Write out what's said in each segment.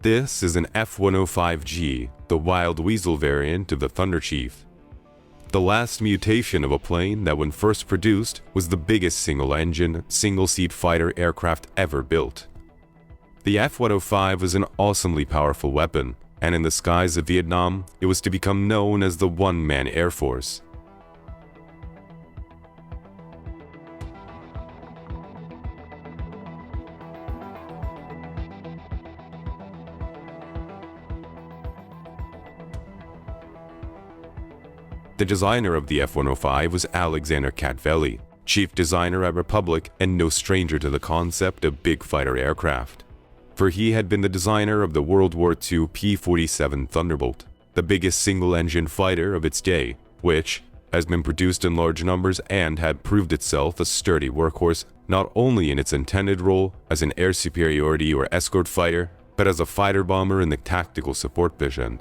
This is an F-105G, the Wild Weasel variant of the Thunderchief. The last mutation of a plane that when first produced was the biggest single-engine, single-seat fighter aircraft ever built. The F-105 was an awesomely powerful weapon, and in the skies of Vietnam, it was to become known as the one-man Air Force. The designer of the F-105 was Alexander Catvelli, chief designer at Republic and no stranger to the concept of big fighter aircraft. For he had been the designer of the World War II P-47 Thunderbolt, the biggest single-engine fighter of its day, which has been produced in large numbers and had proved itself a sturdy workhorse not only in its intended role as an air superiority or escort fighter, but as a fighter bomber in the tactical support mission.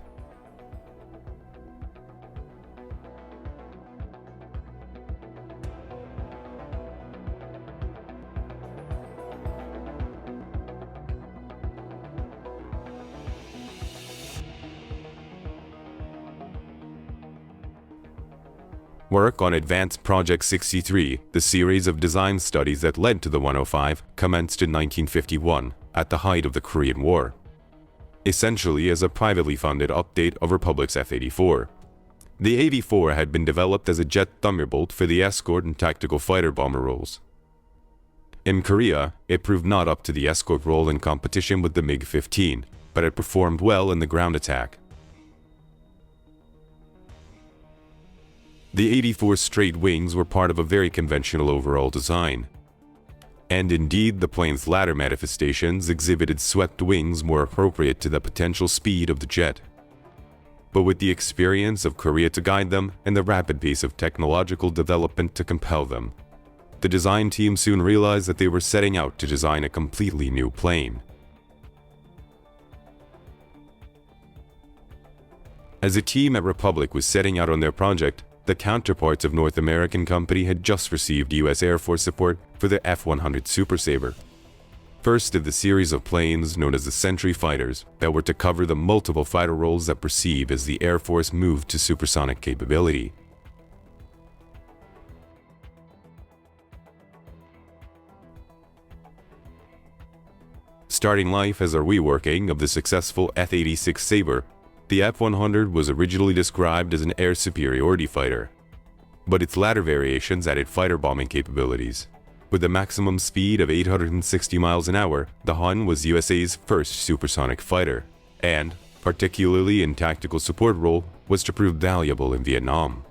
Work on Advanced Project 63, the series of design studies that led to the 105, commenced in 1951, at the height of the Korean War. Essentially as a privately funded update of Republic's F-84. The 84 had been developed as a jet Thunderbolt for the escort and tactical fighter bomber roles. In Korea, it proved not up to the escort role in competition with the MiG-15, but it performed well in the ground attack. The 84's straight wings were part of a very conventional overall design. And indeed, the plane's latter manifestations exhibited swept wings more appropriate to the potential speed of the jet. But with the experience of Korea to guide them and the rapid pace of technological development to compel them, the design team soon realized that they were setting out to design a completely new plane. As the team at Republic was setting out on their project, the counterparts of North American company had just received U.S. Air Force support for the F-100 Super Sabre. First of the series of planes known as the Sentry Fighters that were to cover the multiple fighter roles that perceived as the Air Force moved to supersonic capability. Starting life as a reworking of the successful F-86 Sabre, the F-100 was originally described as an air superiority fighter, but its latter variations added fighter bombing capabilities. With a maximum speed of 860 miles an hour, the Hun was USA's first supersonic fighter, and, particularly in tactical support role, was to prove valuable in Vietnam.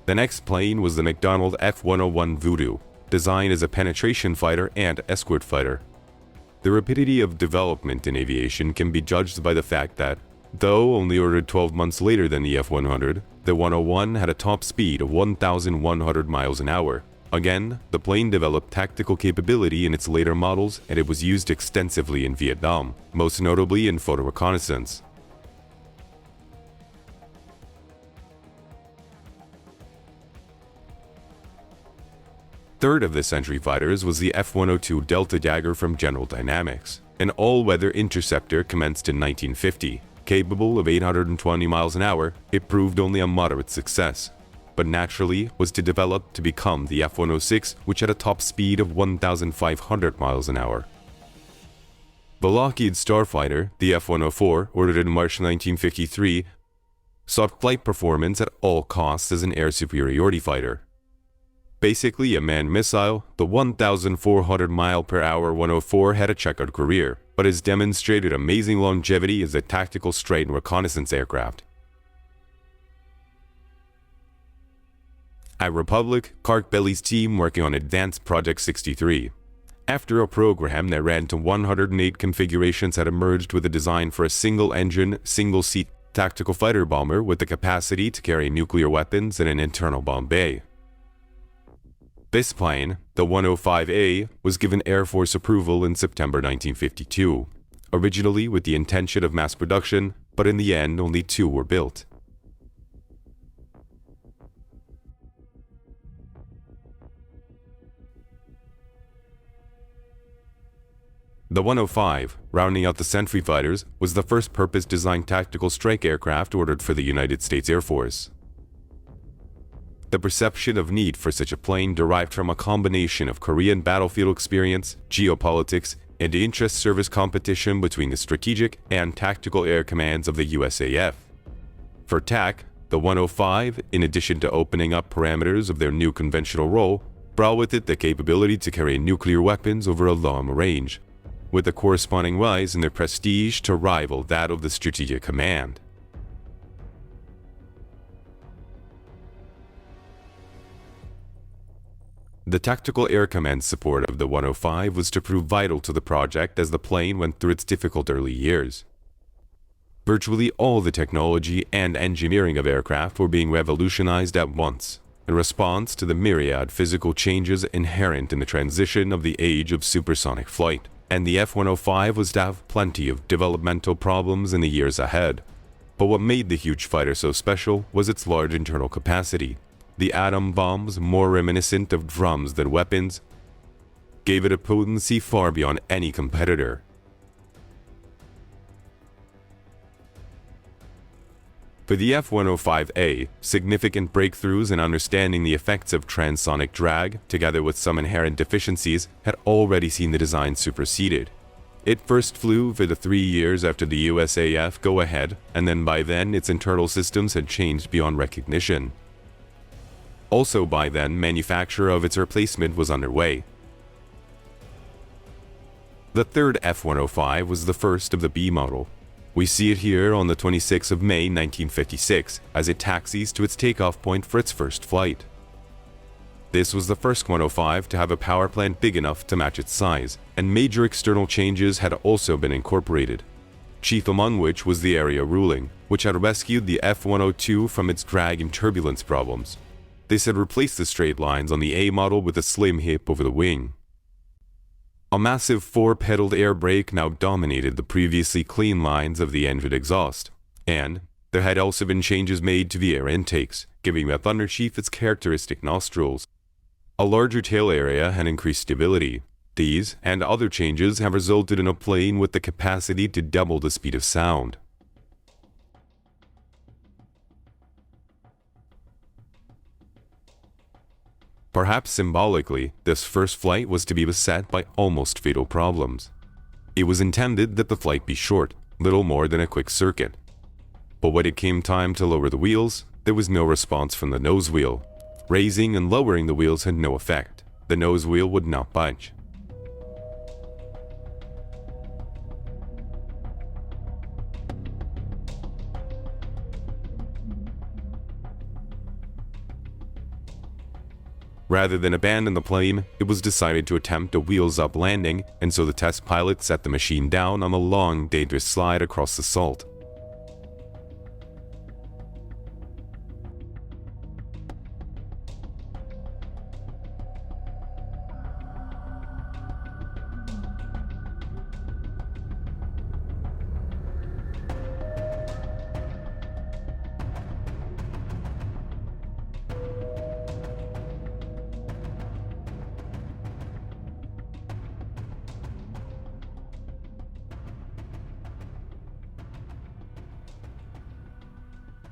The next plane was the McDonnell F-101 Voodoo, designed as a penetration fighter and escort fighter. The rapidity of development in aviation can be judged by the fact that, though only ordered 12 months later than the F-100, the 101 had a top speed of 1,100 miles an hour. Again, the plane developed tactical capability in its later models and it was used extensively in Vietnam, most notably in photo reconnaissance. Third of the Sentry fighters was the F-102 Delta Dagger from General Dynamics, an all-weather interceptor commenced in 1950. Capable of 820 miles an hour, it proved only a moderate success, but naturally was to develop to become the F-106, which had a top speed of 1,500 miles an hour. The Lockheed Starfighter, the F-104, ordered in March 1953, sought flight performance at all costs as an air superiority fighter. Basically a manned missile, the 1,400 mile/hour 104 had a checkered career, but has demonstrated amazing longevity as a tactical strike and reconnaissance aircraft. At Republic, Clark Belly's team working on Advanced Project 63. After a program that ran to 108 configurations had emerged with a design for a single-engine, single-seat tactical fighter bomber with the capacity to carry nuclear weapons in an internal bomb bay. This plane, the 105A, was given Air Force approval in September 1952, originally with the intention of mass production, but in the end only 2 were built. The 105, rounding out the Sentry fighters, was the first purpose-designed tactical strike aircraft ordered for the United States Air Force. The perception of need for such a plane derived from a combination of Korean battlefield experience, geopolitics, and interest-service competition between the strategic and tactical air commands of the USAF. For TAC, the 105, in addition to opening up parameters of their new conventional role, brought with it the capability to carry nuclear weapons over a long range, with a corresponding rise in their prestige to rival that of the Strategic Command. The Tactical Air Command support of the 105 was to prove vital to the project as the plane went through its difficult early years. Virtually all the technology and engineering of aircraft were being revolutionized at once, in response to the myriad physical changes inherent in the transition of the age of supersonic flight, and the F-105 was to have plenty of developmental problems in the years ahead. But what made the huge fighter so special was its large internal capacity. The atom bombs, more reminiscent of drums than weapons, gave it a potency far beyond any competitor. For the F-105A, significant breakthroughs in understanding the effects of transonic drag, together with some inherent deficiencies, had already seen the design superseded. It first flew for the 3 years after the USAF go-ahead, and then by then its internal systems had changed beyond recognition. Also by then, manufacture of its replacement was underway. The third F-105 was the first of the B model. We see it here on the 26th of May 1956 as it taxis to its takeoff point for its first flight. This was the first 105 to have a power plant big enough to match its size, and major external changes had also been incorporated, chief among which was the area ruling, which had rescued the F-102 from its drag and turbulence problems. This had replaced the straight lines on the A model with a slim hip over the wing. A massive 4-pedaled air brake now dominated the previously clean lines of the engine exhaust, and there had also been changes made to the air intakes, giving the Thunderchief its characteristic nostrils. A larger tail area had increased stability. These and other changes have resulted in a plane with the capacity to double the speed of sound. Perhaps symbolically, this first flight was to be beset by almost fatal problems. It was intended that the flight be short, little more than a quick circuit. But when it came time to lower the wheels, there was no response from the nose wheel. Raising and lowering the wheels had no effect. The nose wheel would not budge. Rather than abandon the plane, it was decided to attempt a wheels-up landing, and so the test pilot set the machine down on a long, dangerous slide across the salt.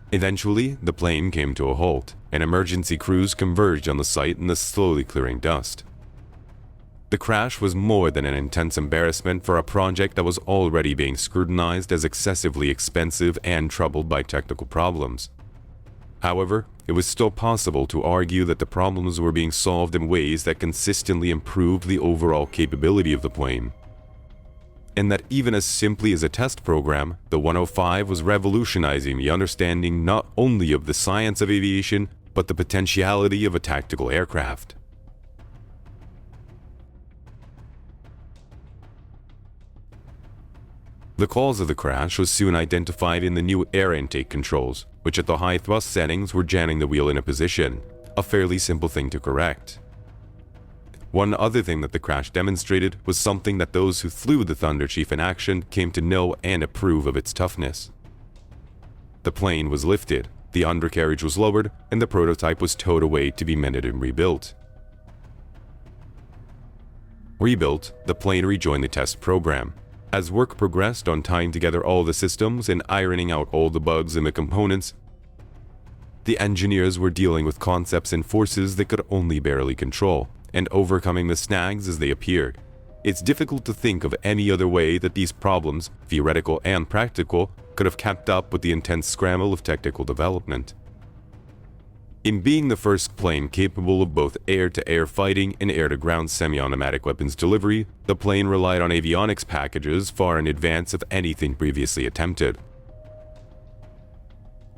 Eventually, the plane came to a halt, and emergency crews converged on the site in the slowly clearing dust. The crash was more than an intense embarrassment for a project that was already being scrutinized as excessively expensive and troubled by technical problems. However, it was still possible to argue that the problems were being solved in ways that consistently improved the overall capability of the plane, and that even as simply as a test program, the 105 was revolutionizing the understanding not only of the science of aviation, but the potentiality of a tactical aircraft. The cause of the crash was soon identified in the new air intake controls, which at the high thrust settings were jamming the wheel in a position, a fairly simple thing to correct. One other thing that the crash demonstrated was something that those who flew the Thunderchief in action came to know and approve of its toughness. The plane was lifted, the undercarriage was lowered, and the prototype was towed away to be mended and rebuilt. Rebuilt, the plane rejoined the test program. As work progressed on tying together all the systems and ironing out all the bugs in the components, the engineers were dealing with concepts and forces they could only barely control, and overcoming the snags as they appeared. It's difficult to think of any other way that these problems, theoretical and practical, could have kept up with the intense scramble of technical development. In being the first plane capable of both air-to-air fighting and air-to-ground semi-automatic weapons delivery, the plane relied on avionics packages far in advance of anything previously attempted.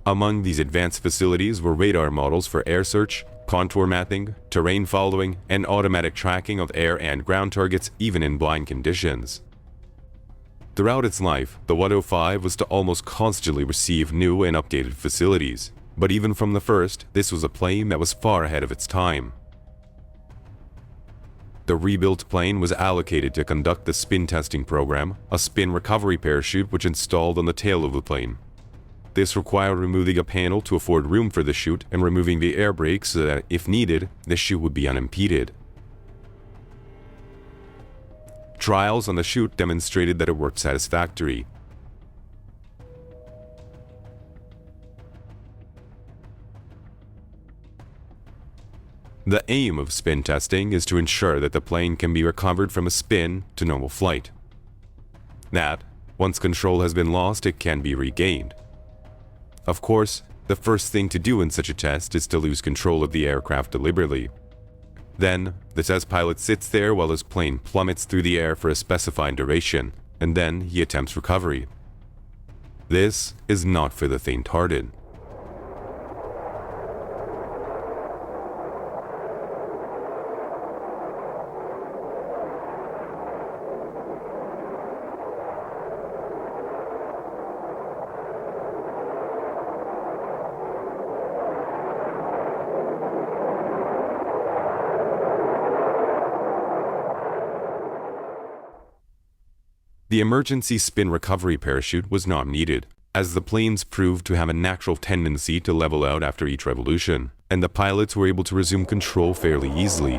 Among these advanced facilities were radar models for air search, contour mapping, terrain following, and automatic tracking of air and ground targets even in blind conditions. Throughout its life, the 105 was to almost constantly receive new and updated facilities. But even from the first, this was a plane that was far ahead of its time. The rebuilt plane was allocated to conduct the spin testing program, a spin recovery parachute which installed on the tail of the plane. This required removing a panel to afford room for the chute and removing the air brake so that, if needed, the chute would be unimpeded. Trials on the chute demonstrated that it worked satisfactorily. The aim of spin testing is to ensure that the plane can be recovered from a spin to normal flight. That, once control has been lost, it can be regained. Of course, the first thing to do in such a test is to lose control of the aircraft deliberately. Then, the test pilot sits there while his plane plummets through the air for a specified duration, and then he attempts recovery. This is not for the faint-hearted. The emergency spin recovery parachute was not needed, as the planes proved to have a natural tendency to level out after each revolution, and the pilots were able to resume control fairly easily.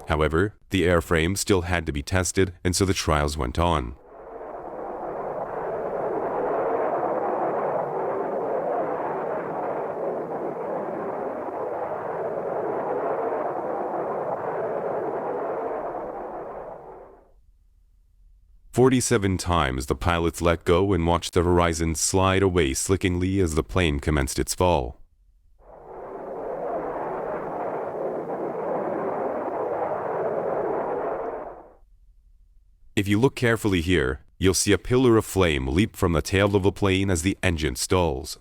However, the airframe still had to be tested, and so the trials went on. "47 times the pilots let go and watched the horizon slide away slickingly as the plane commenced its fall. If you look carefully here, you'll see a pillar of flame leap from the tail of the plane as the engine stalls.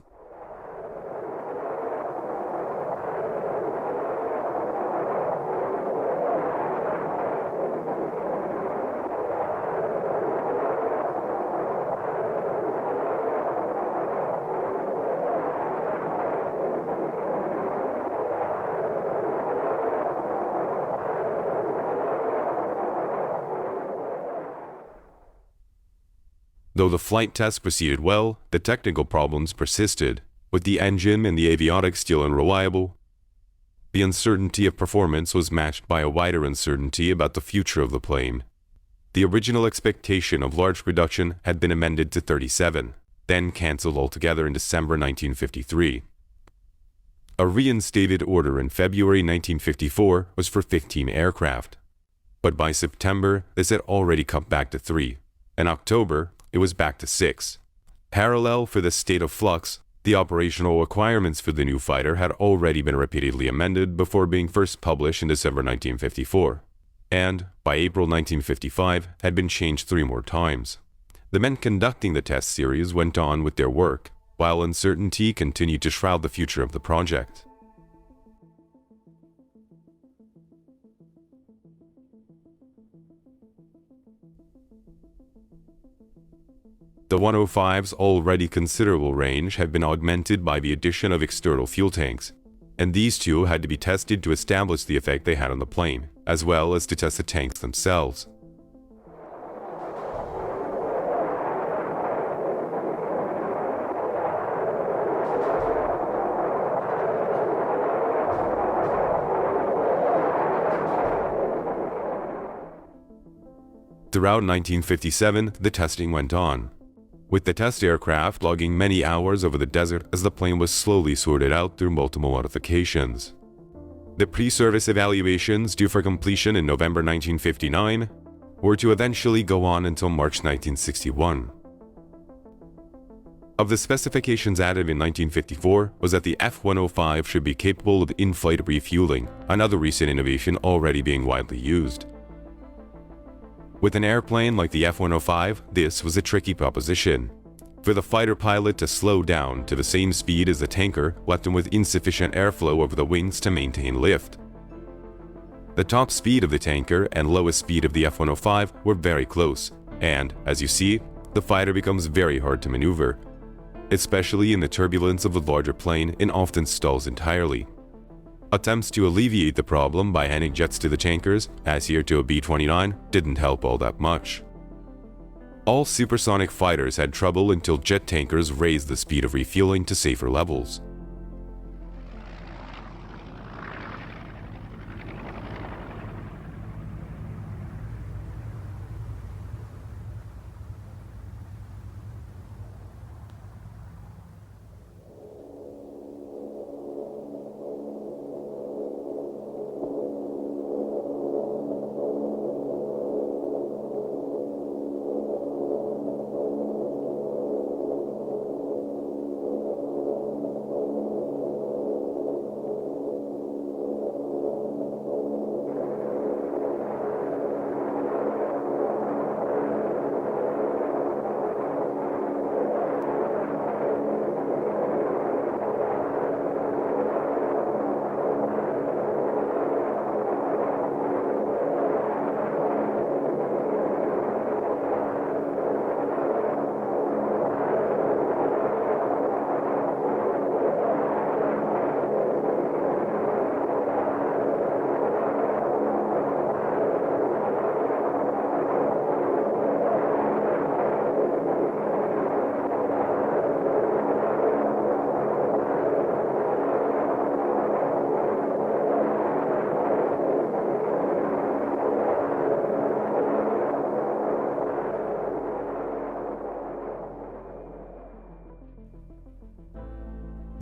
Though the flight test proceeded well, the technical problems persisted, with the engine and the avionics still unreliable. The uncertainty of performance was matched by a wider uncertainty about the future of the plane. The original expectation of large production had been amended to 37, then cancelled altogether in December 1953. A reinstated order in February 1954 was for 15 aircraft, but by September this had already come back to 3. In October, it was back to 6. Parallel for this state of flux, the operational requirements for the new fighter had already been repeatedly amended before being first published in December 1954, and, by April 1955, had been changed 3 more times. The men conducting the test series went on with their work, while uncertainty continued to shroud the future of the project. The 105's already considerable range had been augmented by the addition of external fuel tanks, and these two had to be tested to establish the effect they had on the plane, as well as to test the tanks themselves. Throughout 1957, the testing went on, with the test aircraft logging many hours over the desert as the plane was slowly sorted out through multiple modifications. The pre-service evaluations due for completion in November 1959 were to eventually go on until March 1961. Of the specifications added in 1954 was that the F-105 should be capable of in-flight refueling, another recent innovation already being widely used. With an airplane like the F-105, this was a tricky proposition. For the fighter pilot to slow down to the same speed as the tanker left him with insufficient airflow over the wings to maintain lift. The top speed of the tanker and lowest speed of the F-105 were very close, and, as you see, the fighter becomes very hard to maneuver, especially in the turbulence of the larger plane and often stalls entirely. Attempts to alleviate the problem by handing jets to the tankers, as here to a B-29, didn't help all that much. All supersonic fighters had trouble until jet tankers raised the speed of refueling to safer levels.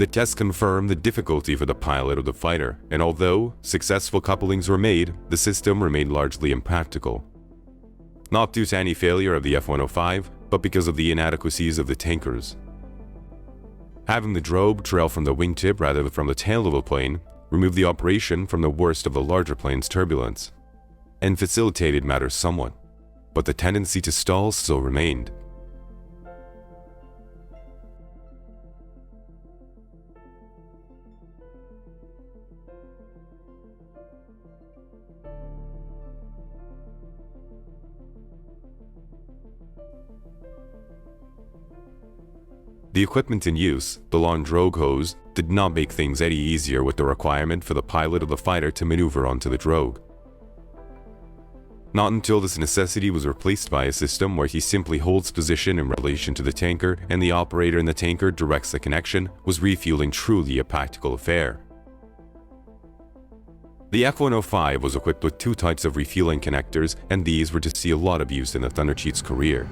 The tests confirmed the difficulty for the pilot of the fighter, and although successful couplings were made, the system remained largely impractical. Not due to any failure of the F-105, but because of the inadequacies of the tankers. Having the drogue trail from the wingtip rather than from the tail of the plane removed the operation from the worst of the larger plane's turbulence, and facilitated matters somewhat, but the tendency to stall still remained. The equipment in use, the long drogue hose, did not make things any easier with the requirement for the pilot of the fighter to maneuver onto the drogue. Not until this necessity was replaced by a system where he simply holds position in relation to the tanker and the operator in the tanker directs the connection was refueling truly a practical affair. The F-105 was equipped with two types of refueling connectors, and these were to see a lot of use in the Thunderchief's career.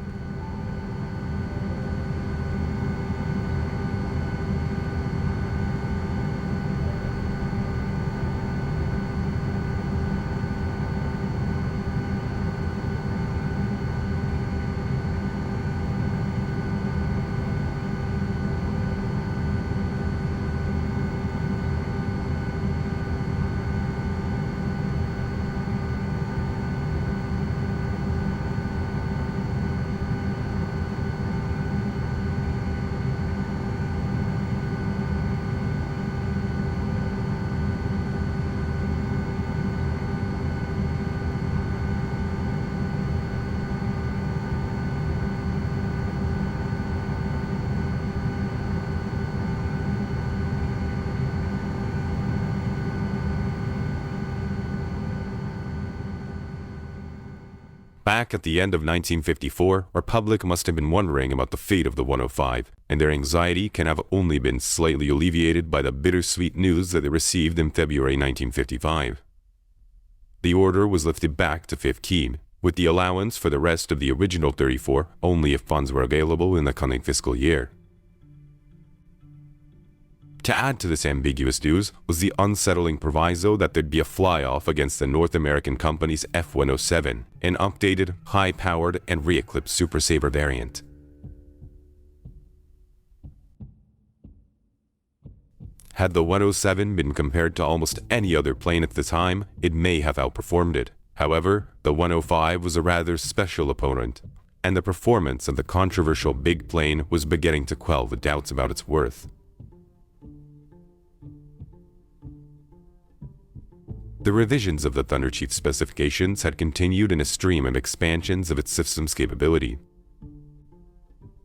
Back at the end of 1954, our public must have been wondering about the fate of the 105, and their anxiety can have only been slightly alleviated by the bittersweet news that they received in February 1955. The order was lifted back to 15, with the allowance for the rest of the original 34 only if funds were available in the coming fiscal year. To add to this ambiguous news was the unsettling proviso that there'd be a fly-off against the North American company's F-107, an updated, high-powered, and re-eclipsed Super Sabre variant. Had the 107 been compared to almost any other plane at the time, it may have outperformed it. However, the 105 was a rather special opponent, and the performance of the controversial big plane was beginning to quell the doubts about its worth. The revisions of the Thunderchief specifications had continued in a stream of expansions of its system's capability.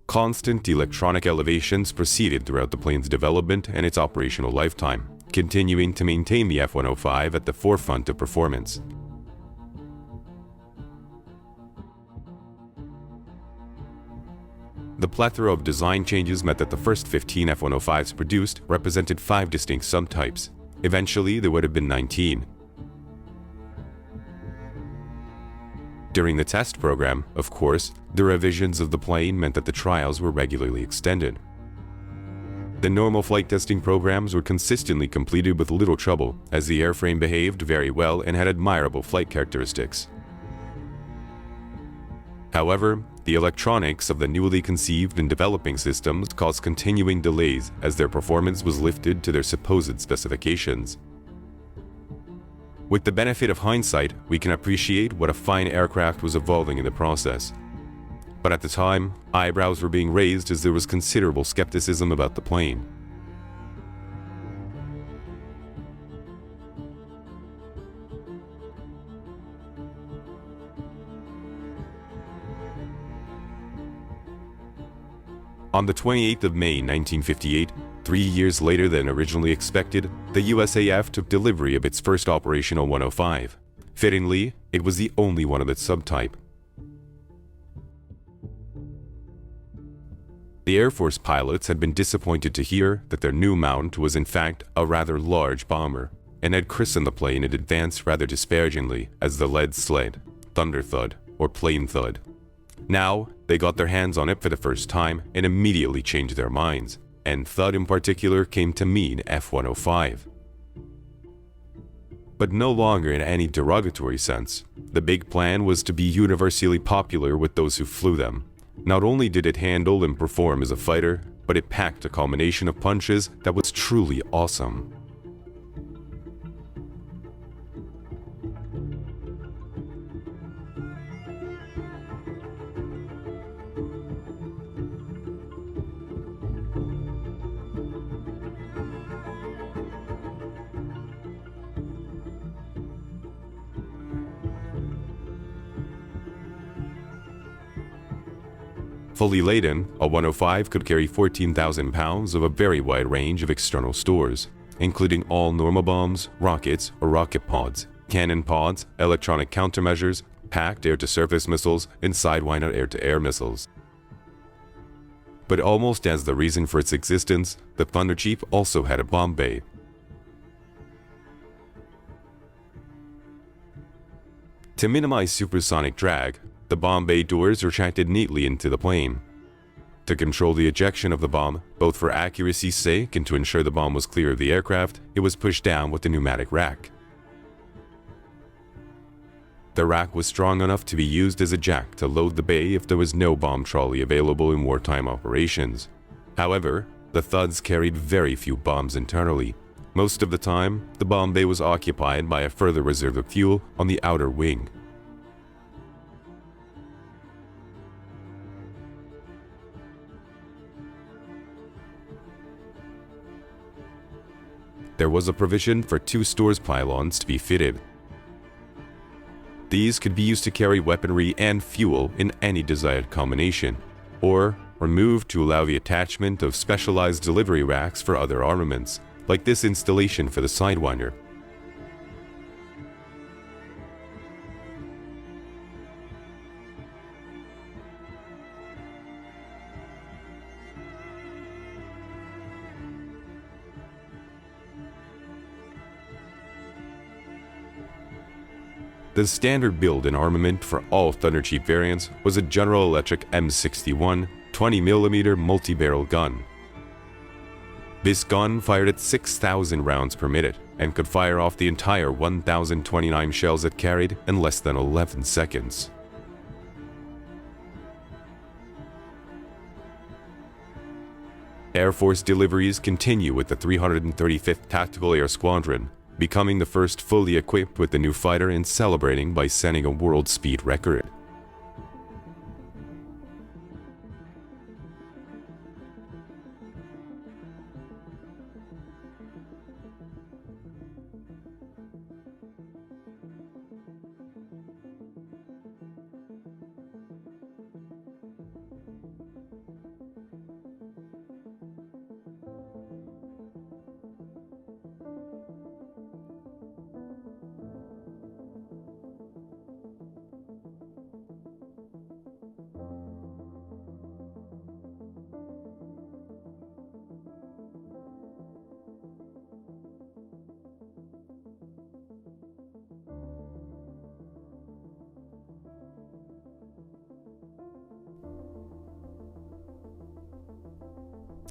Constant electronic elevations proceeded throughout the plane's development and its operational lifetime, continuing to maintain the F-105 at the forefront of performance. The plethora of design changes meant that the first 15 F-105s produced represented 5 distinct subtypes. Eventually, there would have been 19. During the test program, of course, the revisions of the plane meant that the trials were regularly extended. The normal flight testing programs were consistently completed with little trouble, as the airframe behaved very well and had admirable flight characteristics. However, the electronics of the newly conceived and developing systems caused continuing delays as their performance was lifted to their supposed specifications. With the benefit of hindsight, we can appreciate what a fine aircraft was evolving in the process. But at the time, eyebrows were being raised as there was considerable skepticism about the plane. On the 28th of May 1958, 3 years later than originally expected, the USAF took delivery of its first operational 105. Fittingly, it was the only one of its subtype. The Air Force pilots had been disappointed to hear that their new mount was in fact a rather large bomber, and had christened the plane in advance rather disparagingly as the lead sled, Thunder Thud, or Plane Thud. Now, they got their hands on it for the first time and immediately changed their minds, and Thud in particular came to mean F-105. But no longer in any derogatory sense. The big plan was to be universally popular with those who flew them. Not only did it handle and perform as a fighter, but it packed a combination of punches that was truly awesome. Fully laden, a 105 could carry 14,000 pounds of a very wide range of external stores, including all normal bombs, rockets or rocket pods, cannon pods, electronic countermeasures, packed air-to-surface missiles, and Sidewinder air-to-air missiles. But almost as the reason for its existence, the Thunderchief also had a bomb bay. To minimize supersonic drag, the bomb bay doors retracted neatly into the plane. To control the ejection of the bomb, both for accuracy's sake and to ensure the bomb was clear of the aircraft, it was pushed down with a pneumatic rack. The rack was strong enough to be used as a jack to load the bay if there was no bomb trolley available in wartime operations. However, the Thuds carried very few bombs internally. Most of the time, the bomb bay was occupied by a further reserve of fuel on the outer wing. There was a provision for 2 stores pylons to be fitted. These could be used to carry weaponry and fuel in any desired combination, or removed to allow the attachment of specialized delivery racks for other armaments, like this installation for the Sidewinder. The standard build and armament for all Thunderchief variants was a General Electric M61 20mm multi-barrel gun. This gun fired at 6,000 rounds per minute and could fire off the entire 1,029 shells it carried in less than 11 seconds. Air Force deliveries continue with the 335th Tactical Air Squadron, becoming the first fully equipped with the new fighter and celebrating by setting a world speed record.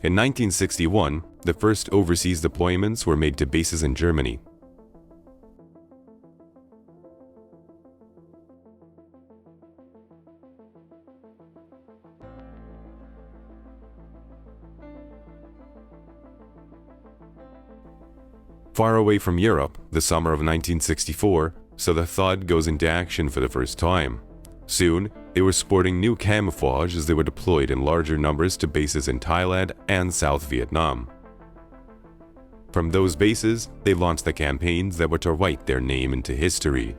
In 1961, the first overseas deployments were made to bases in Germany. Far away from Europe, the summer of 1964, so the Thud goes into action for the first time. Soon, they were sporting new camouflage as they were deployed in larger numbers to bases in Thailand and South Vietnam. From those bases, they launched the campaigns that were to write their name into history.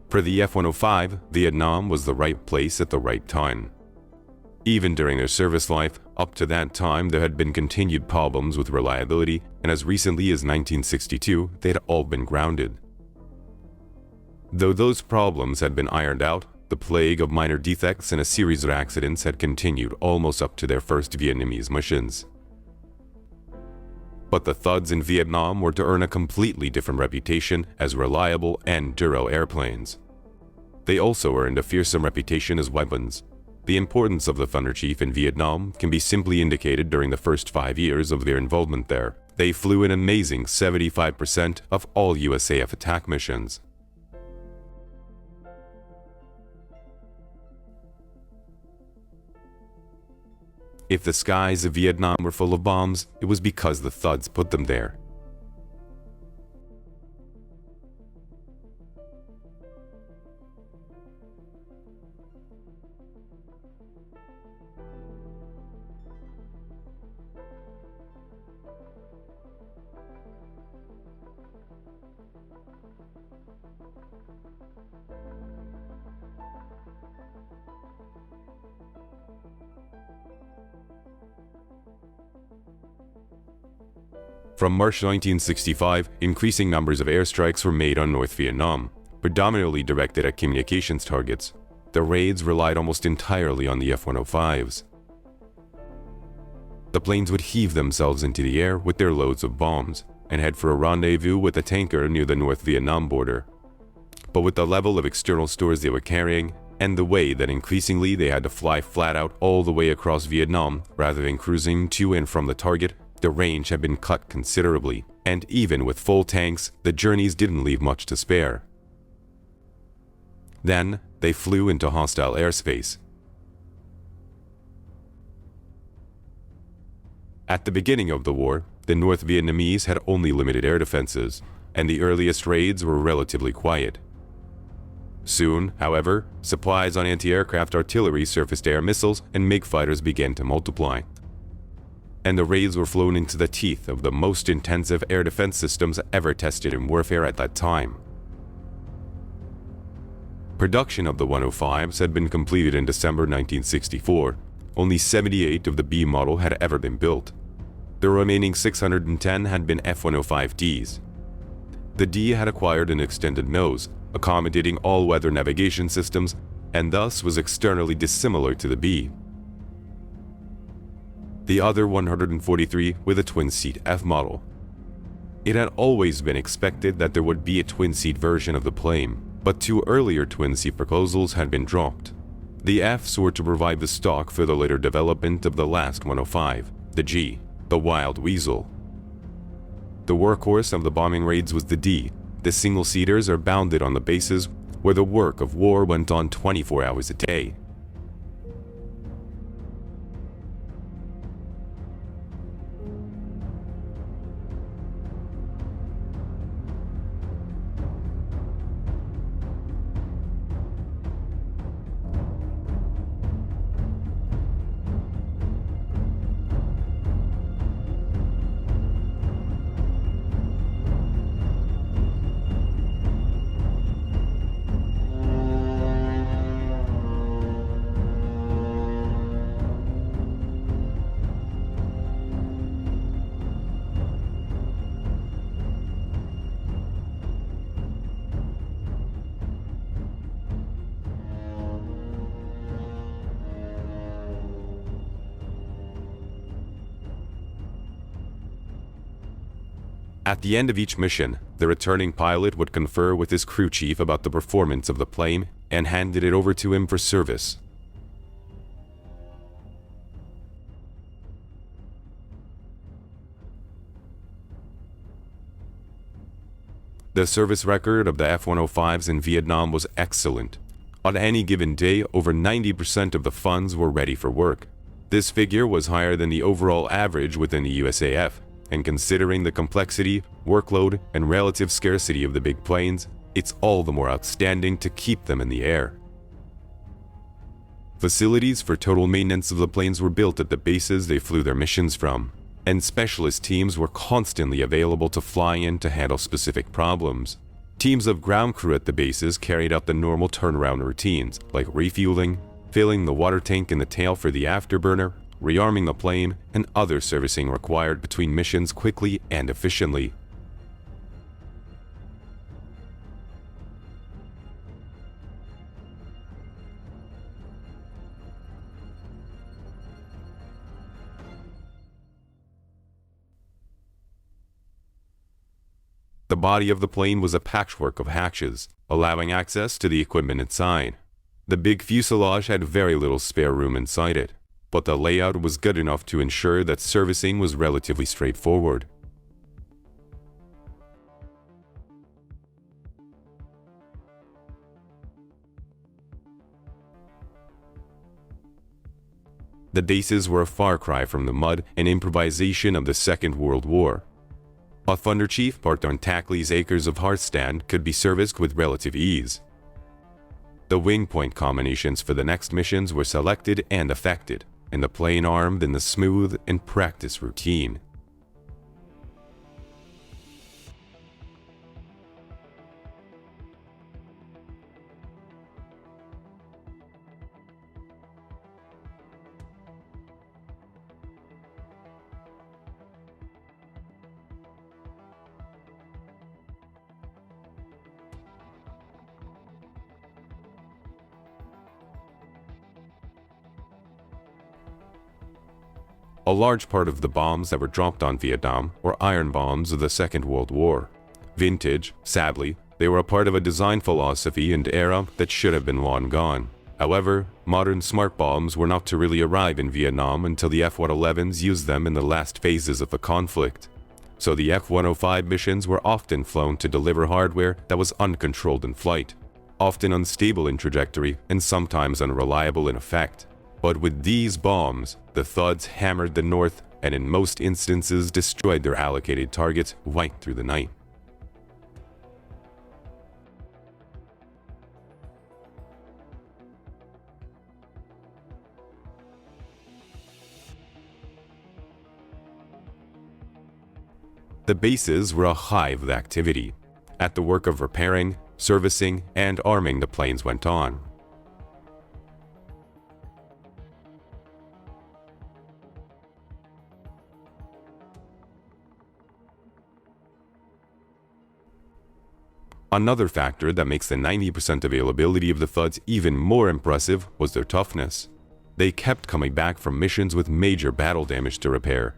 For the F-105, Vietnam was the right place at the right time. Even during their service life, up to that time there had been continued problems with reliability, and as recently as 1962, they had all been grounded. Though those problems had been ironed out, the plague of minor defects and a series of accidents had continued almost up to their first Vietnamese missions. But the Thuds in Vietnam were to earn a completely different reputation as reliable and duro airplanes. They also earned a fearsome reputation as weapons. The importance of the Thunderchief in Vietnam can be simply indicated during the first 5 years of their involvement there. They flew an amazing 75% of all USAF attack missions. If the skies of Vietnam were full of bombs, it was because the Thuds put them there. From March 1965, increasing numbers of airstrikes were made on North Vietnam, predominantly directed at communications targets. The raids relied almost entirely on the F-105s. The planes would heave themselves into the air with their loads of bombs and head for a rendezvous with a tanker near the North Vietnam border. But with the level of external stores they were carrying, and the way that increasingly they had to fly flat out all the way across Vietnam rather than cruising to and from the target, the range had been cut considerably, and even with full tanks, the journeys didn't leave much to spare. Then, they flew into hostile airspace. At the beginning of the war, the North Vietnamese had only limited air defenses, and the earliest raids were relatively quiet. Soon, however, supplies on anti-aircraft artillery, surface-to-air missiles, and MiG fighters began to multiply. And the raids were flown into the teeth of the most intensive air defense systems ever tested in warfare at that time. Production of the 105s had been completed in December 1964. Only 78 of the B model had ever been built. The remaining 610 had been F-105Ds. The D had acquired an extended nose, accommodating all-weather navigation systems, and thus was externally dissimilar to the B. the other 143 with a twin-seat F model. It had always been expected that there would be a twin-seat version of the plane, but two earlier twin-seat proposals had been dropped. The Fs were to provide the stock for the later development of the last 105, the G, the Wild Weasel. The workhorse of the bombing raids was the D. The single-seaters are bounded on the bases where the work of war went on 24 hours a day. At the end of each mission, the returning pilot would confer with his crew chief about the performance of the plane and handed it over to him for service. The service record of the F-105s in Vietnam was excellent. On any given day, over 90% of the funds were ready for work. This figure was higher than the overall average within the USAF, and considering the complexity, workload, and relative scarcity of the big planes, it's all the more outstanding to keep them in the air. Facilities for total maintenance of the planes were built at the bases they flew their missions from, and specialist teams were constantly available to fly in to handle specific problems. Teams of ground crew at the bases carried out the normal turnaround routines, like refueling, filling the water tank in the tail for the afterburner, rearming the plane, and other servicing required between missions quickly and efficiently. The body of the plane was a patchwork of hatches, allowing access to the equipment inside. The big fuselage had very little spare room inside it, but the layout was good enough to ensure that servicing was relatively straightforward. The bases were a far cry from the mud and improvisation of the Second World War. A Thunderchief parked on Tackley's acres of hearthstand could be serviced with relative ease. The wing point combinations for the next missions were selected and affected, and the plane armed in the smooth and practice routine. A large part of the bombs that were dropped on Vietnam were iron bombs of the Second World War. Vintage, sadly, they were a part of a design philosophy and era that should have been long gone. However, modern smart bombs were not to really arrive in Vietnam until the F-111s used them in the last phases of the conflict. So the F-105 missions were often flown to deliver hardware that was uncontrolled in flight, often unstable in trajectory and sometimes unreliable in effect. But with these bombs, the Thuds hammered the North and in most instances destroyed their allocated targets right through the night. The bases were a hive of activity. At the work of repairing, servicing, and arming the planes went on. Another factor that makes the 90% availability of the Thuds even more impressive was their toughness. They kept coming back from missions with major battle damage to repair.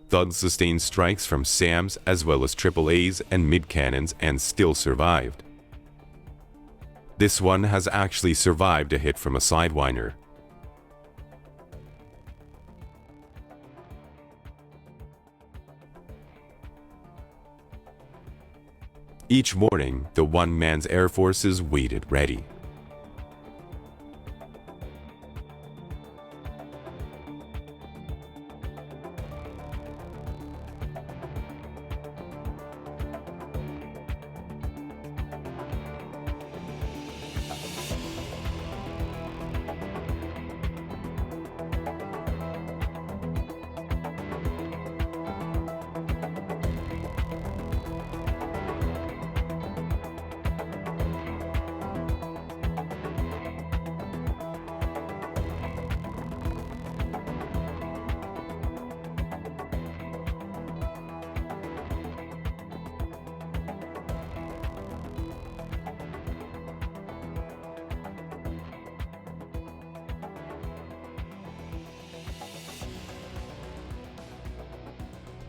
Thud sustained strikes from SAMs as well as AAAs and mid-cannons and still survived. This one has actually survived a hit from a Sidewinder. Each morning, the one-man's air forces waited ready.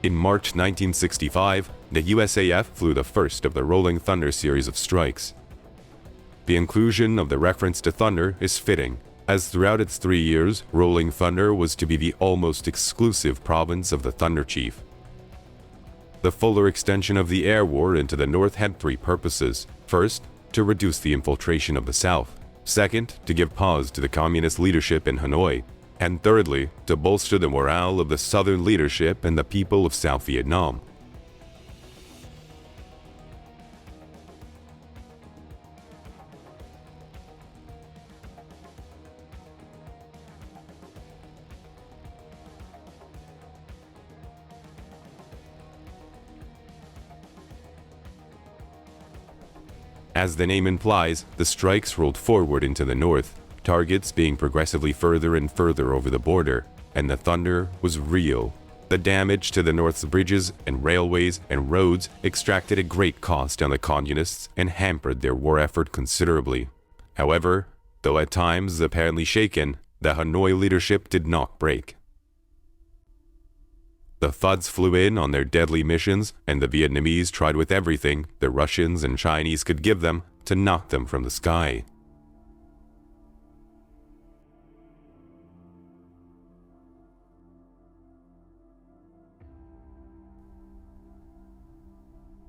In March 1965, the USAF flew the first of the Rolling Thunder series of strikes. The inclusion of the reference to Thunder is fitting, as throughout its 3 years, Rolling Thunder was to be the almost exclusive province of the Thunderchief. The fuller extension of the air war into the North had 3 purposes. First, to reduce the infiltration of the South. Second, to give pause to the communist leadership in Hanoi. And thirdly, to bolster the morale of the Southern leadership and the people of South Vietnam. As the name implies, the strikes rolled forward into the north, targets being progressively further and further over the border, and the thunder was real. The damage to the North's bridges and railways and roads extracted a great cost on the communists and hampered their war effort considerably. However, though at times apparently shaken, the Hanoi leadership did not break. The Thuds flew in on their deadly missions, and the Vietnamese tried with everything the Russians and Chinese could give them to knock them from the sky.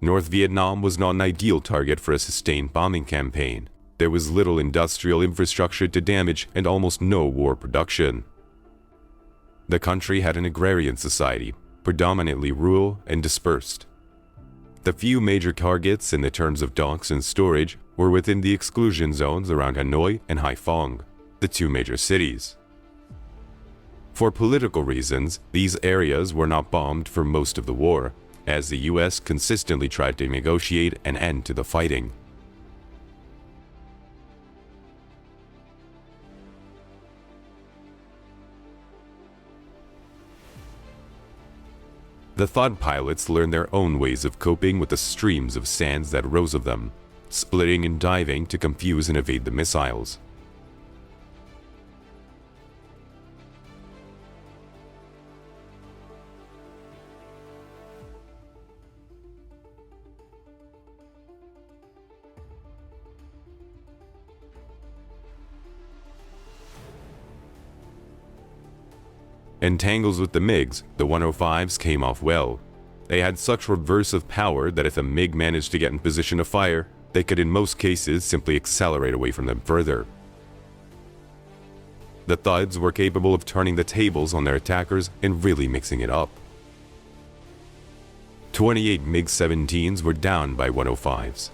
North Vietnam was not an ideal target for a sustained bombing campaign. There was little industrial infrastructure to damage and almost no war production. The country had an agrarian society, predominantly rural and dispersed. The few major targets in the terms of docks and storage were within the exclusion zones around Hanoi and Haiphong, the 2 major cities. For political reasons, these areas were not bombed for most of the war, as the US consistently tried to negotiate an end to the fighting. The Thud pilots learned their own ways of coping with the streams of sands that rose of them, splitting and diving to confuse and evade the missiles. In tangles with the MiGs, the 105s came off well. They had such reversive power that if a MiG managed to get in position to fire, they could in most cases simply accelerate away from them further. The Thuds were capable of turning the tables on their attackers and really mixing it up. 28 MiG-17s were down by 105s.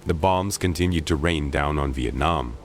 The bombs continued to rain down on Vietnam.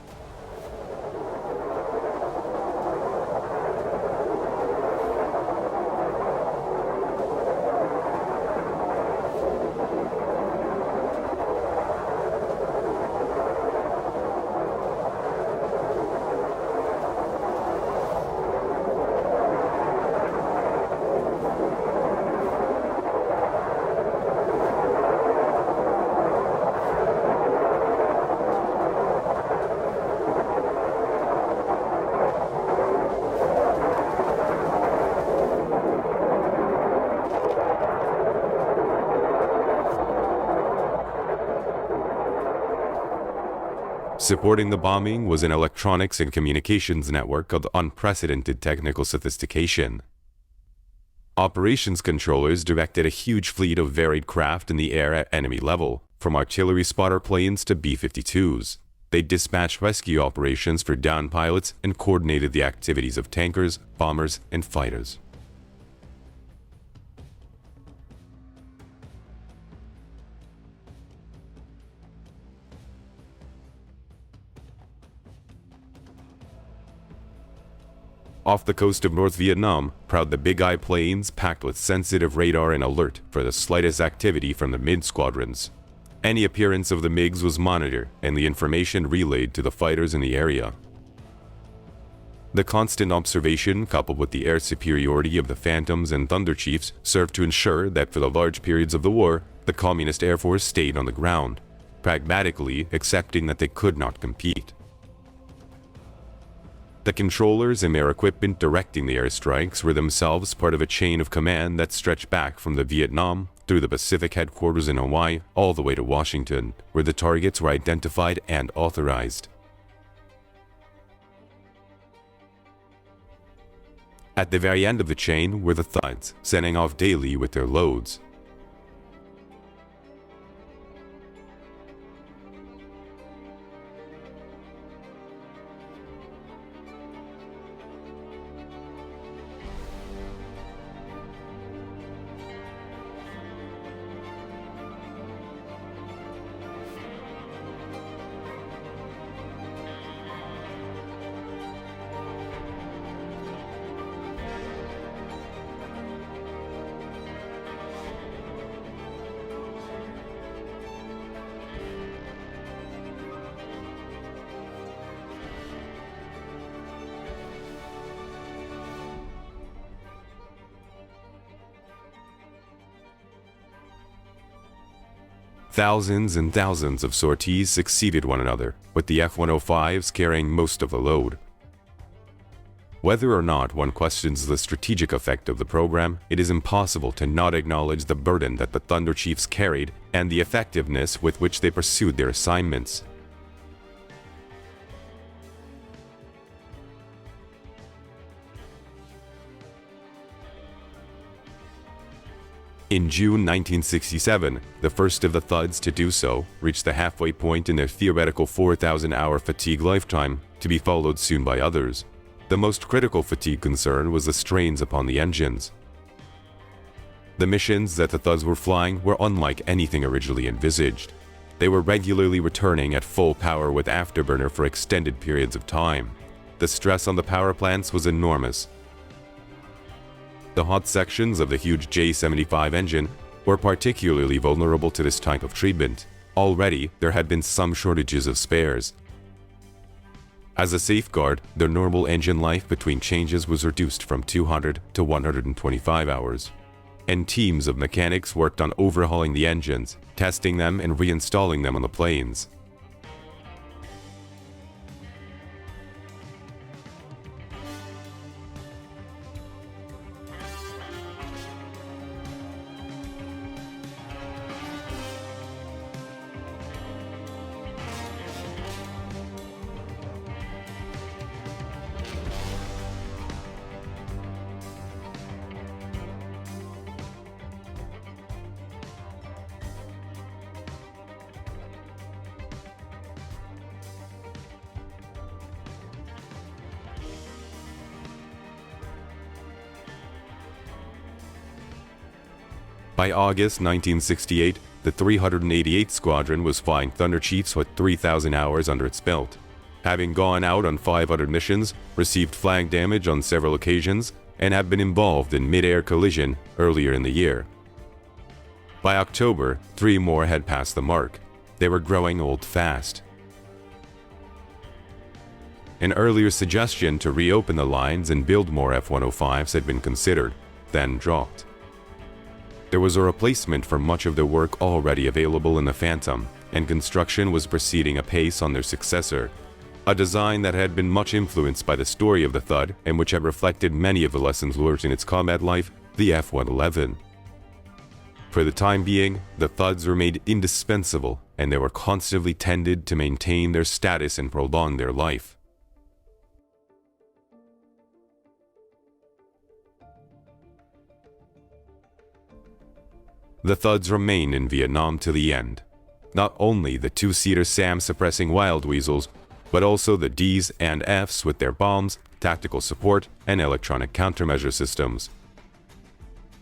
Supporting the bombing was an electronics and communications network of unprecedented technical sophistication. Operations controllers directed a huge fleet of varied craft in the air at enemy level, from artillery spotter planes to B-52s. They dispatched rescue operations for downed pilots and coordinated the activities of tankers, bombers, and fighters. Off the coast of North Vietnam prowled the Big Eye planes packed with sensitive radar and alert for the slightest activity from the mid-squadrons. Any appearance of the MiGs was monitored and the information relayed to the fighters in the area. The constant observation, coupled with the air superiority of the Phantoms and Thunderchiefs, served to ensure that for the large periods of the war, the Communist Air Force stayed on the ground, pragmatically accepting that they could not compete. The controllers and their equipment directing the airstrikes were themselves part of a chain of command that stretched back from the Vietnam through the Pacific headquarters in Hawaii all the way to Washington, where the targets were identified and authorized. At the very end of the chain were the Thuds, sending off daily with their loads. Thousands and thousands of sorties succeeded one another, with the F-105s carrying most of the load. Whether or not one questions the strategic effect of the program, it is impossible to not acknowledge the burden that the Thunderchiefs carried and the effectiveness with which they pursued their assignments. In June 1967, the first of the Thuds to do so reached the halfway point in their theoretical 4,000-hour fatigue lifetime, to be followed soon by others. The most critical fatigue concern was the strains upon the engines. The missions that the Thuds were flying were unlike anything originally envisaged. They were regularly returning at full power with afterburner for extended periods of time. The stress on the power plants was enormous. The hot sections of the huge J-75 engine were particularly vulnerable to this type of treatment. Already, there had been some shortages of spares. As a safeguard, their normal engine life between changes was reduced from 200 to 125 hours. And teams of mechanics worked on overhauling the engines, testing them and reinstalling them on the planes. By August 1968, the 388th Squadron was flying Thunderchiefs with 3,000 hours under its belt. Having gone out on 500 missions, received flag damage on several occasions, and have been involved in mid-air collision earlier in the year. By October, 3 more had passed the mark. They were growing old fast. An earlier suggestion to reopen the lines and build more F-105s had been considered, then dropped. There was a replacement for much of their work already available in the Phantom, and construction was proceeding apace on their successor, a design that had been much influenced by the story of the Thud and which had reflected many of the lessons learned in its combat life, the F-111. For the time being, the Thuds remained indispensable and they were constantly tended to maintain their status and prolong their life. The Thuds remained in Vietnam to the end. Not only the two-seater SAM suppressing Wild Weasels, but also the Ds and Fs with their bombs, tactical support, and electronic countermeasure systems.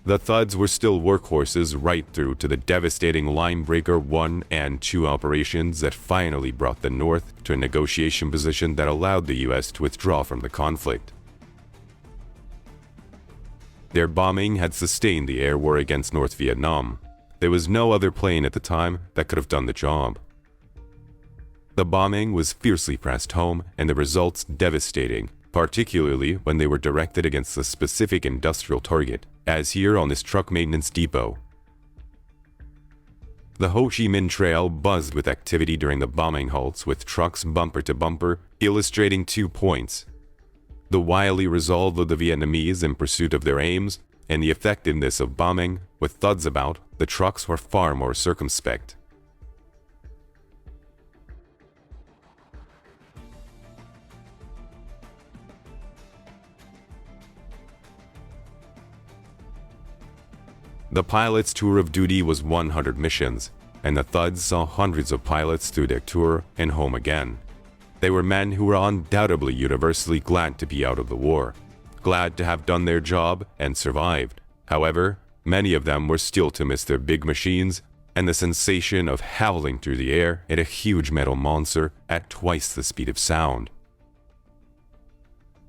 The Thuds were still workhorses right through to the devastating Line Breaker 1 and 2 operations that finally brought the North to a negotiation position that allowed the US to withdraw from the conflict. Their bombing had sustained the air war against North Vietnam. There was no other plane at the time that could have done the job. The bombing was fiercely pressed home and the results devastating, particularly when they were directed against a specific industrial target, as here on this truck maintenance depot. The Ho Chi Minh Trail buzzed with activity during the bombing halts, with trucks bumper to bumper, illustrating 2 points: the wily resolve of the Vietnamese in pursuit of their aims, and the effectiveness of bombing. With Thuds about, the trucks were far more circumspect. The pilot's tour of duty was 100 missions, and the Thuds saw hundreds of pilots through their tour and home again. They were men who were undoubtedly universally glad to be out of the war, glad to have done their job and survived. However, many of them were still to miss their big machines and the sensation of howling through the air at a huge metal monster at twice the speed of sound.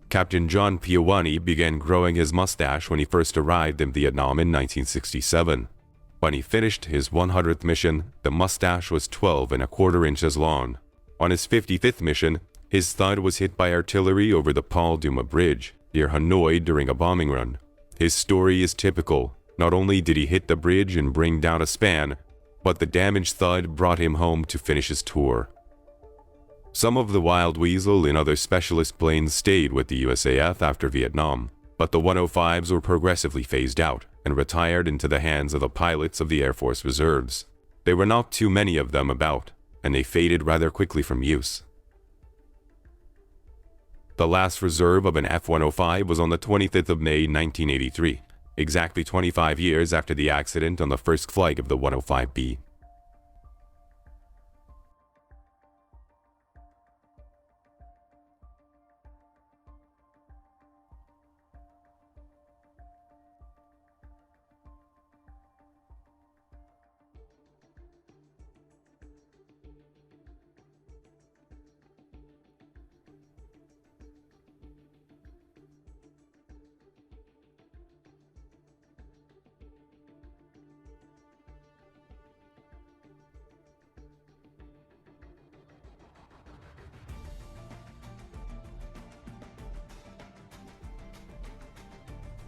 Captain John Piawani began growing his mustache when he first arrived in Vietnam in 1967. When he finished his 100th mission, the mustache was 12¼ inches long. On his 55th mission, his Thud was hit by artillery over the Paul Duma Bridge near Hanoi during a bombing run. His story is typical. Not only did he hit the bridge and bring down a span, but the damaged Thud brought him home to finish his tour. Some of the Wild Weasel and other specialist planes stayed with the USAF after Vietnam, but the 105s were progressively phased out and retired into the hands of the pilots of the Air Force Reserves. There were not too many of them about, and they faded rather quickly from use. The last reserve of an F-105 was on the 25th of May 1983, exactly 25 years after the accident on the first flight of the 105B.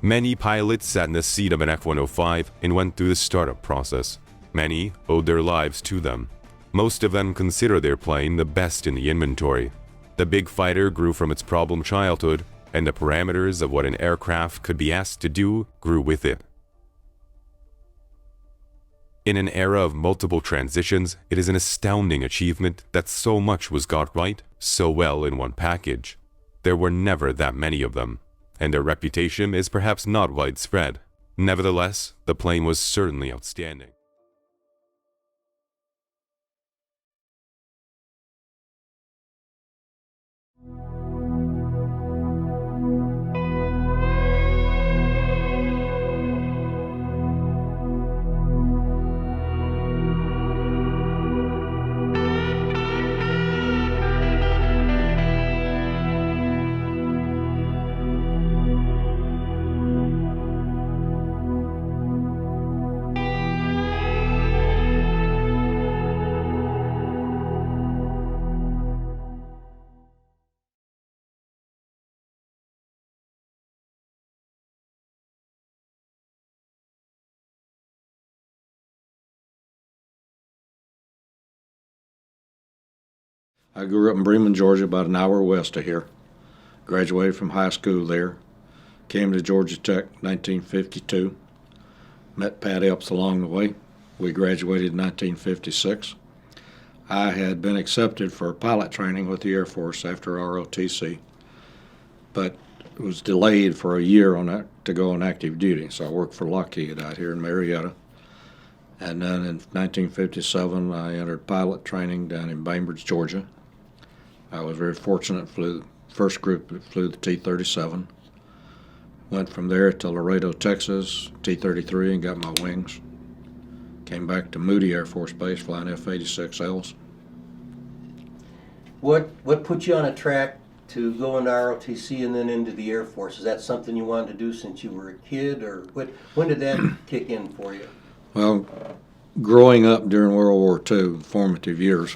Many pilots sat in the seat of an F-105 and went through the startup process. Many owed their lives to them. Most of them consider their plane the best in the inventory. The big fighter grew from its problem childhood, and the parameters of what an aircraft could be asked to do grew with it. In an era of multiple transitions, it is an astounding achievement that so much was got right so well in one package. There were never that many of them, and their reputation is perhaps not widespread. Nevertheless, the plane was certainly outstanding. I grew up in Bremen, Georgia, about an hour west of here. Graduated from high school there. Came to Georgia Tech 1952. Met Pat Epps along the way. We graduated in 1956. I had been accepted for pilot training with the Air Force after ROTC, but was delayed for a year on that to go on active duty. So I worked for Lockheed out here in Marietta. And then in 1957, I entered pilot training down in Bainbridge, Georgia. I was very fortunate, flew the first group that flew the T-37. Went from there to Laredo, Texas, T-33, and got my wings. Came back to Moody Air Force Base flying F-86Ls. What put you on a track to go into ROTC and then into the Air Force? Is that something you wanted to do since you were a kid, or when did that kick in for you? Well, growing up during World War II, formative years,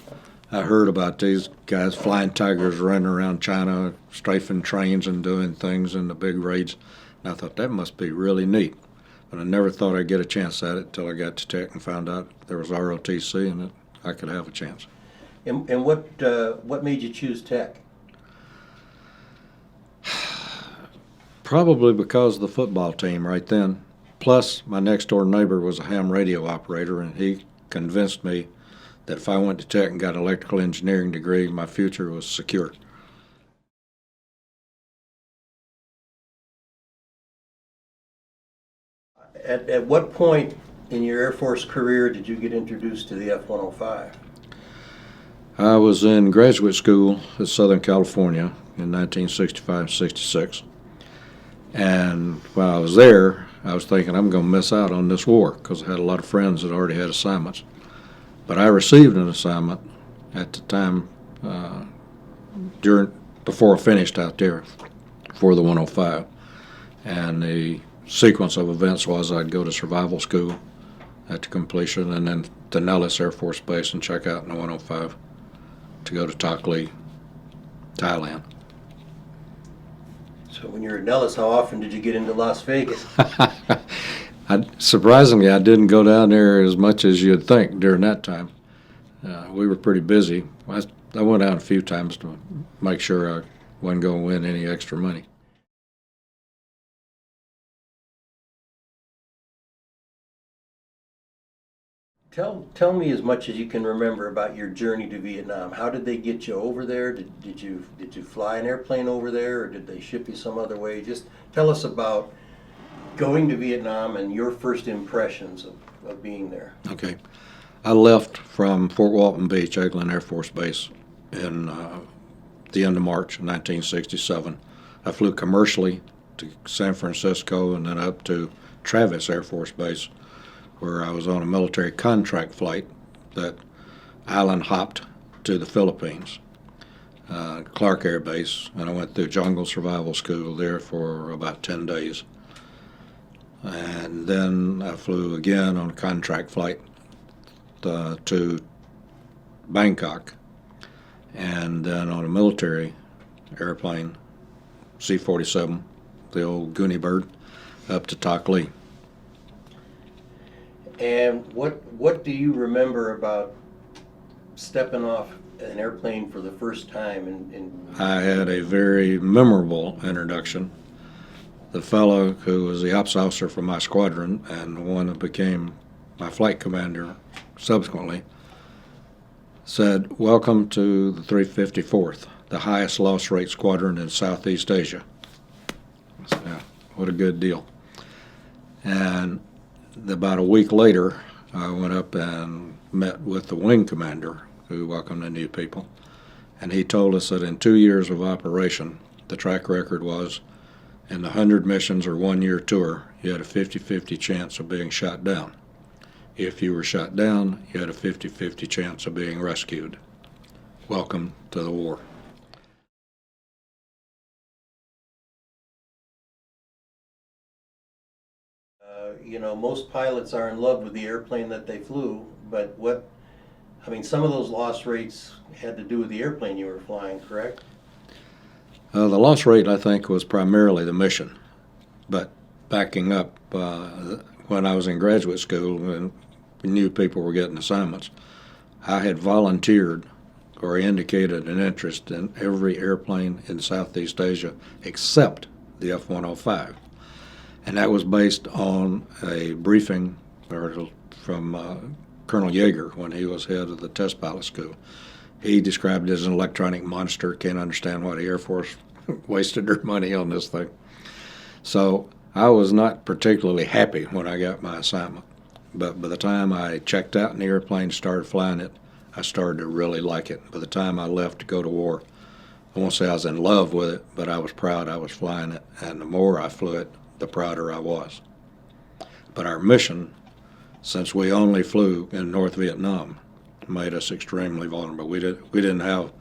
I heard about these guys flying Tigers running around China, strafing trains and doing things in the big raids. And I thought that must be really neat. But I never thought I'd get a chance at it until I got to Tech and found out there was ROTC and that I could have a chance. And what made you choose Tech? Probably because of the football team right then. Plus, my next door neighbor was a ham radio operator, and he convinced me that if I went to Tech and got an electrical engineering degree, my future was secure. At what point in your Air Force career did you get introduced to the F-105? I was in graduate school at Southern California in 1965-66. And while I was there, I was thinking I'm going to miss out on this war because I had a lot of friends that already had assignments. But I received an assignment at the time before I finished out there for the 105. And the sequence of events was I'd go to survival school at the completion and then to Nellis Air Force Base and check out in the 105 to go to Tak Lee, Thailand. So when you were at Nellis, how often did you get into Las Vegas? Surprisingly, I didn't go down there as much as you'd think during that time. We were pretty busy. I went out a few times to make sure I wasn't going to win any extra money. Tell me as much as you can remember about your journey to Vietnam. How did they get you over there? Did you fly an airplane over there, or did they ship you some other way? Just tell us about going to Vietnam and your first impressions of being there. Okay. I left from Fort Walton Beach, Eglin Air Force Base, in the end of March 1967. I flew commercially to San Francisco and then up to Travis Air Force Base, where I was on a military contract flight that island hopped to the Philippines, Clark Air Base, and I went through jungle survival school there for about 10 days. And then I flew again on a contract flight to Bangkok, and then on a military airplane, C-47, the old Goonie Bird, up to Tak Lee. And what do you remember about stepping off an airplane for the first time? I had a very memorable introduction. The fellow who was the ops officer for my squadron and the one that became my flight commander subsequently said, "Welcome to the 354th, the highest loss rate squadron in Southeast Asia." I said, "Yeah, what a good deal." And about a week later, I went up and met with the wing commander who welcomed the new people. And he told us that in 2 years of operation, the track record was in the 100 missions or 1 year tour, you had a 50-50 chance of being shot down. If you were shot down, you had a 50-50 chance of being rescued. Welcome to the war. Most pilots are in love with the airplane that they flew, but some of those loss rates had to do with the airplane you were flying, correct? The loss rate, I think, was primarily the mission. But backing up, when I was in graduate school and we knew people were getting assignments, I had volunteered or indicated an interest in every airplane in Southeast Asia except the F-105. And that was based on a briefing from Colonel Yeager when he was head of the test pilot school. He described it as an electronic monster. Can't understand why the Air Force wasted their money on this thing. So I was not particularly happy when I got my assignment. But by the time I checked out in the airplane and started flying it, I started to really like it. By the time I left to go to war, I won't say I was in love with it, but I was proud I was flying it. And the more I flew it, the prouder I was. But our mission, since we only flew in North Vietnam, made us extremely vulnerable. We didn't have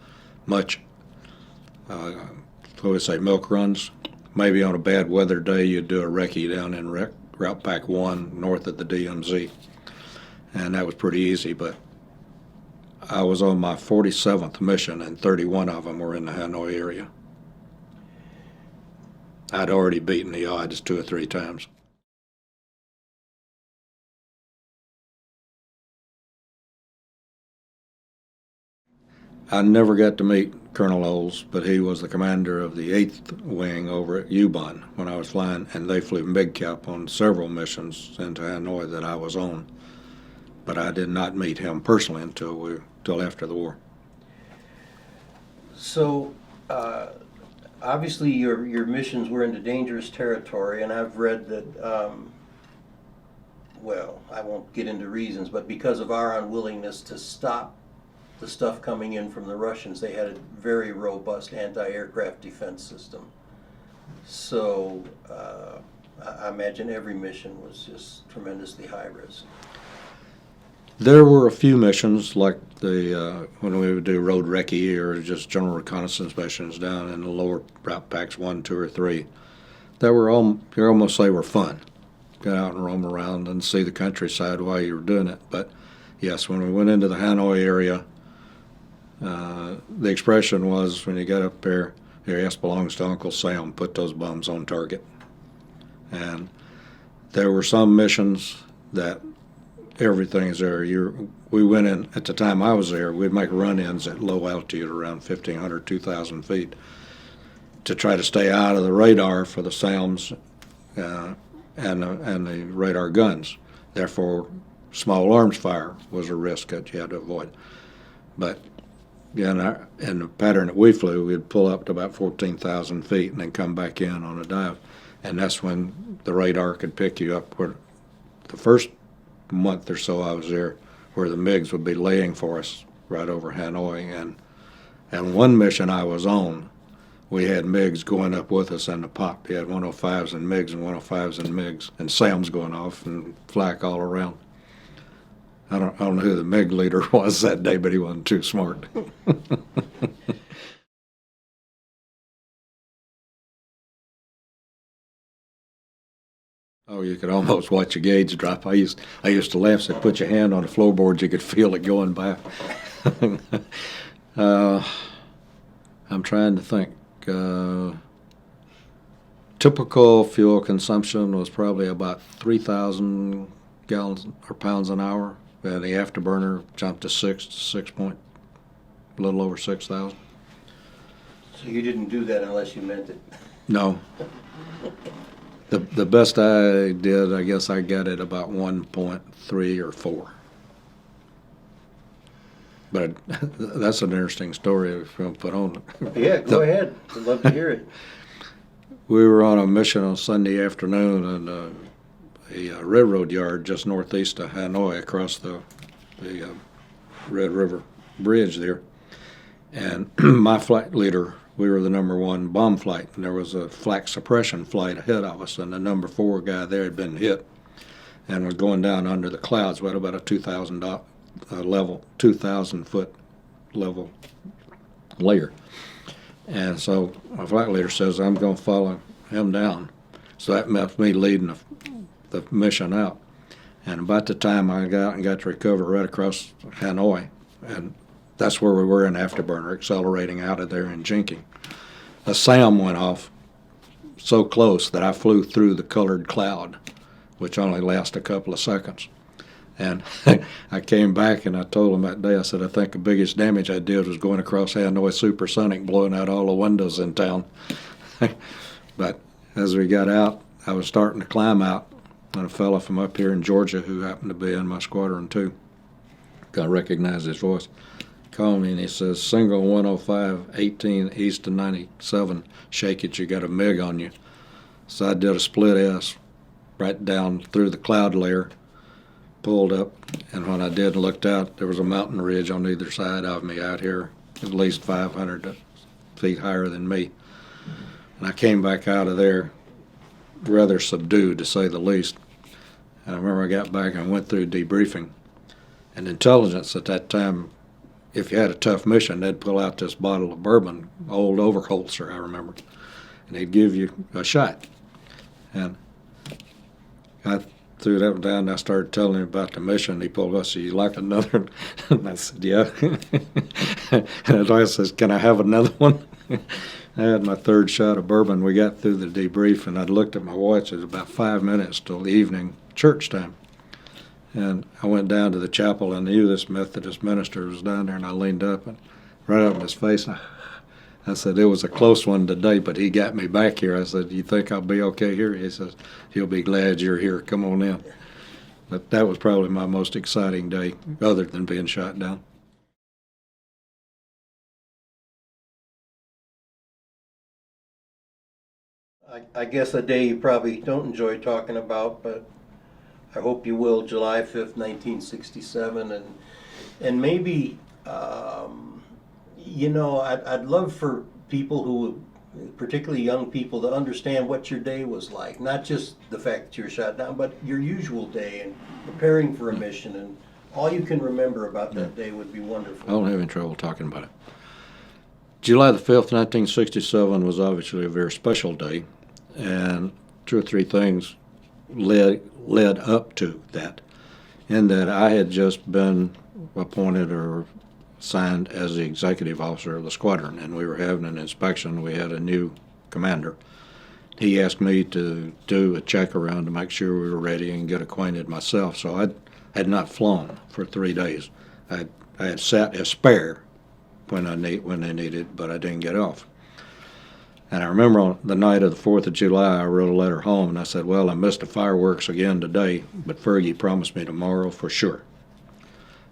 much, what we say, milk runs. Maybe on a bad weather day you'd do a recce down in Route Pack 1 north of the DMZ, and that was pretty easy. But I was on my 47th mission, and 31 of them were in the Hanoi area. I'd already beaten the odds 2 or 3 times. I never got to meet Colonel Oles, but he was the commander of the 8th Wing over at Ubon when I was flying, and they flew MiG-Cap on several missions into Hanoi that I was on. But I did not meet him personally until after the war. So, obviously your missions were into dangerous territory, and I've read that, well, I won't get into reasons, but because of our unwillingness to stop the stuff coming in from the Russians, they had a very robust anti-aircraft defense system. So I imagine every mission was just tremendously high risk. There were a few missions, like when we would do road recce or just general reconnaissance missions down in the lower route packs 1, 2, or 3, that were you almost say were fun. Get out and roam around and see the countryside while you were doing it. But yes, when we went into the Hanoi area, the expression was, when you got up there, your ass belongs to Uncle Sam, put those bums on target. And there were some missions that everything is there. We went in, at the time I was there, we'd make run-ins at low altitude, around 1,500, 2,000 feet, to try to stay out of the radar for the SAMs and the radar guns. Therefore, small arms fire was a risk that you had to avoid. But yeah, in the pattern that we flew, we'd pull up to about 14,000 feet and then come back in on a dive. And that's when the radar could pick you up. Where the first month or so I was there, where the MiGs would be laying for us right over Hanoi. And one mission I was on, we had MiGs going up with us in the pop. You had 105s and MiGs and 105s and MiGs, and SAMs going off and flak all around. I don't know who the MiG leader was that day, but he wasn't too smart. Oh, you could almost watch a gauge drop. I used to laugh. Say, put your hand on the floorboard, you could feel it going by. I'm trying to think. Typical fuel consumption was probably about 3,000 gallons or pounds an hour. And the afterburner jumped to a little over 6,000. So you didn't do that unless you meant it. No. The best I did, I guess I got it about 1.3 or 4. But that's an interesting story if you want to put on. Yeah, go ahead. I'd love to hear it. We were on a mission on Sunday afternoon, and a railroad yard just northeast of Hanoi, across the Red River Bridge there. And my flight leader, we were the number 1 bomb flight, and there was a flak suppression flight ahead of us, and the number 4 guy there had been hit and was going down under the clouds. We had about a 2,000 foot level layer. And so my flight leader says, I'm going to follow him down. So that meant me leading the mission out. And about the time I got out and got to recover right across Hanoi, and that's where we were in afterburner, accelerating out of there and jinking, a SAM went off so close that I flew through the colored cloud, which only lasted a couple of seconds. And I came back and I told him that day, I said, I think the biggest damage I did was going across Hanoi Supersonic, blowing out all the windows in town. But as we got out, I was starting to climb out, and a fellow from up here in Georgia who happened to be in my squadron too I recognized his voice. Called me and he says, single 105, 18 east of 97, shake it, you got a MiG on you. So I did a split S right down through the cloud layer, pulled up, and when I did and looked out, there was a mountain ridge on either side of me out here, at least 500 feet higher than me. And I came back out of there rather subdued, to say the least. And I remember I got back and went through debriefing. And intelligence at that time, if you had a tough mission, they'd pull out this bottle of bourbon, old Overholzer, I remember, and they'd give you a shot. And I threw that one down, and I started telling him about the mission. He pulled us, "So you like another?" And I said, "Yeah." And I says, "Can I have another one?" I had my third shot of bourbon. We got through the debrief, and I looked at my watch. It was about 5 minutes till the evening church time. And I went down to the chapel. I knew this Methodist minister was down there, and I leaned up and right up in his face. And I said, "It was a close one today, but he got me back here." I said, "You think I'll be okay here?" He says, "He'll be glad you're here. Come on in." But that was probably my most exciting day, other than being shot down. I guess a day you probably don't enjoy talking about, but I hope you will, July 5th, 1967. And maybe, I'd love for people who, particularly young people, to understand what your day was like. Not just the fact that you were shot down, but your usual day and preparing for a mission. And all you can remember about that day would be wonderful. I don't have any trouble talking about it. July the 5th, 1967 was obviously a very special day, and two or three things led up to that. In that I had just been appointed or signed as the executive officer of the squadron, and we were having an inspection. We had a new commander. He asked me to do a check around to make sure we were ready and get acquainted myself. So I had not flown for 3 days. I had sat as spare when they needed, but I didn't get off. And I remember on the night of the 4th of July, I wrote a letter home, and I said, "Well, I missed the fireworks again today, but Fergie promised me tomorrow for sure."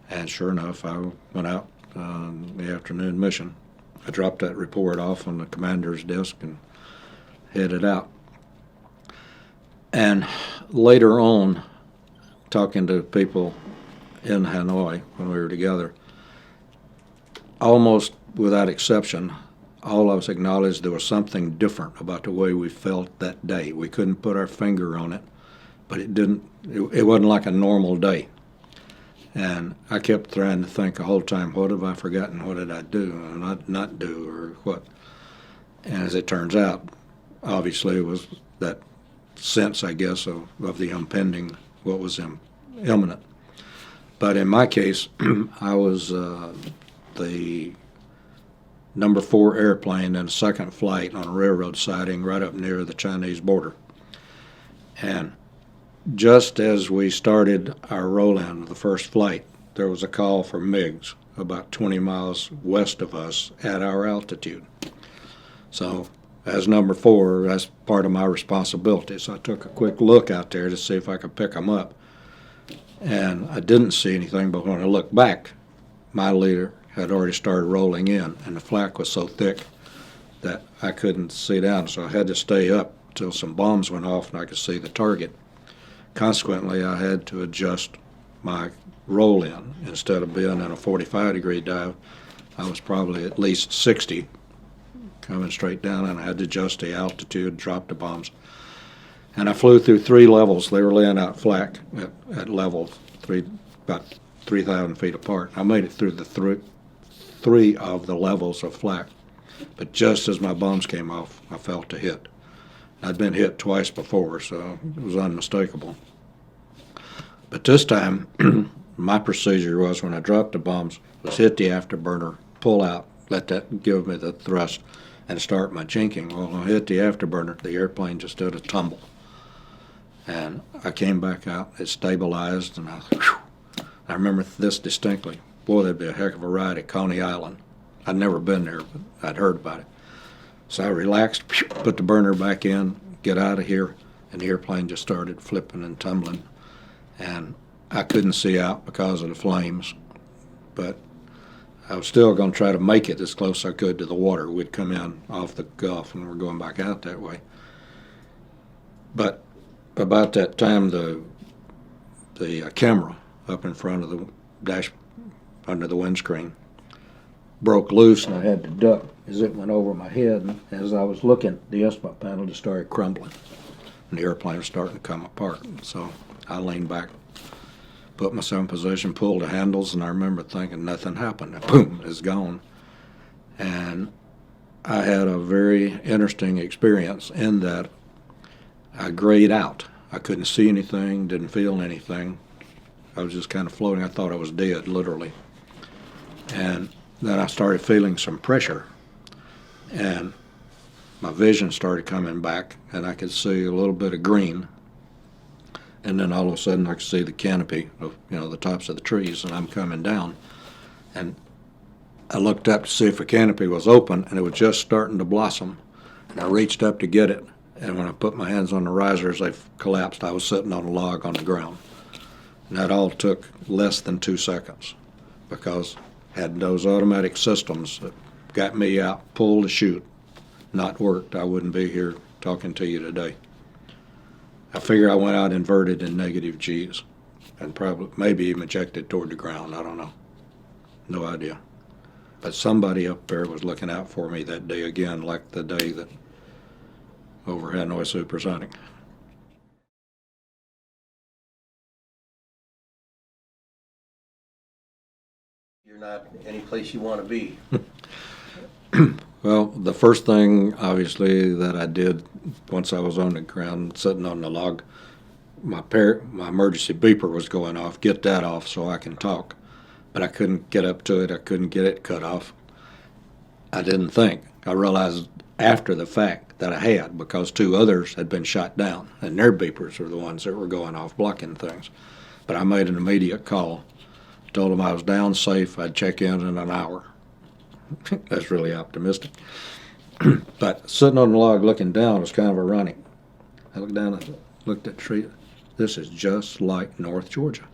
And sure enough, I went out on the afternoon mission. I dropped that report off on the commander's desk and headed out. And later on, talking to people in Hanoi when we were together, almost without exception, all of us acknowledged there was something different about the way we felt that day. We couldn't put our finger on it, but it wasn't like a normal day. And I kept trying to think the whole time, what have I forgotten? What did I do or not do, or what? And as it turns out, obviously it was that sense, I guess, of the impending, what was imminent. But in my case, I was the number 4 airplane in a second flight on a railroad siding right up near the Chinese border. And just as we started our roll-in of the first flight, there was a call for MiGs about 20 miles west of us at our altitude. So as number 4, that's part of my responsibility. So I took a quick look out there to see if I could pick them up. And I didn't see anything, but when I looked back, my leader had already started rolling in, and the flak was so thick that I couldn't see down, so I had to stay up till some bombs went off and I could see the target. Consequently, I had to adjust my roll-in. Instead of being in a 45-degree dive, I was probably at least 60 coming straight down, and I had to adjust the altitude, drop the bombs. And I flew through 3 levels. They were laying out flak at level 3, about 3,000 feet apart. I made it through the three of the levels of flak. But just as my bombs came off, I felt a hit. I'd been hit twice before, so it was unmistakable. But this time, my procedure was when I dropped the bombs, was hit the afterburner, pull out, let that give me the thrust, and start my jinking. Well, when I hit the afterburner, the airplane just did a tumble. And I came back out, it stabilized, and I remember this distinctly. Boy, that'd be a heck of a ride at Coney Island. I'd never been there, but I'd heard about it. So I relaxed, put the burner back in, get out of here, and the airplane just started flipping and tumbling. And I couldn't see out because of the flames. but I was still going to try to make it as close as I could to the water. We'd come in off the Gulf and we're going back out that way. But about that time, the camera up in front of the dash under the windscreen broke loose, and I had to duck as it went over my head. And as I was looking, the instrument panel just started crumbling, and the airplane was starting to come apart. So I leaned back, put myself in position, pulled the handles, and I remember thinking nothing happened. And boom, it's gone. And I had a very interesting experience in that I grayed out. I couldn't see anything, didn't feel anything. I was just kind of floating. I thought I was dead, literally. And then I started feeling some pressure, and my vision started coming back, and I could see a little bit of green. And then all of a sudden I could see the canopy of, the tops of the trees, and I'm coming down. And I looked up to see if the canopy was open, and it was just starting to blossom. And I reached up to get it, and when I put my hands on the risers, they collapsed. I was sitting on a log on the ground. And that all took less than 2 seconds, because had those automatic systems that got me out, pull to shoot, not worked, I wouldn't be here talking to you today. I figure I went out inverted in negative G's and probably maybe even ejected toward the ground. I don't know. No idea. But somebody up there was looking out for me that day again, like the day that over Hanoi Supersonic. You're not any place you want to be. Well, the first thing, obviously, that I did once I was on the ground, sitting on the log, my emergency beeper was going off. Get that off so I can talk. But I couldn't get up to it. I couldn't get it cut off. I didn't think. I realized after the fact that I had, because 2 others had been shot down, and their beepers were the ones that were going off, blocking things. But I made an immediate call. Told them I was down safe. I'd check in an hour. That's really optimistic. But sitting on the log looking down was kind of ironic. I looked down and looked at the tree. This is just like North Georgia.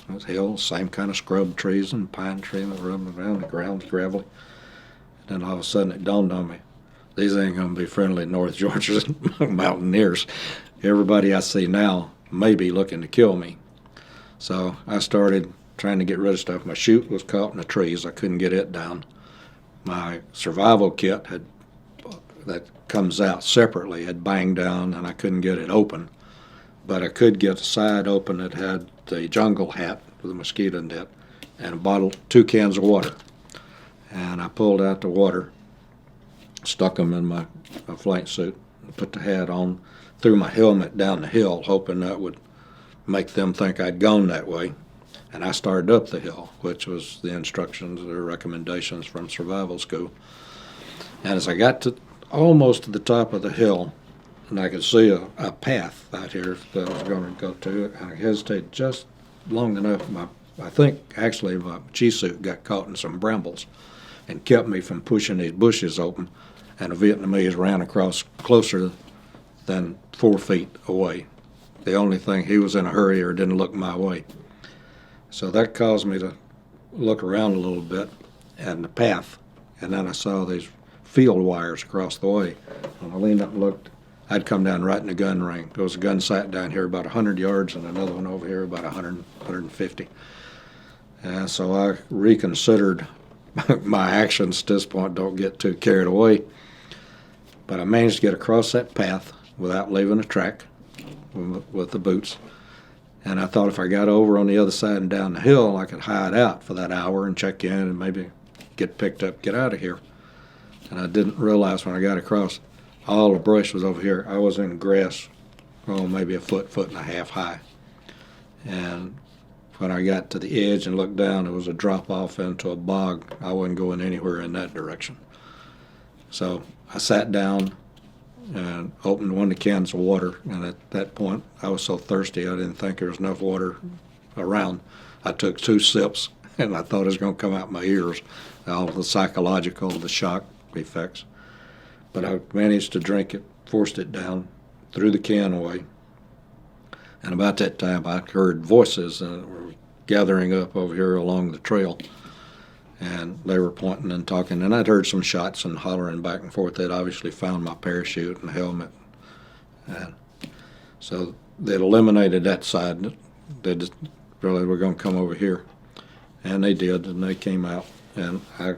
Those hills, same kind of scrub trees and pine trees running around. The ground's gravelly. And then all of a sudden it dawned on me, these ain't going to be friendly North Georgia mountaineers. Everybody I see now may be looking to kill me. So I started trying to get rid of stuff. My chute was caught in the trees. I couldn't get it down. My survival kit that comes out separately had banged down, and I couldn't get it open. But I could get the side open that had the jungle hat with a mosquito net and a bottle, 2 cans of water. And I pulled out the water, stuck them in my flight suit, put the hat on, threw my helmet down the hill, hoping that would make them think I'd gone that way. And I started up the hill, which was the instructions or recommendations from survival school. And as I got to almost to the top of the hill, and I could see a path out here that I was going to go to, I hesitated just long enough. I think actually my G-suit got caught in some brambles and kept me from pushing these bushes open. And a Vietnamese ran across closer than 4 feet away. The only thing, he was in a hurry or didn't look my way. So that caused me to look around a little bit and the path, and then I saw these field wires across the way. When I leaned up and looked, I'd come down right in the gun ring. There was a gun sight down here about 100 yards and another one over here about 100, 150. And so I reconsidered my actions at this point, don't get too carried away. But I managed to get across that path without leaving a track with the boots. And I thought if I got over on the other side and down the hill, I could hide out for that hour and check in and maybe get picked up, get out of here. And I didn't realize when I got across, all the brush was over here. I was in grass, maybe a foot and a half high. And when I got to the edge and looked down, it was a drop off into a bog. I wasn't going anywhere in that direction. So I sat down and opened one of the cans of water, and at that point I was so thirsty I didn't think there was enough water around. I took 2 sips and I thought it was going to come out my ears, all the psychological, the shock effects. But I managed to drink it, forced it down, threw the can away, and about that time I heard voices and were gathering up over here along the trail, and they were pointing and talking, and I'd heard some shots and hollering back and forth. They'd obviously found my parachute and helmet, and so they'd eliminated that side. They just really were going to come over here, and they did, and they came out, and I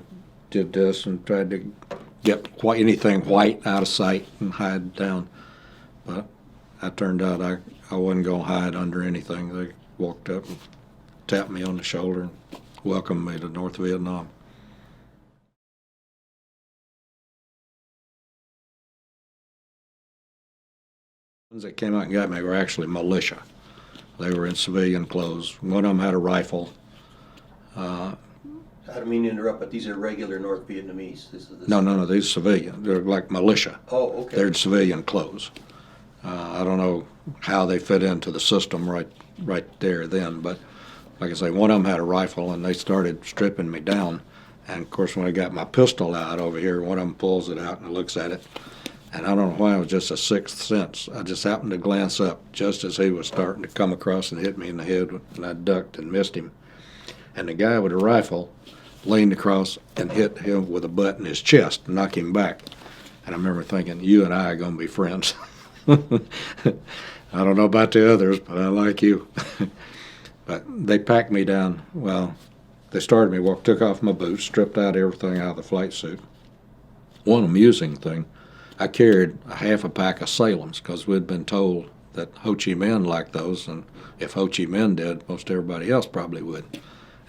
did this and tried to get anything white out of sight and hide down, but I turned out I wasn't going to hide under anything. They walked up and tapped me on the shoulder and welcomed me to North Vietnam. The ones that came out and got me were actually militia. They were in civilian clothes. One of them had a rifle. I don't mean to interrupt, but these are regular North Vietnamese. No, these are civilian. They're like militia. Oh, okay. They're in civilian clothes. I don't know how they fit into the system right there then, but like I say, one of them had a rifle, and they started stripping me down. And of course, when I got my pistol out over here, one of them pulls it out and looks at it. And I don't know why, it was just a sixth sense. I just happened to glance up just as he was starting to come across and hit me in the head, and I ducked and missed him. And the guy with the rifle leaned across and hit him with a butt in his chest and knocked him back. And I remember thinking, you and I are going to be friends. I don't know about the others, but I like you. But they packed me down. Well, they started me, took off my boots, stripped out everything out of the flight suit. One amusing thing, I carried a half a pack of Salems because we'd been told that Ho Chi Minh liked those, and if Ho Chi Minh did, most everybody else probably would.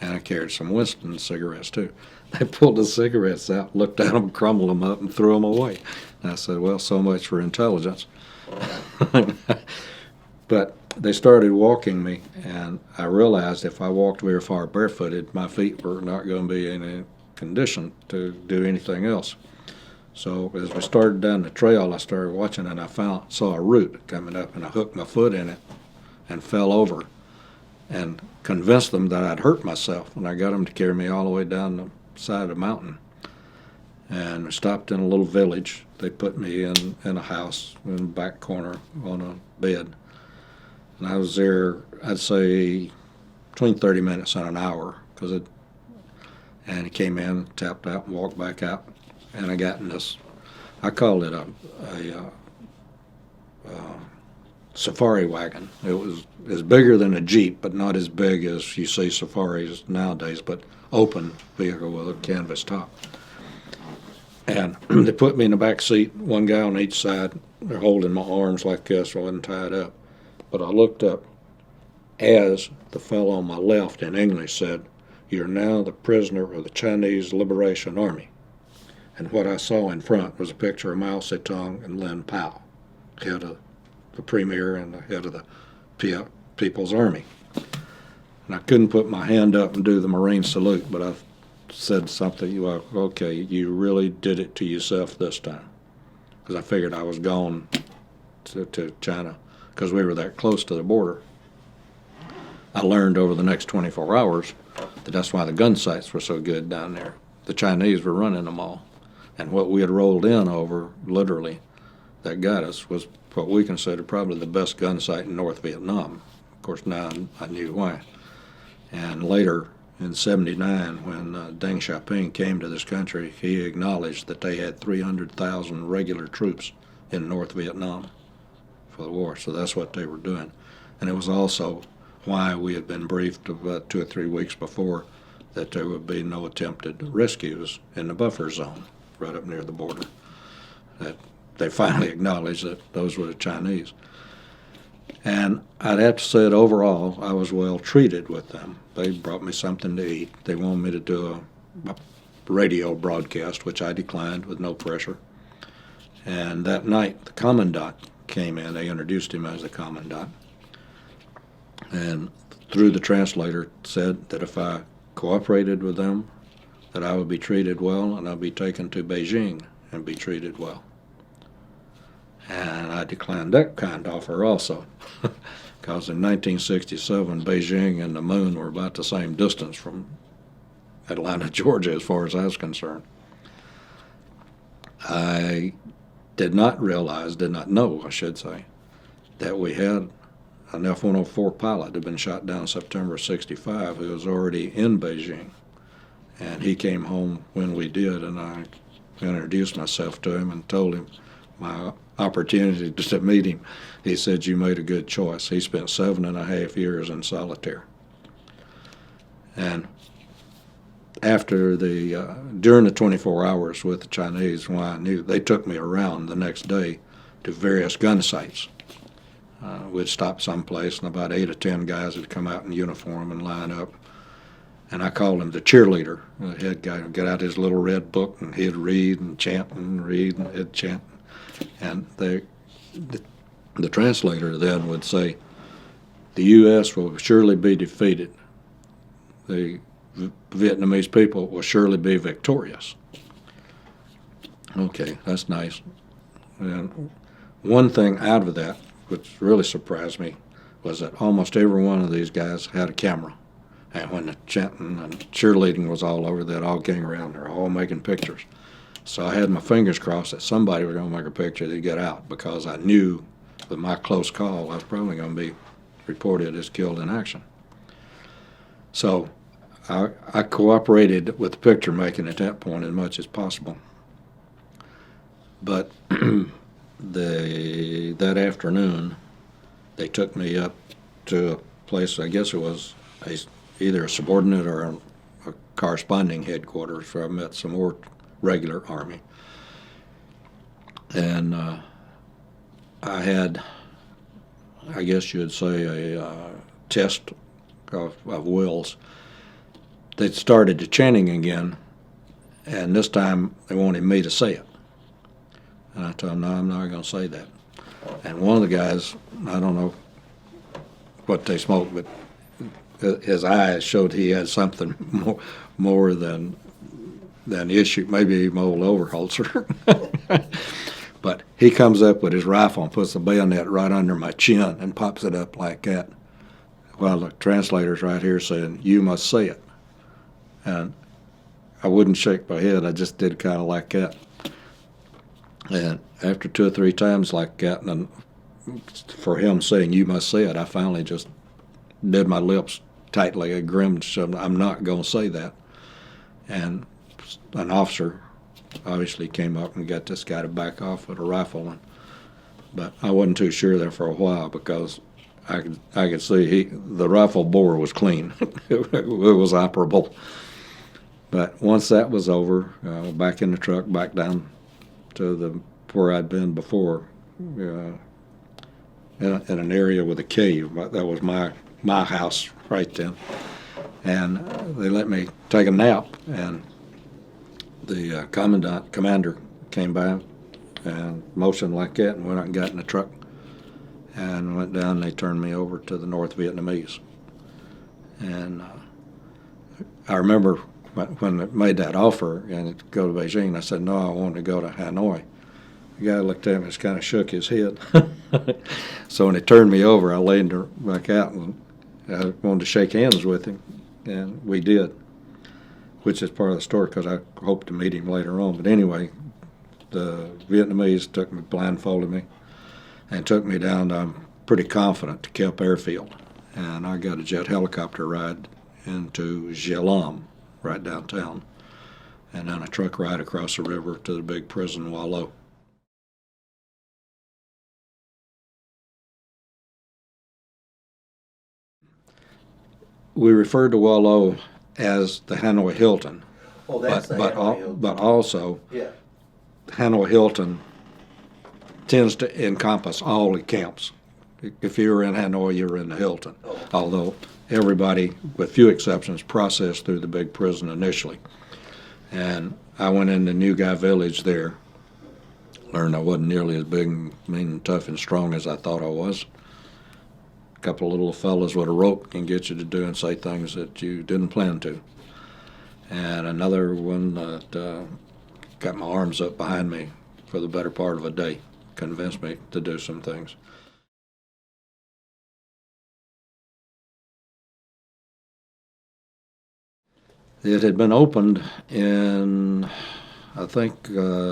And I carried some Winston cigarettes too. They pulled the cigarettes out, looked at them, crumbled them up, and threw them away. And I said, well, so much for intelligence. But they started walking me, and I realized if I walked very far barefooted, my feet were not going to be in a condition to do anything else. So as we started down the trail, I started watching, and I saw a root coming up, and I hooked my foot in it and fell over and convinced them that I'd hurt myself. And I got them to carry me all the way down the side of the mountain. And we stopped in a little village. They put me in a house in the back corner on a bed. And I was there, I'd say, between 30 minutes and an hour. And he came in, tapped out, and walked back out. And I got in this, I called it a safari wagon. It was bigger than a Jeep, but not as big as you see safaris nowadays, but open vehicle with a canvas top. And they put me in the back seat, one guy on each side. They're holding my arms like this, so I wasn't tied up. But I looked up as the fellow on my left in English said, "You're now the prisoner of the Chinese Liberation Army." And what I saw in front was a picture of Mao Zedong and Lin Pao, head of the premier and the head of the People's Army. And I couldn't put my hand up and do the Marine salute, but I said something, well, okay, you really did it to yourself this time. Because I figured I was gone to China because we were that close to the border. I learned over the next 24 hours that that's why the gun sights were so good down there. The Chinese were running them all. And what we had rolled in over, literally, that got us was what we considered probably the best gun sight in North Vietnam. Of course, now I knew why. And later, in '79, when Deng Xiaoping came to this country, he acknowledged that they had 300,000 regular troops in North Vietnam for the war. So that's what they were doing. And it was also why we had been briefed about 2 or 3 weeks before that there would be no attempted rescues in the buffer zone right up near the border. That they finally acknowledged that those were the Chinese. And I'd have to say that overall, I was well treated with them. They brought me something to eat. They wanted me to do a radio broadcast, which I declined with no pressure. And that night, the commandant came in. They introduced him as the commandant. And through the translator said that if I cooperated with them, that I would be treated well, and I'd be taken to Beijing and be treated well. And I declined that kind offer also, because in 1967, Beijing and the moon were about the same distance from Atlanta, Georgia, as far as I was concerned. I did not know, I should say, that we had an F-104 pilot had been shot down in September of '65 who was already in Beijing. And he came home when we did, and I introduced myself to him and told him my opportunity to meet him. He said, "You made a good choice." He spent 7.5 years in solitaire. And after during the 24 hours with the Chinese, when I knew, they took me around the next day to various gun sites. We'd stop someplace, and about 8 or 10 guys would come out in uniform and line up. And I called him the cheerleader. The head guy would get out his little red book, and he'd read and chant and read, and he'd chant. And the translator then would say, "The U.S. will surely be defeated. The Vietnamese people will surely be victorious." Okay, that's nice. And one thing out of that, which really surprised me, was that almost every one of these guys had a camera. And when the chanting and cheerleading was all over, they'd all gang around there, all making pictures. So I had my fingers crossed that somebody was going to make a picture to get out, because I knew with my close call I was probably going to be reported as killed in action. So I cooperated with the picture making at that point as much as possible. But that afternoon, they took me up to a place, I guess it was either a subordinate or a corresponding headquarters, where I met some more regular Army. And I had, I guess you would say, a test of wills. They started the chanting again, and this time they wanted me to say it. And I told them, "No, I'm not going to say that." And one of the guys, I don't know what they smoked, but his eyes showed he had something more than issue, maybe even old Overholzer. But he comes up with his rifle and puts the bayonet right under my chin and pops it up like that, while the translator's right here saying, "You must say it." And I wouldn't shake my head. I just did kind of like that. And after 2 or 3 times like that, and for him saying, "You must say it," I finally just did my lips tightly, a grim, "I'm not going to say that." And an officer obviously came up and got this guy to back off with a rifle. But I wasn't too sure there for a while, because I could see the rifle bore was clean. It was operable. But once that was over, back in the truck, back down to where I'd been before, in an area with a cave. That was my house right then. And they let me take a nap, and the commander came by and motioned like that, and went out and got in the truck and went down, and they turned me over to the North Vietnamese. And I remember when they made that offer and to go to Beijing, I said, "No, I wanted to go to Hanoi." The guy looked at me and just kind of shook his head. So when he turned me over, I leaned back out, and I wanted to shake hands with him, and we did, which is part of the story, because I hope to meet him later on. But anyway, the Vietnamese blindfolded me, and took me down, I'm pretty confident, to Kelp Airfield. And I got a jet helicopter ride into Gia Lam, right downtown, and then a truck ride across the river to the big prison, Wallow. We referred to Wallow as the Hanoi Hilton. Oh, that's the Hanoi Hilton. But also, Yeah. Hanoi Hilton tends to encompass all the camps. If you were in Hanoi, you were in the Hilton. Oh. Although everybody, with few exceptions, processed through the big prison initially. And I went into New Guy Village there, learned I wasn't nearly as big, mean, tough, and strong as I thought I was. A couple of little fellas with a rope can get you to do and say things that you didn't plan to. And another one that got my arms up behind me for the better part of a day, convinced me to do some things. It had been opened in, I think,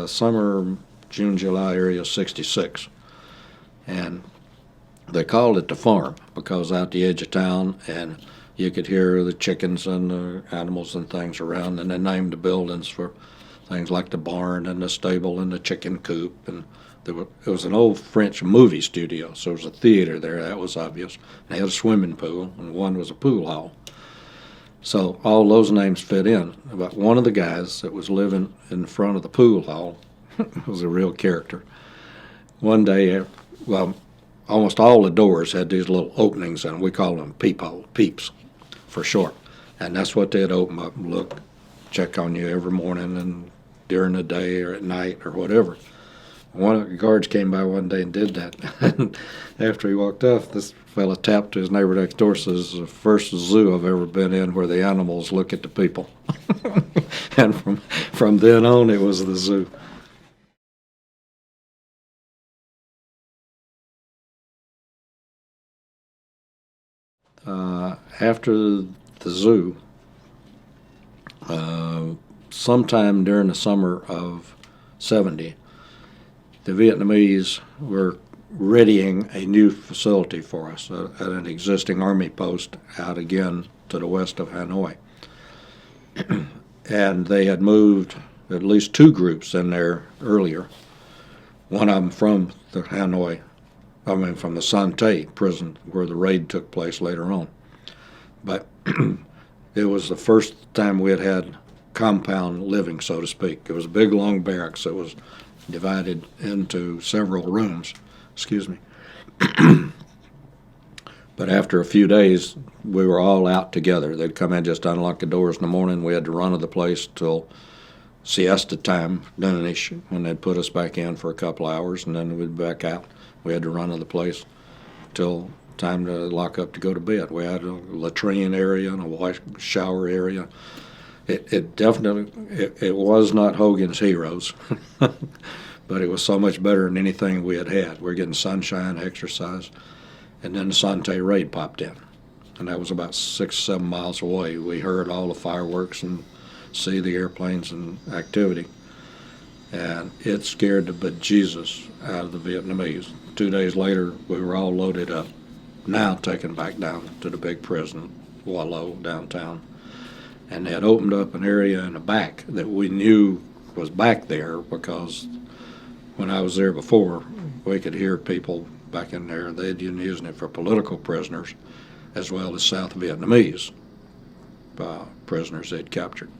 summer, June, July area of '66. And They called it the farm because out the edge of town, and you could hear the chickens and the animals and things around, and they named the buildings for things like the barn and the stable and the chicken coop. And it was an old French movie studio, so there was a theater there, that was obvious. They had a swimming pool, and one was a pool hall. So all those names fit in. But one of the guys that was living in front of the pool hall was a real character. One day, well, almost all the doors had these little openings, and we called them peeps for short. And that's what they'd open up and look, check on you every morning and during the day or at night or whatever. One of the guards came by one day and did that. And after he walked off, this fella tapped to his neighbor next door, says, "The first zoo I've ever been in where the animals look at the people." And from then on, it was the zoo. After the zoo, sometime during the summer of '70, the Vietnamese were readying a new facility for us at an existing army post out again to the west of Hanoi. And they had moved at least two groups in there earlier. One of them from the from the San Tay prison where the raid took place later on. But it was the first time we had compound living, so to speak. It was a big, long barracks that was divided into several rooms. Excuse me. But after a few days, we were all out together. They'd come in, just unlock the doors in the morning. We had to run to the place till siesta time, noonish, when they'd put us back in for a couple hours, and then we'd be back out. We had to run to the place till time to lock up to go to bed. We had a latrine area and a wash shower area. It definitely was not Hogan's Heroes, but it was so much better than anything we had. We were getting sunshine, exercise, and then the San Tay raid popped in, and that was about 6-7 miles away. We heard all the fireworks and see the airplanes and activity, and it scared the bejesus out of the Vietnamese. 2 days later, we were all loaded up, now taken back down to the big prison, Wallow, downtown. And they had opened up an area in the back that we knew was back there because when I was there before, we could hear people back in there. They'd been using it for political prisoners as well as South Vietnamese prisoners they'd captured.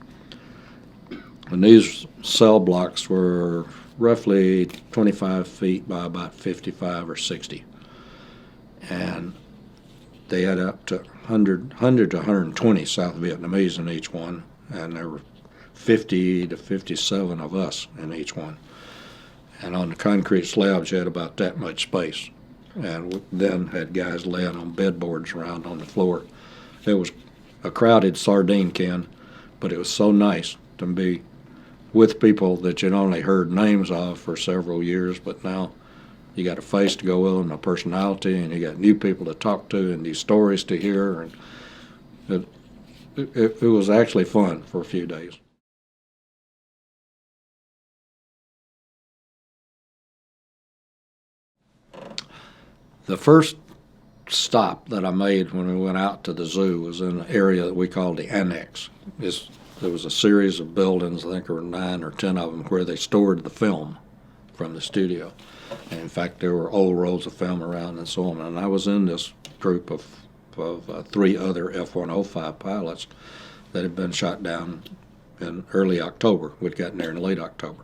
And these cell blocks were roughly 25 feet by about 55 or 60. And they had up to 100 to 120 South Vietnamese in each one, and there were 50 to 57 of us in each one. And on the concrete slabs, you had about that much space. And then had guys laying on bedboards around on the floor. It was a crowded sardine can, but it was so nice to be with people that you'd only heard names of for several years, but now you got a face to go with them, a personality, and you got new people to talk to and these stories to hear. And it was actually fun for a few days. The first stop that I made when we went out to the zoo was in an area that we called the Annex. There was a series of buildings, I think there were 9 or 10 of them, where they stored the film from the studio. And in fact, there were old rolls of film around and so on. And I was in this group of 3 other F-105 pilots that had been shot down in early October. We'd gotten there in late October.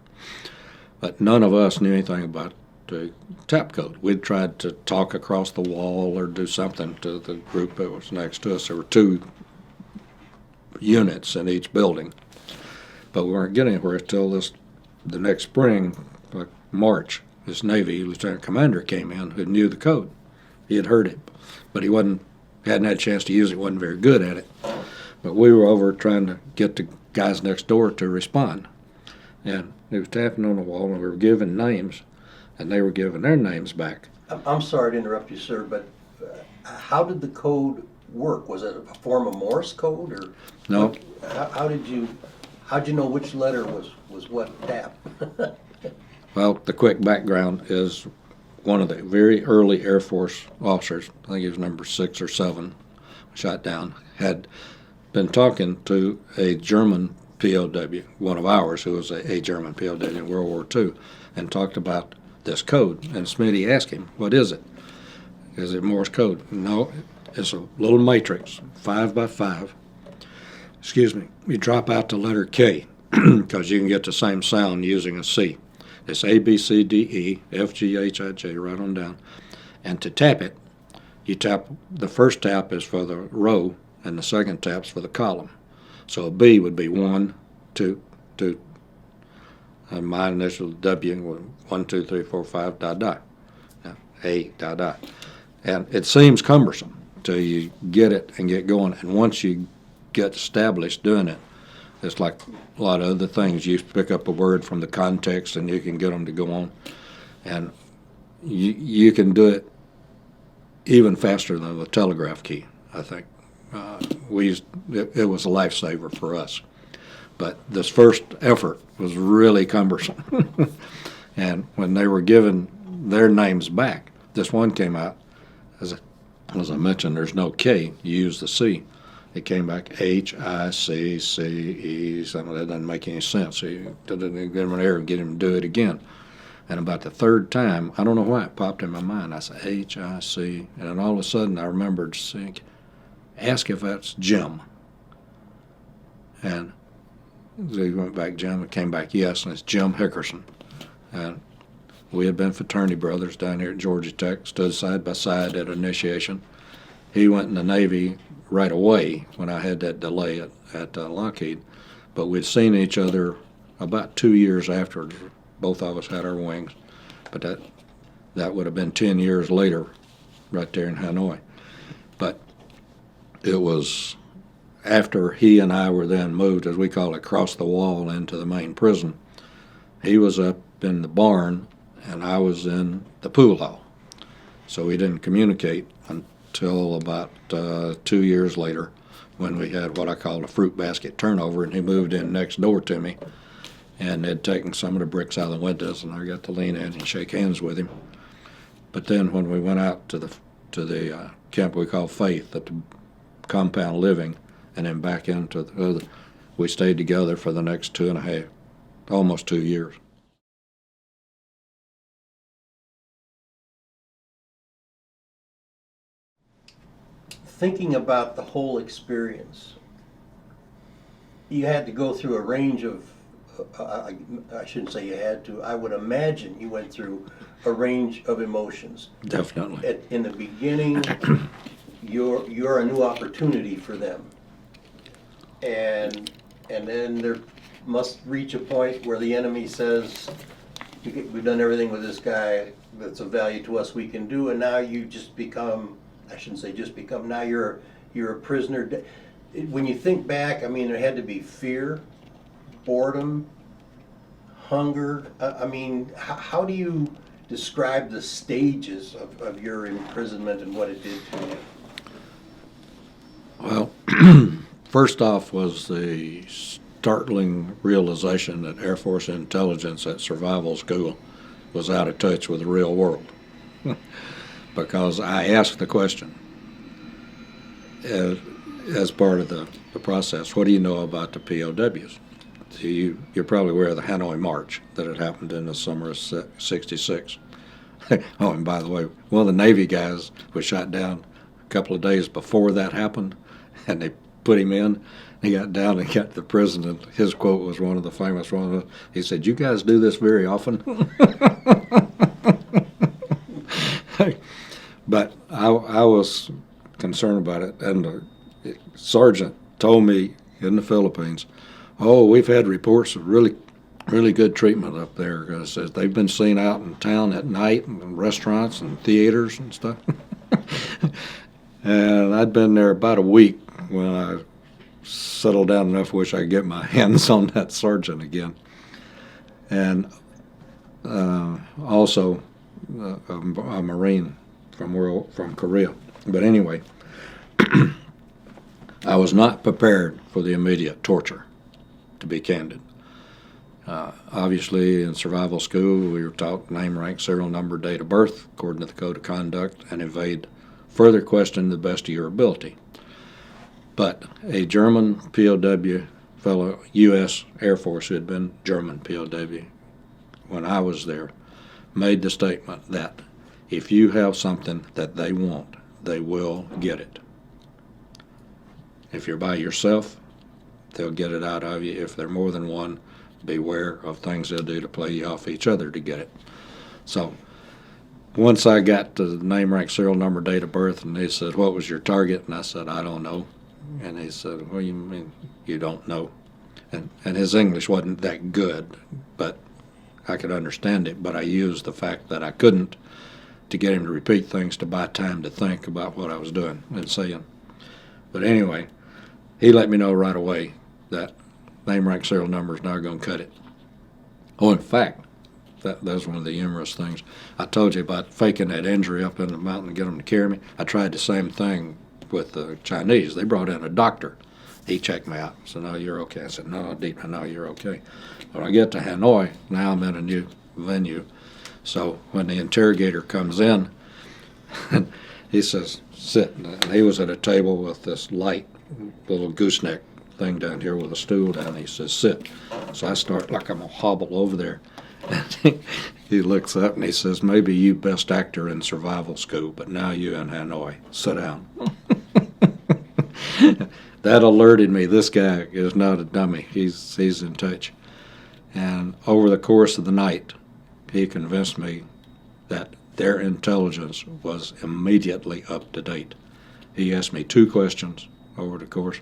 But none of us knew anything about the tap code. We'd tried to talk across the wall or do something to the group that was next to us. There were 2 units in each building. But we weren't getting anywhere until the next spring, like March. This Navy lieutenant commander came in who knew the code. He had heard it, but he hadn't had a chance to use it, wasn't very good at it. But we were over trying to get the guys next door to respond. And he was tapping on the wall, and we were giving names, and they were giving their names back. I'm sorry to interrupt you, sir, but how did the code work? Was it a form of Morse code, or No. How'd you know which letter was what tap? Well, the quick background is one of the very early Air Force officers, I think he was number 6 or 7, shot down, had been talking to a German POW, one of ours who was a German POW in World War II, and talked about this code. And Smitty asked him, what is it? Is it Morse code? No, it's a little matrix, 5 by 5. Excuse me. You drop out the letter K because you can get the same sound using a C. It's A, B, C, D, E, F, G, H, I, J, right on down. And to tap it, you tap, the first tap is for the row, and the second tap's for the column. So a B would be 1, 2, 2. And my initial W, 1, 2, 3, 4, 5, dot, dot. A, dot, dot. And it seems cumbersome till you get it and get going. And once you get established doing it, it's like a lot of other things. You pick up a word from the context and you can get them to go on. And you can do it even faster than the telegraph key, I think. It was a lifesaver for us. But this first effort was really cumbersome. And when they were given their names back, this one came out, as I mentioned, there's no K, you use the C. It came back H-I-C-C-E, something that doesn't make any sense. So you get him an error and get him to do it again. And about the third time, I don't know why it popped in my mind. I said H-I-C, and then all of a sudden I remembered saying, ask if that's Jim. And so he went back, Jim, it came back, yes, and it's Jim Hickerson. And we had been fraternity brothers down here at Georgia Tech, stood side by side at initiation. He went in the Navy right away when I had that delay at Lockheed, but we'd seen each other about 2 years after both of us had our wings, but that would have been 10 years later right there in Hanoi. But it was after he and I were then moved, as we call it, across the wall into the main prison. He was up in the barn and I was in the pool hall. So we didn't communicate until about 2 years later when we had what I called a fruit basket turnover, and he moved in next door to me and they'd taken some of the bricks out of the windows, and I got to lean in and shake hands with him. But then when we went out to the camp we call Faith at the compound living and then back into the other, we stayed together for the next 2.5, almost 2 years. Thinking about the whole experience, you had to go through a range of, I shouldn't say you had to, I would imagine you went through a range of emotions. Definitely. In the beginning, you're a new opportunity for them. And then there must reach a point where the enemy says, we've done everything with this guy that's of value to us we can do, and now you just become, I shouldn't say just become, now you're a prisoner. When you think back, I mean, there had to be fear, boredom, hunger. I mean, how do you describe the stages of your imprisonment and what it did to you? Well, first off was the startling realization that Air Force intelligence at survival school was out of touch with the real world. Because I asked the question as part of the process, what do you know about the POWs? So you're probably aware of the Hanoi March that had happened in the summer of '66. Oh, and by the way, one of the Navy guys was shot down a couple of days before that happened, and they put him in. He got down and got to prison, and his quote was one of the famous ones. He said, "You guys do this very often?" But I was concerned about it, and the sergeant told me in the Philippines, "Oh, we've had reports of really, really good treatment up there." Says they've been seen out in town at night in restaurants and theaters and stuff. And I'd been there about a week when I settled down enough, wish I could get my hands on that sergeant again. And also a Marine from Korea. But anyway, I was not prepared for the immediate torture, to be candid. Obviously, in survival school, we were taught name, rank, serial number, date of birth, according to the code of conduct, and evade further question to the best of your ability. But a German POW fellow, U.S. Air Force, who had been German POW when I was there, made the statement that if you have something that they want, they will get it. If you're by yourself, they'll get it out of you. If they're more than one, beware of things they'll do to play you off each other to get it. So once I got the name, rank, serial number, date of birth, and they said, what was your target? And I said, I don't know. And he said, what do you mean you don't know? And his English wasn't that good, but I could understand it. But I used the fact that I couldn't to get him to repeat things to buy time to think about what I was doing and saying. But anyway, he let me know right away that name, rank, serial number is not going to cut it. Oh, in fact, that's one of the humorous things. I told you about faking that injury up in the mountain to get them to carry me. I tried the same thing with the Chinese. They brought in a doctor. He checked me out. Said, no, you're okay. I said, no, you're okay. When I get to Hanoi, now I'm in a new venue. So when the interrogator comes in, he says, sit. And he was at a table with this light little gooseneck thing down here with a stool down. He says, sit. So I start like I'm going to hobble over there. And he looks up and he says, maybe you best actor in survival school, but now you in Hanoi. Sit down. That alerted me. This guy is not a dummy. He's in touch. And over the course of the night, he convinced me that their intelligence was immediately up to date. He asked me 2 questions over the course.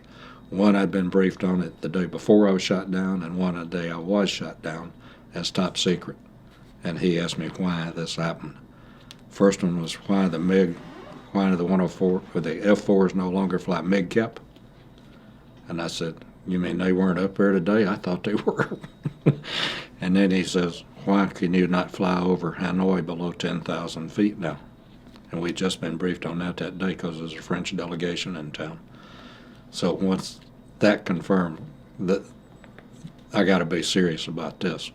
One I'd been briefed on it the day before I was shot down, and one the day I was shot down as top secret. And he asked me why this happened. First one was why the 104 or the F4s no longer fly MiG cap. And I said, you mean they weren't up there today? I thought they were. And then he says, why can you not fly over Hanoi below 10,000 feet now? And we'd just been briefed on that day because there's a French delegation in town. So once that confirmed that I got to be serious about this.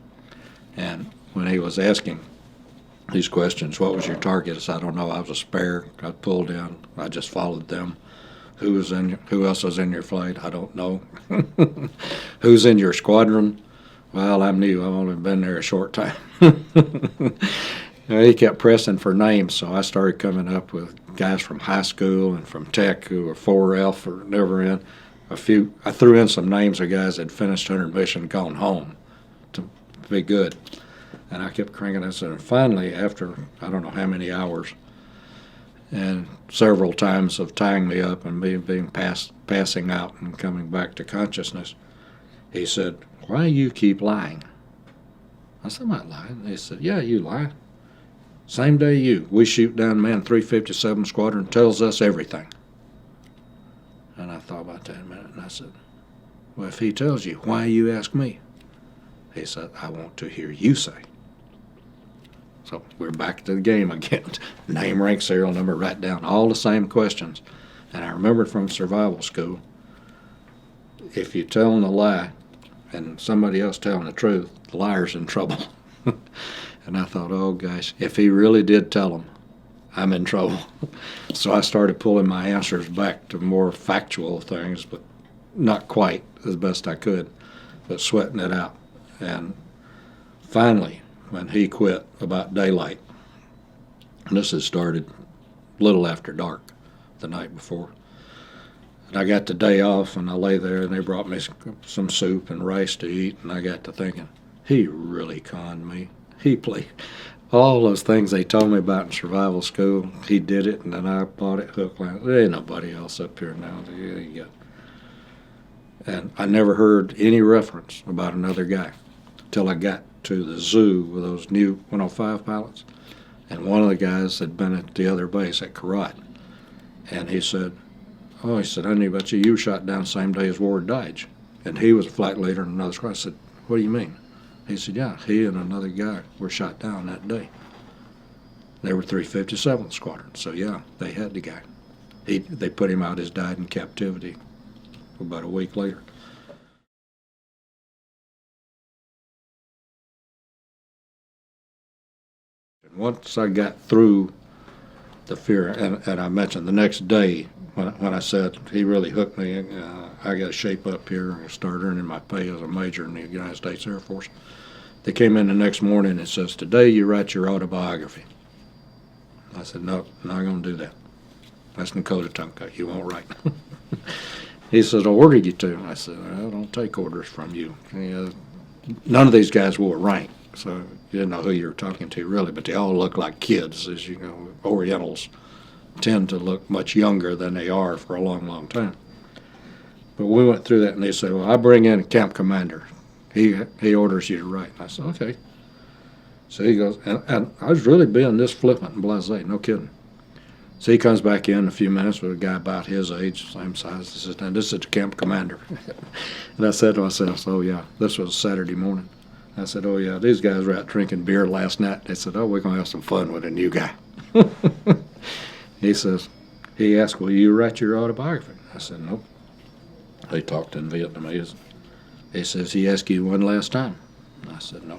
And when he was asking these questions, what was your target? I said, I don't know. I was a spare. I pulled in. I just followed them. Who else was in your flight? I don't know. Who's in your squadron? Well, I'm new. I've only been there a short time. He kept pressing for names, so I started coming up with guys from high school and from tech who were 4F or never in. I threw in some names of guys that finished 100 mission and gone home to be good. And I kept cranking this, and finally, after I don't know how many hours, and several times of tying me up and passing out and coming back to consciousness, he said, why you keep lying? I said, I'm not lying. He said, yeah, you lie. Same day we shoot down man 357 Squadron, tells us everything. And I thought about that a minute, and I said, well, if he tells you, why you ask me? He said, I want to hear you say. So we're back to the game again. Name, rank, serial number, write down all the same questions. And I remembered from survival school, if you're telling a lie and somebody else telling the truth, the liar's in trouble. And I thought, oh gosh, if he really did tell them, I'm in trouble. So I started pulling my answers back to more factual things, but not quite as best I could, but sweating it out. And finally, when he quit about daylight, and this had started a little after dark the night before, and I got the day off, and I lay there, and they brought me some soup and rice to eat, and I got to thinking, he really conned me. He played all those things they told me about in survival school. He did it, and then I bought it hook, line. There ain't nobody else up here now. There you go. And I never heard any reference about another guy till I got to the zoo with those new 105 pilots. And one of the guys had been at the other base at Karate. And he said, I knew about you. You were shot down the same day as Ward Dodge. And he was a flight leader in another squad. I said, what do you mean? He said, yeah, he and another guy were shot down that day. They were 357th Squadron. So, yeah, they had the guy. They put him out as died in captivity about a week later. Once I got through the fear, and I mentioned the next day when I said he really hooked me, I got to shape up here and start earning my pay as a major in the United States Air Force. They came in the next morning and says, "Today you write your autobiography." I said, "No, not going to do that. That's Dakota Tunka. You won't write." He said, "I'll order you to." I said, "I don't take orders from you." None of these guys wore rank, so you didn't know who you were talking to really, but they all look like kids. As you know, Orientals tend to look much younger than they are for a long, long time. But we went through that, and they said, "Well, I bring in a camp commander. He orders you to write." And I said, "Okay." So he goes, and I was really being this flippant and blasé, no kidding. So he comes back in a few minutes with a guy about his age, same size. He says, "Now, this is the camp commander." And I said to myself, "Oh, yeah, this was a Saturday morning." I said, "Oh, yeah, these guys were out drinking beer last night." They said, "Oh, we're going to have some fun with a new guy." He asked, "Will you write your autobiography?" I said, "Nope." They talked in Vietnamese. He says, "He asked you one last time?" I said, "No."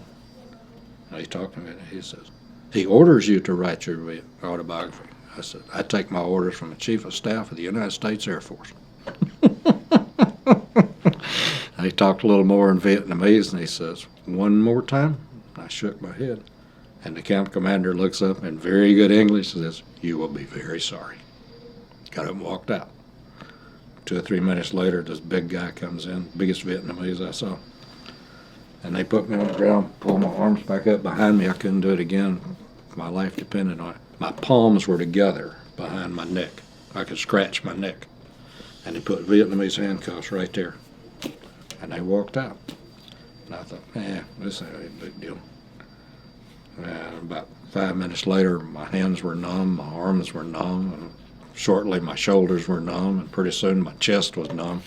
He talked to me. He says, "He orders you to write your autobiography." I said, "I take my orders from the Chief of Staff of the United States Air Force." He talked a little more in Vietnamese, and he says, "One more time?" I shook my head. And the camp commander looks up in very good English and says, "You will be very sorry." Got up and walked out. 2 or 3 minutes later, this big guy comes in, biggest Vietnamese I saw. And they put me on the ground, pulled my arms back up behind me. I couldn't do it again. My life depended on it. My palms were together behind my neck. I could scratch my neck. And they put Vietnamese handcuffs right there. And they walked out. And I thought, this ain't a big deal. And about 5 minutes later, my hands were numb, my arms were numb, and shortly my shoulders were numb, and pretty soon my chest was numb.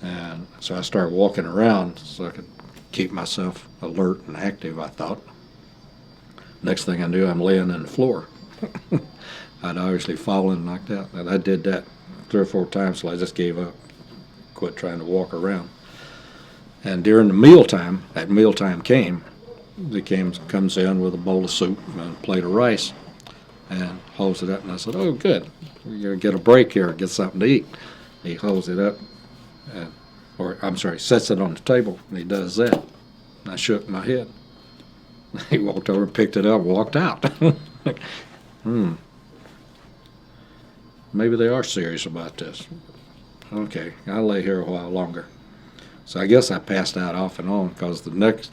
And so I started walking around so I could keep myself alert and active, I thought. Next thing I knew, I'm laying on the floor. I'd obviously fallen like that. And I did that 3 or 4 times till I just gave up, quit trying to walk around. And during the mealtime, at mealtime comes in with a bowl of soup and a plate of rice and holds it up. And I said, "Oh, good. We're going to get a break here, get something to eat." He holds it up, sets it on the table, and he does that. And I shook my head. He walked over and picked it up and walked out. Maybe they are serious about this. Okay, I'll lay here a while longer. So I guess I passed out off and on, because the next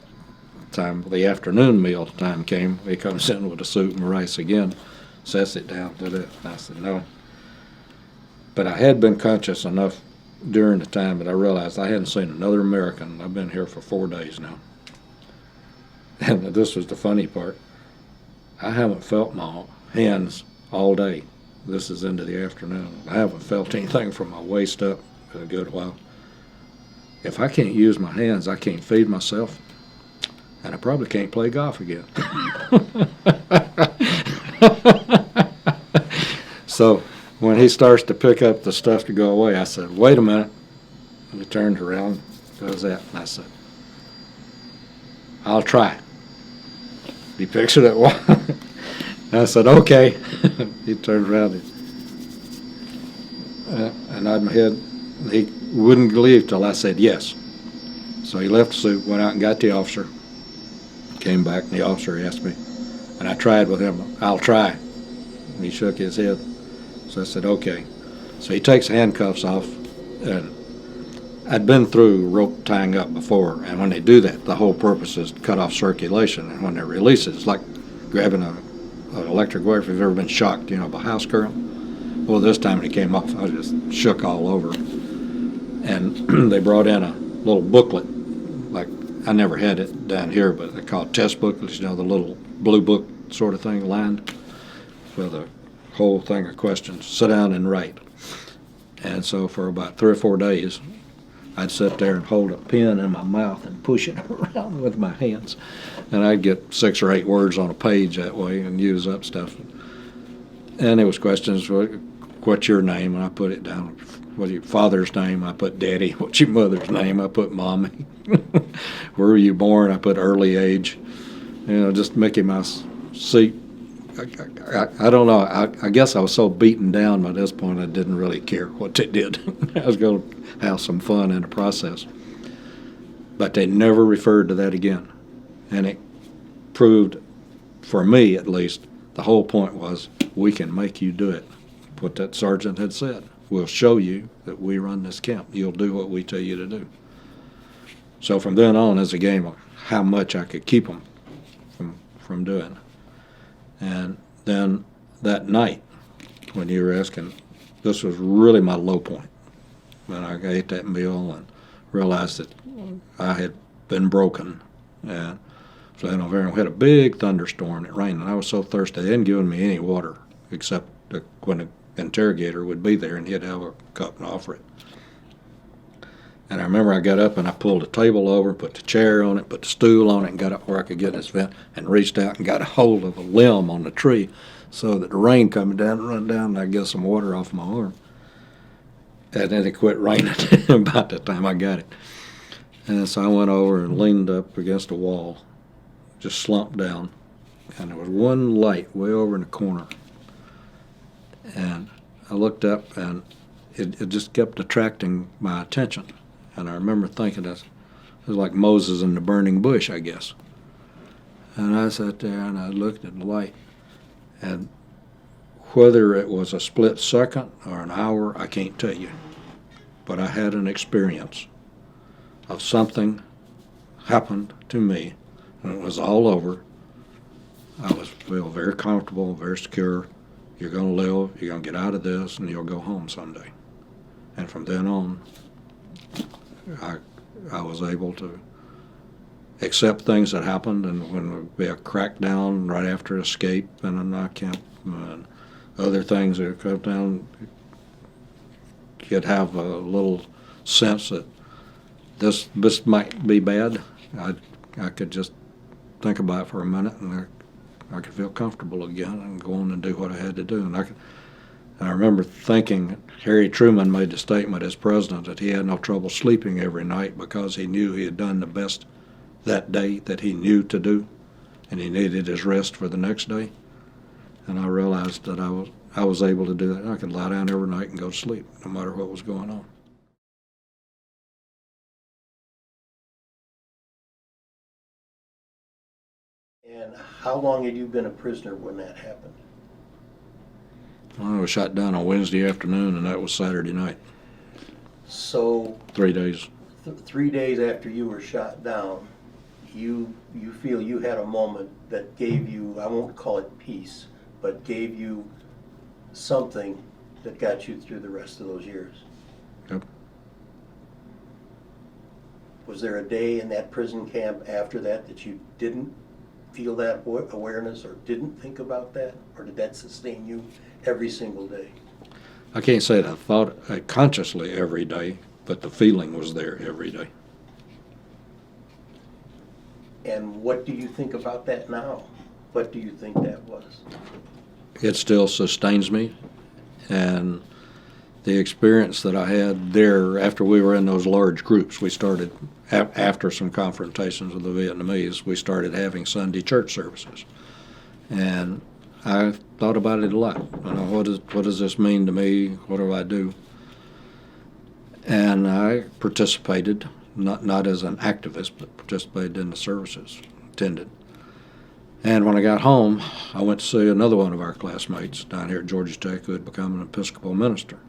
time, the afternoon meal time came, he comes in with a soup and rice again, sets it down, did it. And I said, "No." But I had been conscious enough during the time that I realized I hadn't seen another American. I've been here for 4 days now. And this was the funny part. I haven't felt my hands all day. This is into the afternoon. I haven't felt anything from my waist up in a good while. If I can't use my hands, I can't feed myself, and I probably can't play golf again. So when he starts to pick up the stuff to go away, I said, "Wait a minute." And he turned around, goes that, and I said, "I'll try." He picks it up. I said, "Okay." He turned around and nodded my head. He wouldn't leave till I said yes. So he left the suit, went out and got the officer, came back, and the officer asked me, and I tried with him, "I'll try." And he shook his head. So I said, "Okay." So he takes handcuffs off, and I'd been through rope tying up before, and when they do that, the whole purpose is to cut off circulation, and when they release it, it's like grabbing an electric wire. If you've ever been shocked, by house current. Well, this time when it came off, I just shook all over. And they brought in a little booklet, like I never had it down here, but they call it test booklets, the little blue book sort of thing lined with a whole thing of questions. Sit down and write. And so for about 3 or 4 days, I'd sit there and hold a pen in my mouth and push it around with my hands. And I'd get 6 or 8 words on a page that way and use up stuff. And there was questions, "What's your name?" And I put it down. "What's your father's name?" I put Daddy. "What's your mother's name?" I put Mommy. "Where were you born?" I put early age. Just Mickey Mouse See, I don't know. I guess I was so beaten down by this point I didn't really care what they did. I was going to have some fun in the process. But they never referred to that again. And it proved, for me at least, the whole point was, we can make you do it. What that sergeant had said. We'll show you that we run this camp. You'll do what we tell you to do. So from then on, it's a game of how much I could keep them from doing. And then that night, when you were asking, this was really my low point. When I ate that meal and realized that I had been broken. And so we had a big thunderstorm. It rained, and I was so thirsty. They hadn't given me any water except when the interrogator would be there, and he'd have a cup and offer it. And I remember I got up and I pulled the table over, put the chair on it, put the stool on it, and got up where I could get in this vent, and reached out and got a hold of a limb on the tree so that the rain coming down and run down, and I'd get some water off my arm. And then it quit raining about the time I got it. And so I went over and leaned up against a wall, just slumped down, and there was one light way over in the corner. And I looked up, and it just kept attracting my attention. And I remember thinking it was like Moses in the burning bush, I guess. And I sat there and I looked at the light. And whether it was a split second or an hour, I can't tell you. But I had an experience of something happened to me, and it was all over. I was feel very comfortable, very secure. You're going to live, you're going to get out of this, and you'll go home someday. And from then on, I was able to accept things that happened, and when there would be a crackdown right after escape in a night camp, and other things that would come down, you'd have a little sense that this might be bad. I could just think about it for a minute, and I could feel comfortable again and go on and do what I had to do. And I remember thinking Harry Truman made the statement as president that he had no trouble sleeping every night because he knew he had done the best that day that he knew to do, and he needed his rest for the next day. And I realized that I was able to do that. I could lie down every night and go to sleep no matter what was going on. And how long had you been a prisoner when that happened? I was shot down on Wednesday afternoon, and that was Saturday night. So 3 days. 3 days after you were shot down, you feel you had a moment that gave you, I won't call it peace, but gave you something that got you through the rest of those years. Yep. Was there a day in that prison camp after that you didn't feel that awareness or didn't think about that? Or did that sustain you every single day? I can't say that I thought it consciously every day, but the feeling was there every day. And what do you think about that now? What do you think that was? It still sustains me, and the experience that I had there after we were in those large groups, we started, after some confrontations with the Vietnamese, we started having Sunday church services. And I thought about it a lot. You know, what does this mean to me? What do I do? And I participated, not as an activist, but participated in the services, attended. And when I got home, I went to see another one of our classmates down here at Georgia Tech who had become an Episcopal minister.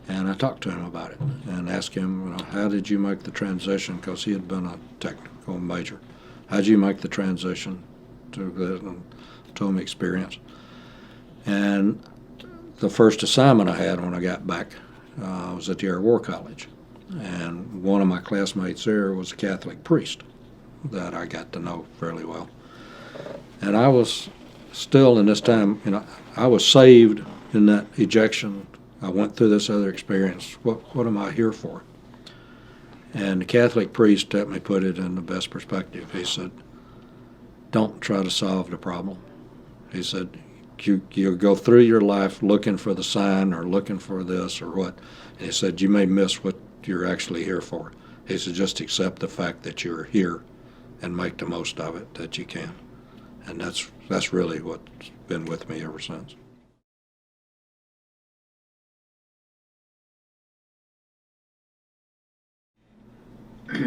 And I talked to him about it and asked him, you know, how did you make the transition? Because he had been a technical major. How did you make the transition to this? And told me experience. And the first assignment I had when I got back was at the Air War College. And one of my classmates there was a Catholic priest that I got to know fairly well. And I was still in this time, you know, I was saved in that ejection. I went through this other experience. What am I here for? And the Catholic priest helped me put it in the best perspective. He said, don't try to solve the problem. He said, you go through your life looking for the sign or looking for this or what. And he said, you may miss what you're actually here for. He said, just accept the fact that you're here and make the most of it that you can. And that's really what's been with me ever since.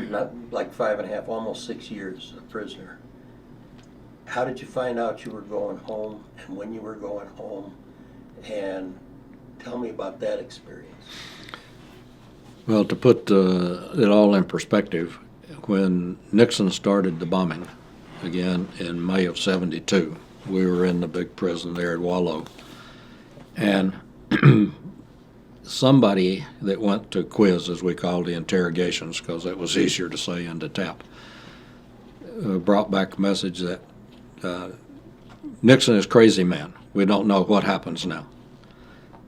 Not like 5.5, almost 6 years a prisoner. How did you find out you were going home, and when you were going home? And tell me about that experience. Well, to put it all in perspective, when Nixon started the bombing again in May of '72, we were in the big prison there at Wallow, and somebody that went to quiz, as we called the interrogations, because that was easier to say and to tap, brought back a message that Nixon is crazy man. We don't know what happens now.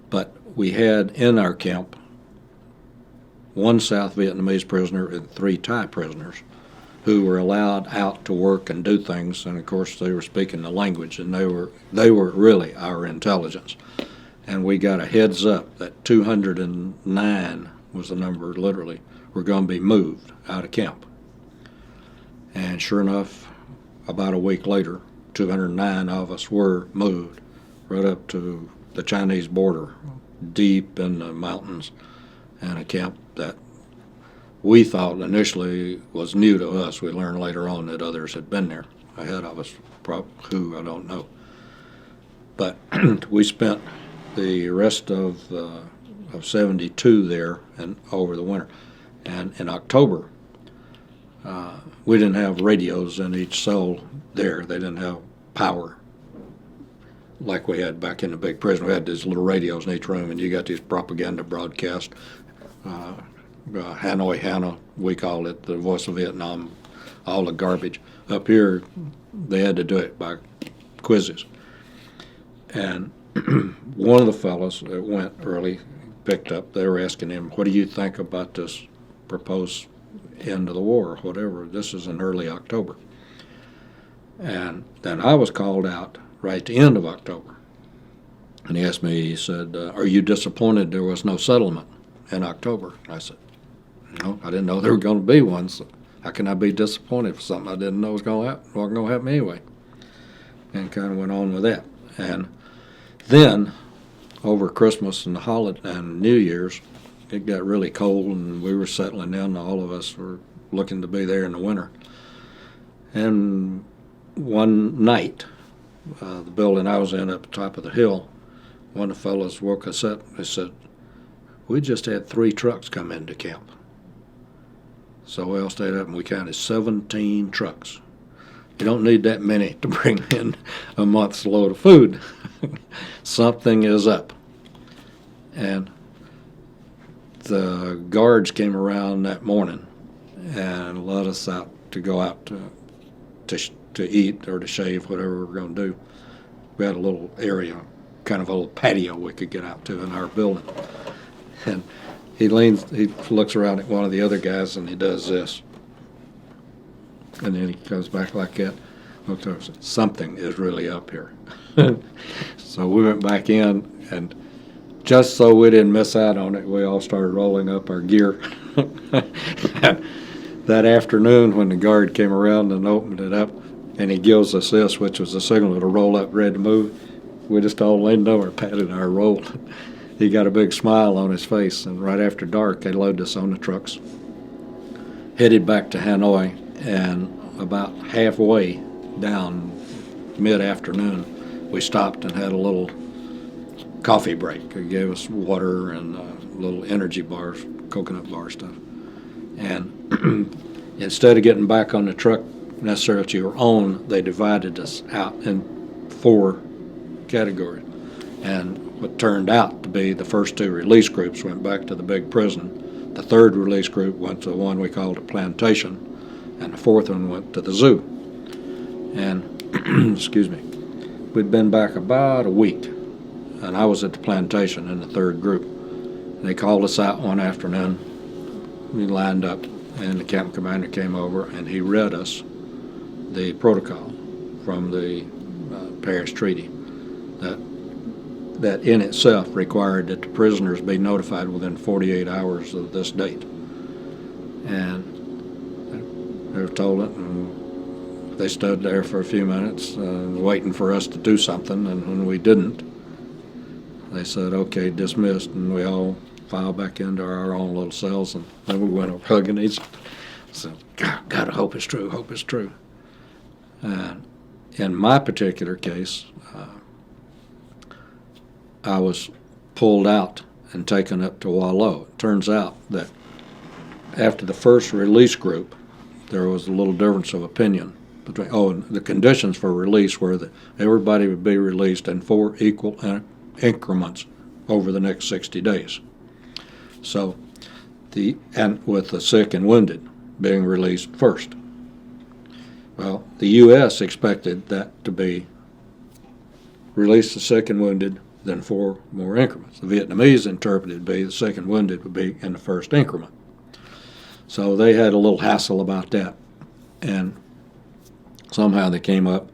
But we had in our camp one South Vietnamese prisoner and 3 Thai prisoners who were allowed out to work and do things, and of course they were speaking the language, and they were really our intelligence. And we got a heads up that 209 was the number, literally, were going to be moved out of camp. And sure enough, about a week later, 209 of us were moved right up to the Chinese border, deep in the mountains, and a camp that we thought initially was new to us. We learned later on that others had been there ahead of us, who I don't know. But we spent the rest of '72 there and over the winter. And in October, we didn't have radios in each cell there. They didn't have power like we had back in the big prison. We had these little radios in each room, and you got these propaganda broadcasts. Hanoi Hana, we call it, the voice of Vietnam, all the garbage. Up here, they had to do it by quizzes. And one of the fellows that went early picked up, they were asking him, what do you think about this proposed end of the war, or whatever? This is in early October. And then I was called out right at the end of October. And he asked me, he said, are you disappointed there was no settlement in October? I said, no, I didn't know there were going to be one, so how can I be disappointed for something I didn't know was going to happen, wasn't going to happen anyway? And kind of went on with that. And then, over Christmas and the holiday and New Year's, it got really cold and we were settling in. All of us were looking to be there in the winter. And one night, the building I was in up the top of the hill, one of the fellows woke us up. They said, we just had 3 trucks come into camp. So we all stayed up and we counted 17 trucks. You don't need that many to bring in a month's load of food. Something is up. And the guards came around that morning and let us out to go out to eat or to shave, whatever we were going to do. We had a little area, kind of a little patio we could get out to in our building. And he looks around at one of the other guys and he does this. And then he comes back like that. Looks over and says, something is really up here. So we went back in, and just so we didn't miss out on it, we all started rolling up our gear. That afternoon when the guard came around and opened it up, and he gives us this, which was a signal to roll up, ready to move, we just all leaned over and patted our roll. He got a big smile on his face, and right after dark, they loaded us on the trucks, headed back to Hanoi, and about halfway down mid-afternoon, we stopped and had a little coffee break. They gave us water and little energy bars, coconut bar stuff. And instead of getting back on the truck necessarily to your own, they divided us out in 4 categories. And what turned out to be the first 2 release groups went back to the big prison. The 3rd release group went to the one we called a plantation, and the 4th one went to the zoo. And, excuse me, we'd been back about a week, and I was at the plantation in the 3rd group. They called us out one afternoon. We lined up, and the camp commander came over, and he read us the protocol from the Paris Treaty that in itself required that the prisoners be notified within 48 hours of this date. And they were told it, and they stood there for a few minutes waiting for us to do something, and when we didn't, they said, okay, dismissed, and we all filed back into our own little cells, and then we went up hugging each other. So, God, I hope it's true, hope it's true. In my particular case, I was pulled out and taken up to Wallow. It turns out that after the first release group, there was a little difference of opinion between, and the conditions for release were that everybody would be released in 4 equal increments over the next 60 days. So, and with the sick and wounded being released first. Well, the U.S. expected that to be release the sick and wounded, then 4 more increments. The Vietnamese interpreted it to be the sick and wounded would be in the first increment. So they had a little hassle about that. And somehow they came up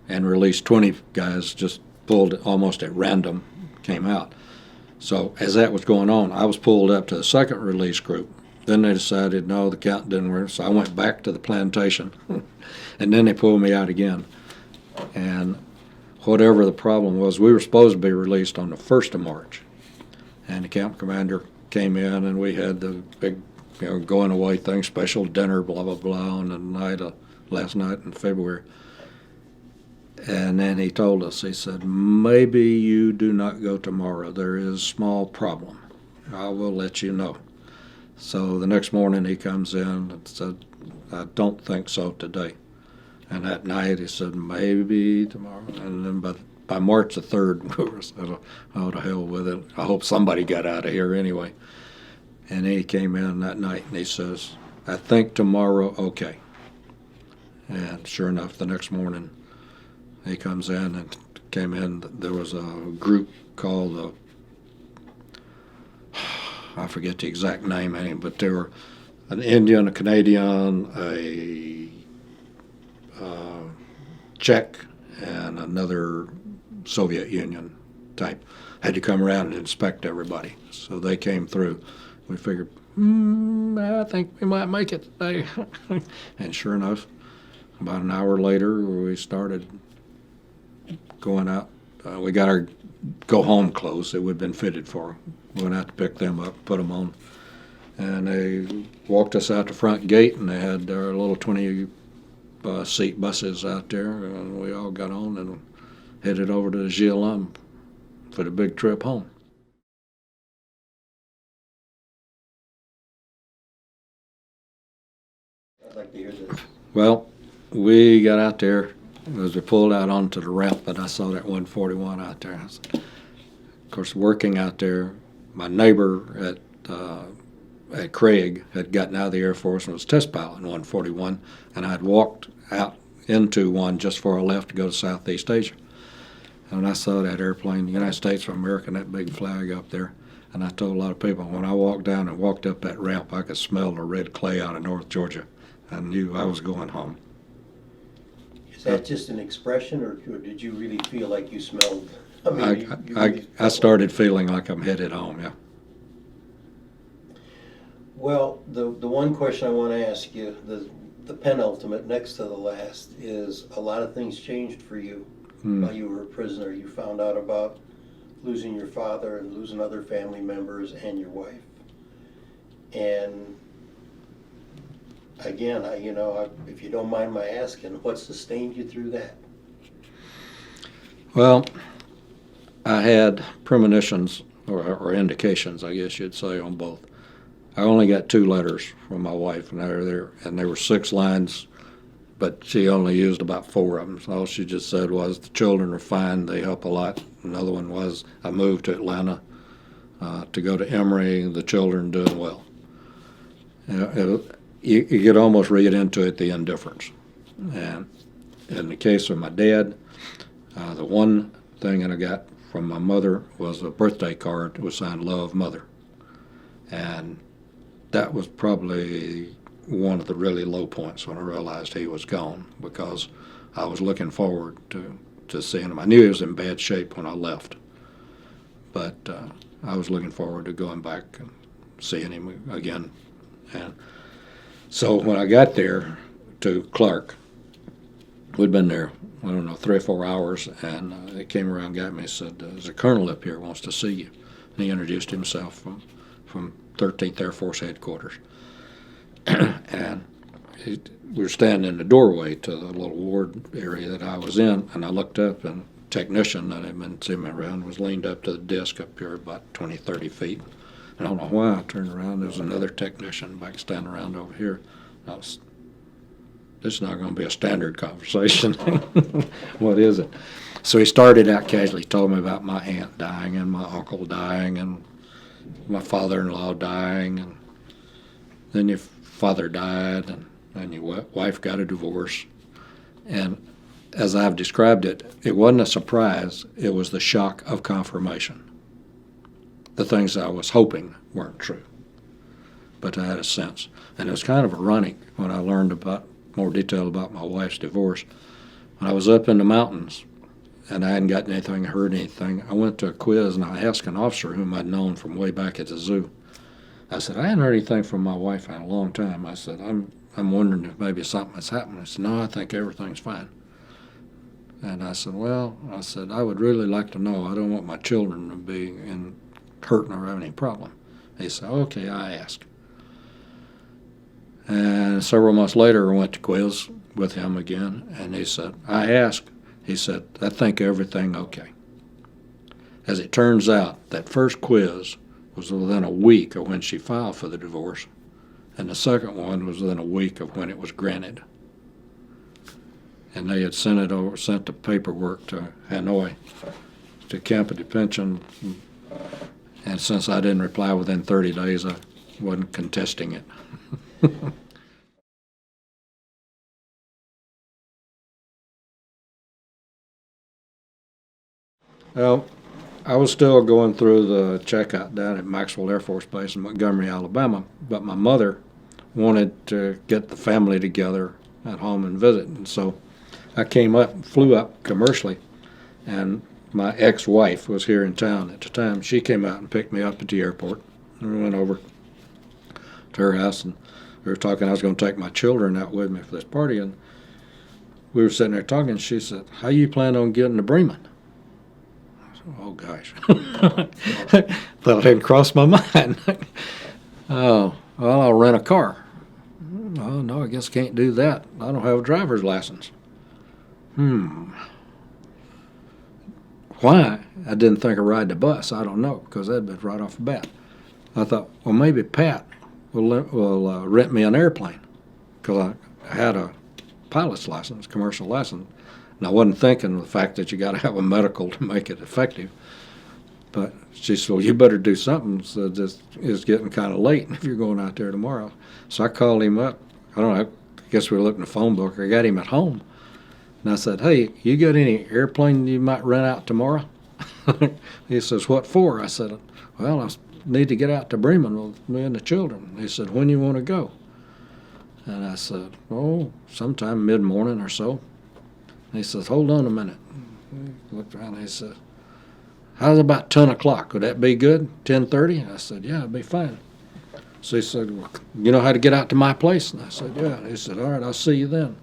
and released 20 guys, just pulled it almost at random, came out. So as that was going on, I was pulled up to the second release group. Then they decided, no, the count didn't work. So I went back to the plantation. And then they pulled me out again. And whatever the problem was, we were supposed to be released on the 1st of March. And the camp commander came in, and we had the big, going away thing, special dinner, blah, blah, blah, on the night of, last night in February. And then he told us, he said, maybe you do not go tomorrow. There is a small problem. I will let you know. So the next morning he comes in and said, I don't think so today. And that night he said, maybe tomorrow. And then by March the 3rd, we were said, oh, to hell with it. I hope somebody got out of here anyway. And he came in that night and he says, I think tomorrow, okay. And sure enough, the next morning he comes in and came in. There was a group called the, I forget the exact name, but they were an Indian, a Canadian, a Czech, and another Soviet Union type. Had to come around and inspect everybody. So they came through. We figured, I think we might make it today. And sure enough, about an hour later, we started going out. We got our go-home clothes that we'd been fitted for. We went out to pick them up, put them on. And they walked us out the front gate, and they had their little 20-seat buses out there, and we all got on and headed over to Gilum for the big trip home. I'd like to hear this. Well, we got out there as we pulled out onto the ramp, and I saw that 141 out there. Of course, working out there, my neighbor at Craig had gotten out of the Air Force and was test pilot in 141, and I'd walked out into one just before I left to go to Southeast Asia. And when I saw that airplane, the United States of America, and that big flag up there, and I told a lot of people, when I walked down and walked up that ramp, I could smell the red clay out of North Georgia. I knew I was going home. Is that just an expression, or did you really feel like you smelled? I mean, I started feeling like I'm headed home, yeah. Well, the one question I want to ask you, the penultimate, next to the last, is a lot of things changed for you while you were a prisoner. You found out about losing your father and losing other family members and your wife. And again, if you don't mind my asking, what sustained you through that? Well, I had premonitions, or indications, I guess you'd say, on both. I only got 2 letters from my wife, and they were 6 lines, but she only used about 4 of them. So all she just said was, the children are fine, they help a lot. Another one was, I moved to Atlanta to go to Emory, the children doing well. You could almost read into it the indifference. And in the case of my dad, the one thing that I got from my mother was a birthday card that was signed Love, Mother. And that was probably one of the really low points when I realized he was gone, because I was looking forward to seeing him. I knew he was in bad shape when I left, but I was looking forward to going back and seeing him again. And so when I got there to Clark, we'd been there, I don't know, 3 or 4 hours, and they came around and got me and said, there's a colonel up here who wants to see you. And he introduced himself from 13th Air Force Headquarters. And we were standing in the doorway to the little ward area that I was in, and I looked up, and a technician that had been seeing me around was leaned up to the desk up here about 20, 30 feet. And I don't know why I turned around. There was another technician back standing around over here. This is not going to be a standard conversation. What is it? So he started out casually, told me about my aunt dying and my uncle dying and my father-in-law dying, and then your father died, and then your wife got a divorce. And as I've described it, it wasn't a surprise. It was the shock of confirmation. The things I was hoping weren't true, but I had a sense. And it was kind of ironic when I learned about more detail about my wife's divorce. When I was up in the mountains and I hadn't gotten anything, heard anything, I went to a quiz and I asked an officer whom I'd known from way back at the zoo. I said, I hadn't heard anything from my wife in a long time. I said, I'm wondering if maybe something has happened. I said, no, I think everything's fine. And I said, well, I would really like to know. I don't want my children to be in hurting or having any problem. He said, okay, I ask. And several months later, I went to quiz with him again, and he said, I asked. He said, I think everything okay. As it turns out, that first quiz was within a week of when she filed for the divorce, and the second one was within a week of when it was granted. And they had sent the paperwork to Hanoi to camp a detention, and since I didn't reply within 30 days, I wasn't contesting it. Well, I was still going through the checkout down at Maxwell Air Force Base in Montgomery, Alabama, but my mother wanted to get the family together at home and visit, and so I flew up commercially, and my ex-wife was here in town at the time. She came out and picked me up at the airport, and we went over to her house, and we were talking. I was going to take my children out with me for this party, and we were sitting there talking, and she said, how you plan on getting to Bremen? Oh, gosh. Thought it hadn't crossed my mind. Oh, well, I'll rent a car. Oh, no, I guess I can't do that. I don't have a driver's license. Why? I didn't think of riding the bus. I don't know, because that'd been right off the bat. I thought, well, maybe Pat will rent me an airplane, because I had a pilot's license, commercial license. And I wasn't thinking of the fact that you got to have a medical to make it effective. But she said, well, you better do something. So this is getting kind of late if you're going out there tomorrow. So I called him up. I don't know, I guess we were looking at the phone book. I got him at home. And I said, hey, you got any airplane you might rent out tomorrow? He says, what for? I said, well, I need to get out to Bremen with me and the children. He said, when you want to go? And I said, oh, sometime mid-morning or so. And he says, hold on a minute. He looked around and he said, how's about 10 o'clock? Would that be good? 10:30? I said, yeah, it'd be fine. So he said, well, you know how to get out to my place? And I said, yeah. And he said, all right, I'll see you then.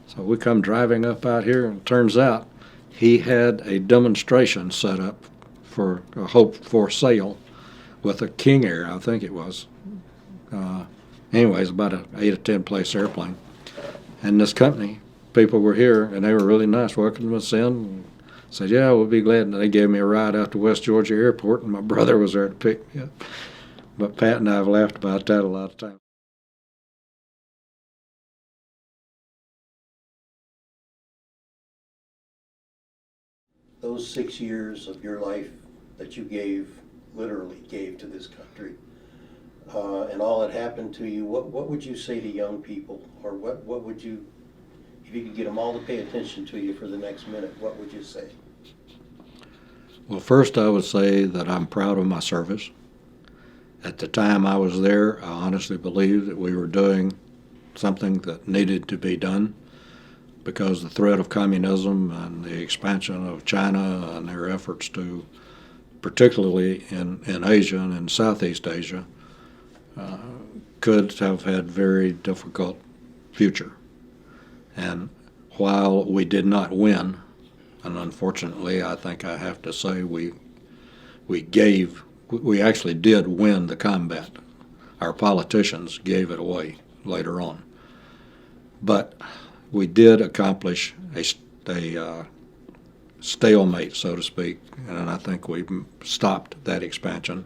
So we come driving up out here, and it turns out he had a demonstration set up for a hoped-for sale with a King Air, I think it was. Anyways, about an 8 or 10 place airplane. And this company, people were here, and they were really nice, welcoming us in. And said, yeah, we'll be glad. And they gave me a ride out to West Georgia Airport, and my brother was there to pick me up. But Pat and I have laughed about that a lot of times. Those 6 years of your life that you literally gave to this country, and all that happened to you, what would you say to young people? Or what would you, if you could get them all to pay attention to you for the next minute, what would you say? Well, first I would say that I'm proud of my service. At the time I was there, I honestly believed that we were doing something that needed to be done, because the threat of communism and the expansion of China and their efforts to, particularly in Asia and in Southeast Asia, could have had very difficult future. And while we did not win, and unfortunately I think I have to say we actually did win the combat. Our politicians gave it away later on. But we did accomplish a stalemate, so to speak, and I think we stopped that expansion,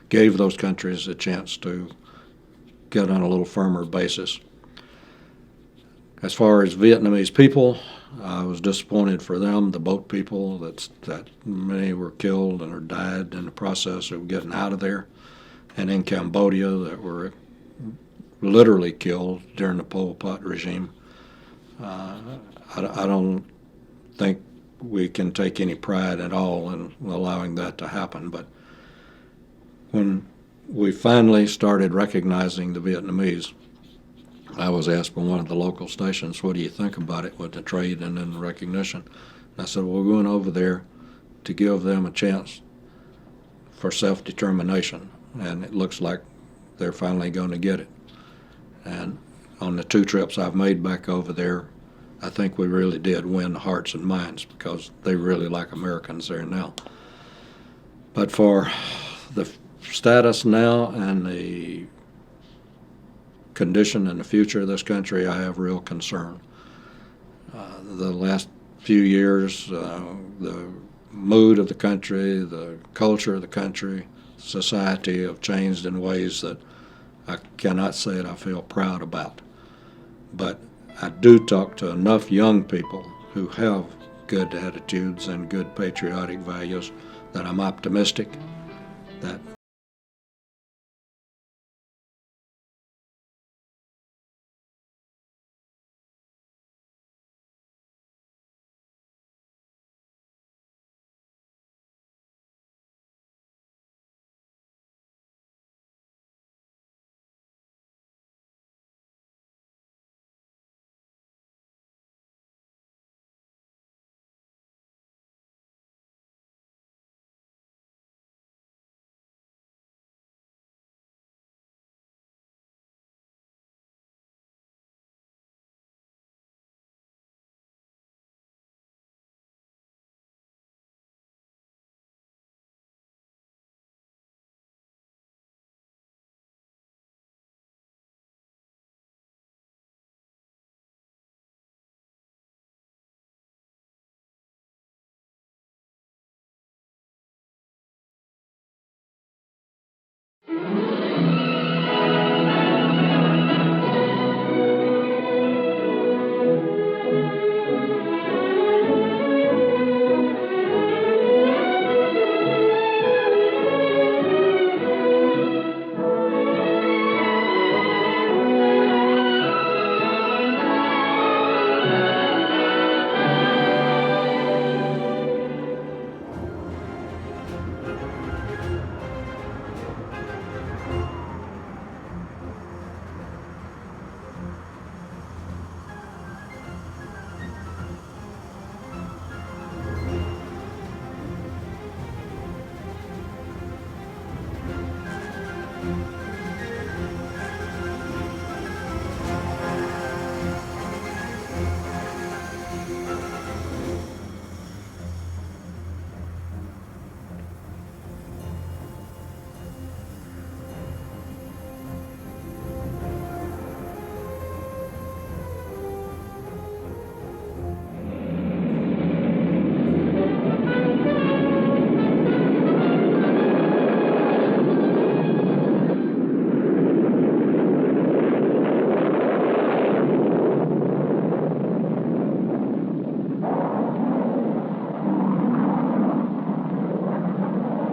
gave those countries a chance to get on a little firmer basis. As far as Vietnamese people, I was disappointed for them, the boat people, that many were killed or died in the process of getting out of there. And in Cambodia, that were literally killed during the Pol Pot regime. I don't think we can take any pride at all in allowing that to happen. But when we finally started recognizing the Vietnamese, I was asked by one of the local stations, what do you think about it with the trade and then the recognition? And I said, well, we're going over there to give them a chance for self-determination, and it looks like they're finally going to get it. And on the 2 trips I've made back over there, I think we really did win the hearts and minds because they really like Americans there now. But for the status now and the condition in the future of this country, I have real concern. The last few years, the mood of the country, the culture of the country, society have changed in ways that I cannot say that I feel proud about. But I do talk to enough young people who have good attitudes and good patriotic values that I'm optimistic that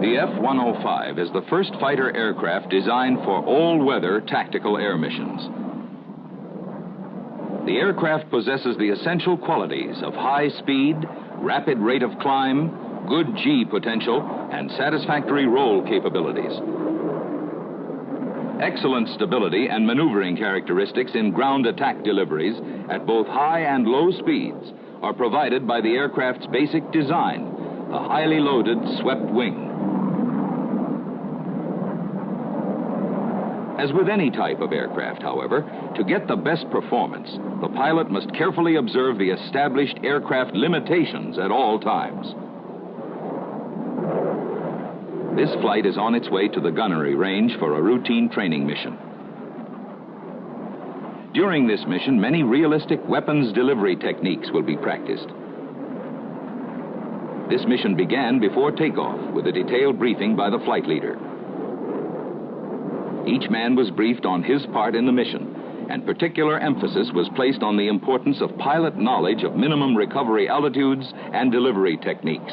The F-105 is the first fighter aircraft designed for all-weather tactical air missions. The aircraft possesses the essential qualities of high speed, rapid rate of climb, good G potential, and satisfactory roll capabilities. Excellent stability and maneuvering characteristics in ground attack deliveries at both high and low speeds are provided by the aircraft's basic design, the highly loaded swept wing. As with any type of aircraft, however, to get the best performance, the pilot must carefully observe the established aircraft limitations at all times. This flight is on its way to the gunnery range for a routine training mission. During this mission, many realistic weapons delivery techniques will be practiced. This mission began before takeoff with a detailed briefing by the flight leader. Each man was briefed on his part in the mission, and particular emphasis was placed on the importance of pilot knowledge of minimum recovery altitudes and delivery techniques.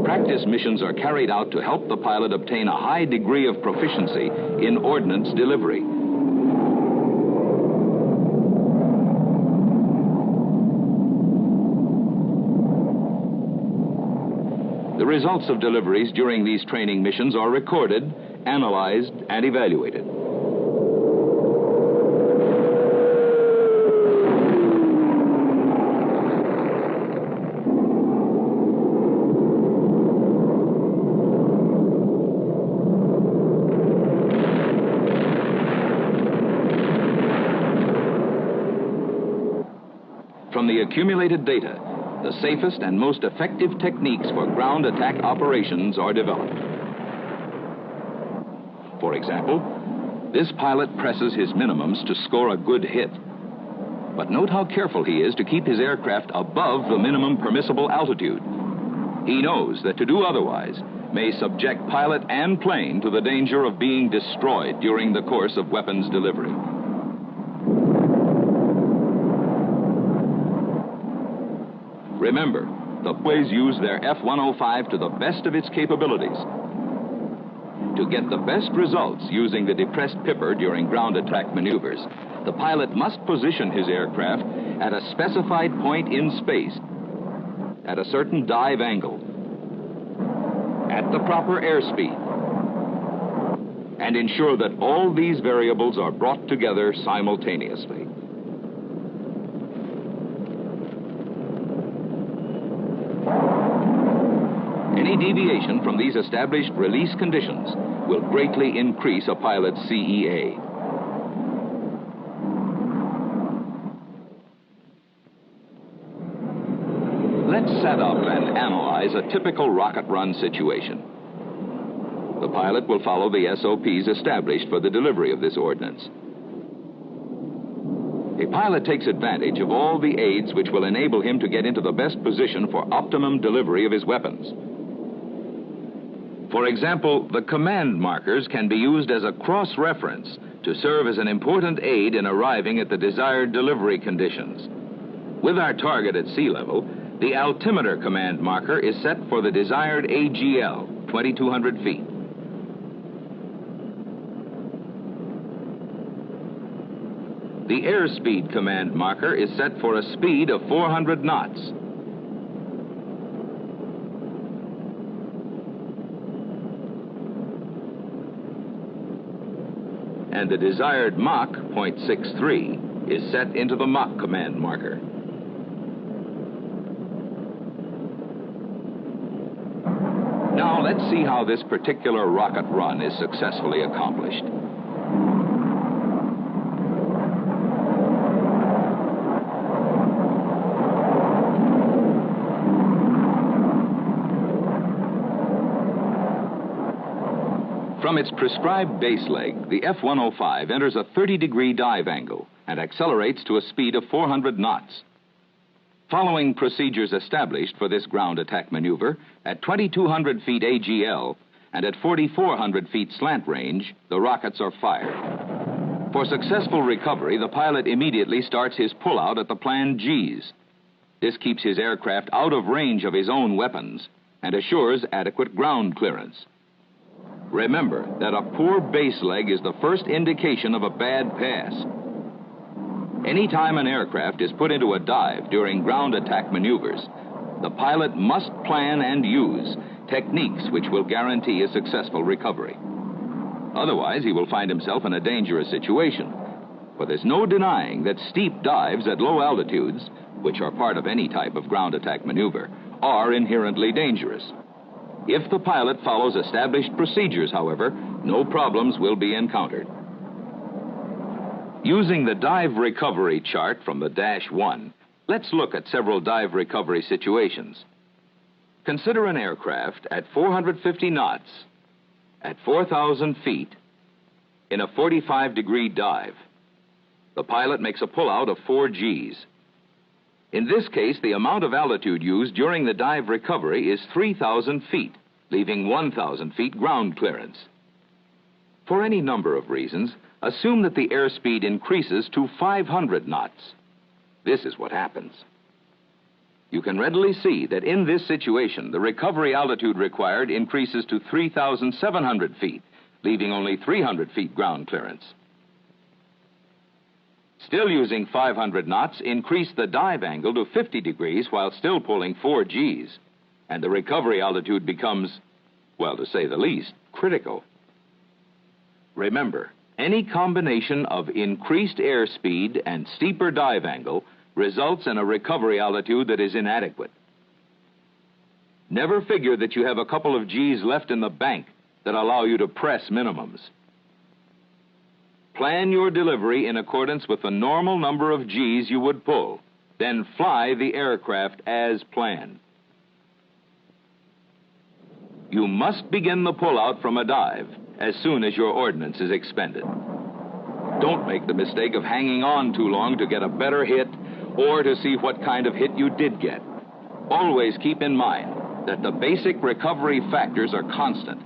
Practice missions are carried out to help the pilot obtain a high degree of proficiency in ordnance delivery. The results of deliveries during these training missions are recorded, analyzed, and evaluated. From the accumulated data, the safest and most effective techniques for ground attack operations are developed. For example, this pilot presses his minimums to score a good hit. But note how careful he is to keep his aircraft above the minimum permissible altitude. He knows that to do otherwise may subject pilot and plane to the danger of being destroyed during the course of weapons delivery. Remember, the Boeing use their F-105 to the best of its capabilities. To get the best results using the depressed pipper during ground attack maneuvers, the pilot must position his aircraft at a specified point in space, at a certain dive angle, at the proper airspeed, and ensure that all these variables are brought together simultaneously. Any deviation from these established release conditions will greatly increase a pilot's CEA. Let's set up and analyze a typical rocket run situation. The pilot will follow the SOPs established for the delivery of this ordnance. A pilot takes advantage of all the aids which will enable him to get into the best position for optimum delivery of his weapons. For example, the command markers can be used as a cross-reference to serve as an important aid in arriving at the desired delivery conditions. With our target at sea level, the altimeter command marker is set for the desired AGL, 2,200 feet. The airspeed command marker is set for a speed of 400 knots. And the desired Mach, 0.63, is set into the Mach command marker. Now let's see how this particular rocket run is successfully accomplished. From its prescribed base leg, the F-105 enters a 30-degree dive angle and accelerates to a speed of 400 knots. Following procedures established for this ground attack maneuver, at 2,200 feet AGL and at 4,400 feet slant range, the rockets are fired. For successful recovery, the pilot immediately starts his pullout at the planned Gs. This keeps his aircraft out of range of his own weapons and assures adequate ground clearance. Remember that a poor base leg is the first indication of a bad pass. Anytime an aircraft is put into a dive during ground attack maneuvers, the pilot must plan and use techniques which will guarantee a successful recovery. Otherwise, he will find himself in a dangerous situation. For there's no denying that steep dives at low altitudes, which are part of any type of ground attack maneuver, are inherently dangerous. If the pilot follows established procedures, however, no problems will be encountered. Using the dive recovery chart from the Dash 1, let's look at several dive recovery situations. Consider an aircraft at 450 knots, at 4,000 feet, in a 45-degree dive. The pilot makes a pullout of 4 Gs. In this case, the amount of altitude used during the dive recovery is 3,000 feet, leaving 1,000 feet ground clearance. For any number of reasons, assume that the airspeed increases to 500 knots. This is what happens. You can readily see that in this situation, the recovery altitude required increases to 3,700 feet, leaving only 300 feet ground clearance. Still using 500 knots, increase the dive angle to 50 degrees while still pulling 4 Gs, and the recovery altitude becomes, well, to say the least, critical. Remember, any combination of increased airspeed and steeper dive angle results in a recovery altitude that is inadequate. Never figure that you have a couple of Gs left in the bank that allow you to press minimums. Plan your delivery in accordance with the normal number of Gs you would pull, then fly the aircraft as planned. You must begin the pullout from a dive as soon as your ordnance is expended. Don't make the mistake of hanging on too long to get a better hit or to see what kind of hit you did get. Always keep in mind that the basic recovery factors are constant.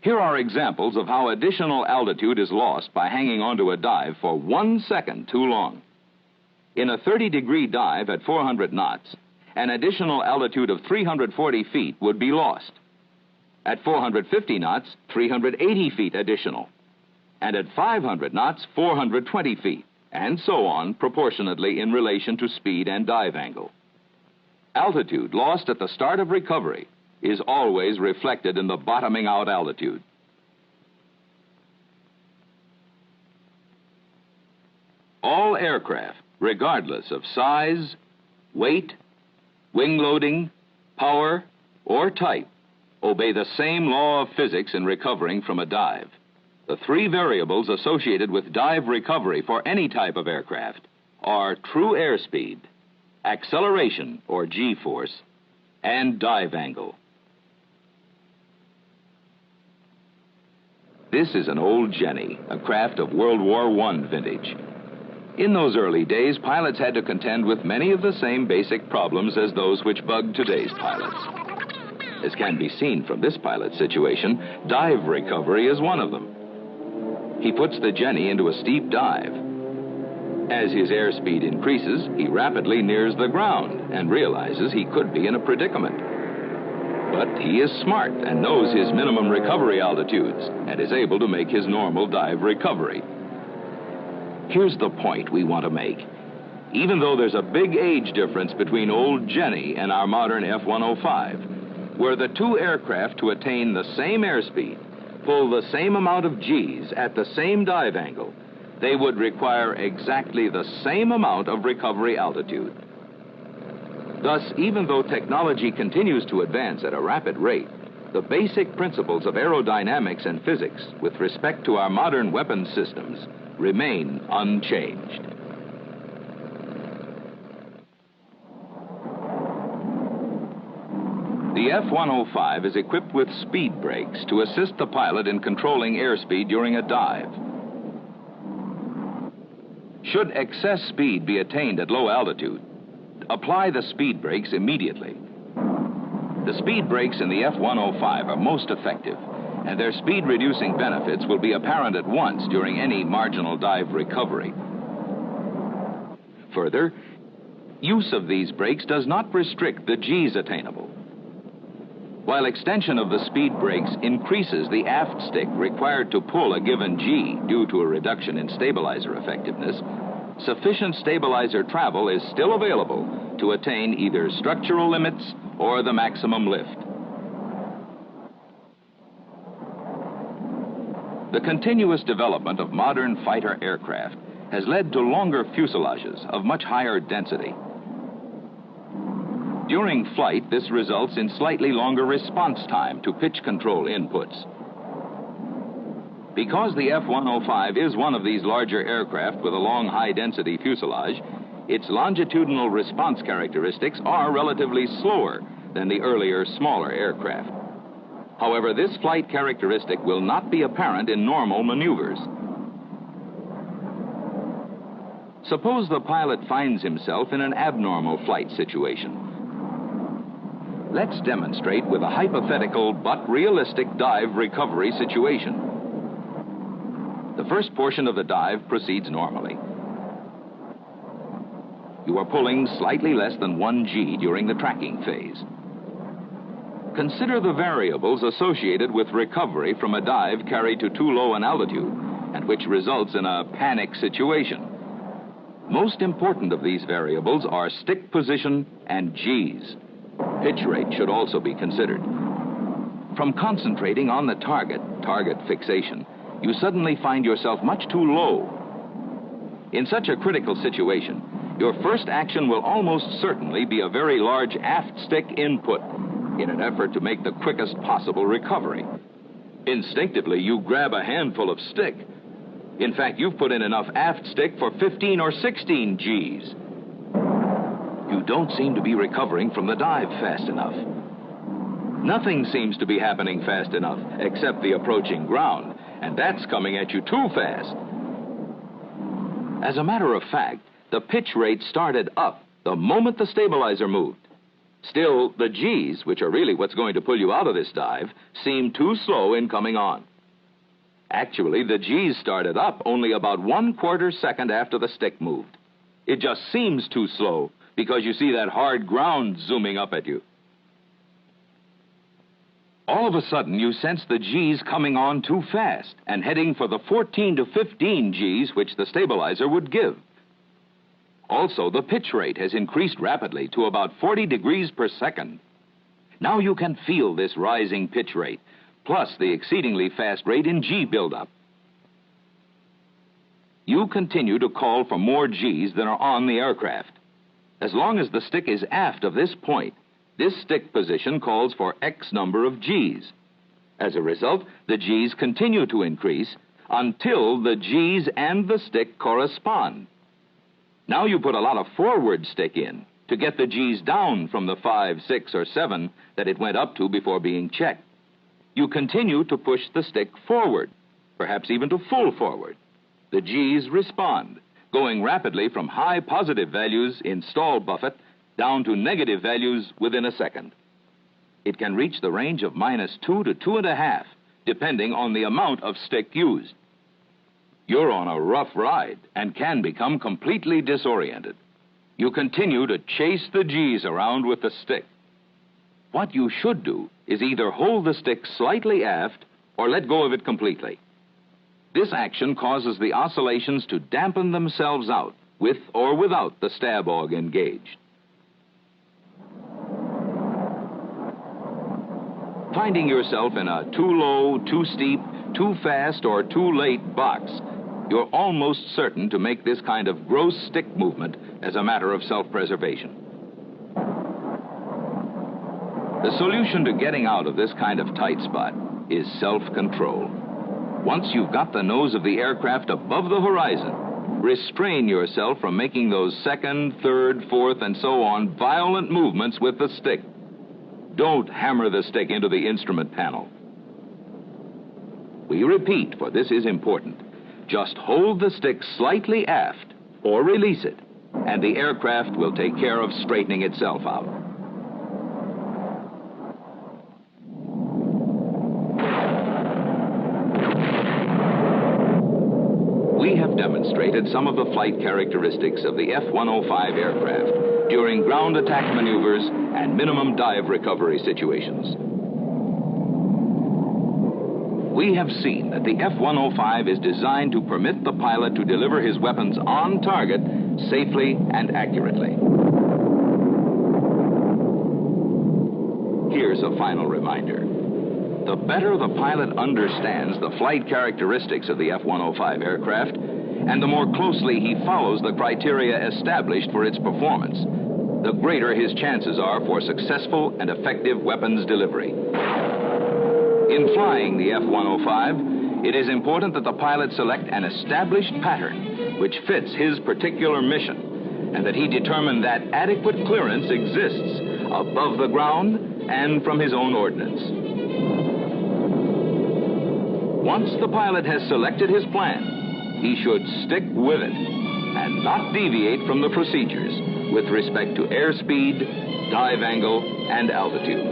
Here are examples of how additional altitude is lost by hanging onto a dive for 1 second too long. In a 30-degree dive at 400 knots, an additional altitude of 340 feet would be lost. At 450 knots, 380 feet additional. And at 500 knots, 420 feet, and so on proportionately in relation to speed and dive angle. Altitude lost at the start of recovery is always reflected in the bottoming out altitude. All aircraft, regardless of size, weight, wing loading, power, or type, obey the same law of physics in recovering from a dive. The 3 variables associated with dive recovery for any type of aircraft are true airspeed, acceleration or G-force, and dive angle. This is an old Jenny, a craft of World War I vintage. In those early days, pilots had to contend with many of the same basic problems as those which bug today's pilots. As can be seen from this pilot's situation, dive recovery is one of them. He puts the Jenny into a steep dive. As his airspeed increases, he rapidly nears the ground and realizes he could be in a predicament. But he is smart and knows his minimum recovery altitudes and is able to make his normal dive recovery. Here's the point we want to make. Even though there's a big age difference between old Jenny and our modern F-105, were the 2 aircraft to attain the same airspeed, pull the same amount of Gs at the same dive angle, they would require exactly the same amount of recovery altitude. Thus, even though technology continues to advance at a rapid rate, the basic principles of aerodynamics and physics with respect to our modern weapons systems remain unchanged. The F-105 is equipped with speed brakes to assist the pilot in controlling airspeed during a dive. Should excess speed be attained at low altitude, apply the speed brakes immediately. The speed brakes in the F-105 are most effective, and their speed-reducing benefits will be apparent at once during any marginal dive recovery. Further, use of these brakes does not restrict the Gs attainable. While extension of the speed brakes increases the aft stick required to pull a given G due to a reduction in stabilizer effectiveness, sufficient stabilizer travel is still available to attain either structural limits or the maximum lift. The continuous development of modern fighter aircraft has led to longer fuselages of much higher density, During flight, this results in slightly longer response time to pitch control inputs. Because the F-105 is one of these larger aircraft with a long, high-density fuselage, its longitudinal response characteristics are relatively slower than the earlier, smaller aircraft. However, this flight characteristic will not be apparent in normal maneuvers. Suppose the pilot finds himself in an abnormal flight situation. Let's demonstrate with a hypothetical but realistic dive recovery situation. The first portion of the dive proceeds normally. You are pulling slightly less than 1 G during the tracking phase. Consider the variables associated with recovery from a dive carried to too low an altitude and which results in a panic situation. Most important of these variables are stick position and G's. Pitch rate should also be considered. From concentrating on the target fixation, you suddenly find yourself much too low. In such a critical situation, your first action will almost certainly be a very large aft stick input in an effort to make the quickest possible recovery. Instinctively, you grab a handful of stick. In fact, you've put in enough aft stick for 15 or 16 Gs. You don't seem to be recovering from the dive fast enough. Nothing seems to be happening fast enough except the approaching ground, and that's coming at you too fast. As a matter of fact, the pitch rate started up the moment the stabilizer moved. Still, the G's, which are really what's going to pull you out of this dive, seem too slow in coming on. Actually, the G's started up only about 1/4 second after the stick moved. It just seems too slow because you see that hard ground zooming up at you. All of a sudden, you sense the G's coming on too fast and heading for the 14 to 15 G's which the stabilizer would give. Also, the pitch rate has increased rapidly to about 40 degrees per second. Now you can feel this rising pitch rate, plus the exceedingly fast rate in G buildup. You continue to call for more G's than are on the aircraft. As long as the stick is aft of this point, this stick position calls for X number of G's. As a result, the G's continue to increase until the G's and the stick correspond. Now you put a lot of forward stick in to get the G's down from the 5, 6, or 7 that it went up to before being checked. You continue to push the stick forward, perhaps even to full forward. The G's respond, going rapidly from high positive values in stall buffet down to negative values within a second. It can reach the range of -2 to 2.5, depending on the amount of stick used. You're on a rough ride and can become completely disoriented. You continue to chase the G's around with the stick. What you should do is either hold the stick slightly aft or let go of it completely. This action causes the oscillations to dampen themselves out, with or without the stab auger engaged. Finding yourself in a too low, too steep, too fast, or too late box, you're almost certain to make this kind of gross stick movement as a matter of self-preservation. The solution to getting out of this kind of tight spot is self-control. Once you've got the nose of the aircraft above the horizon, restrain yourself from making those second, third, fourth, and so on violent movements with the stick. Don't hammer the stick into the instrument panel. We repeat, for this is important. Just hold the stick slightly aft or release it, and the aircraft will take care of straightening itself out. We have demonstrated some of the flight characteristics of the F-105 aircraft during ground attack maneuvers and minimum dive recovery situations. We have seen that the F-105 is designed to permit the pilot to deliver his weapons on target safely and accurately. Here's a final reminder. The better the pilot understands the flight characteristics of the F-105 aircraft, and the more closely he follows the criteria established for its performance, the greater his chances are for successful and effective weapons delivery. In flying the F-105, it is important that the pilot select an established pattern which fits his particular mission, and that he determine that adequate clearance exists above the ground and from his own ordnance. Once the pilot has selected his plan, he should stick with it and not deviate from the procedures with respect to airspeed, dive angle, and altitude.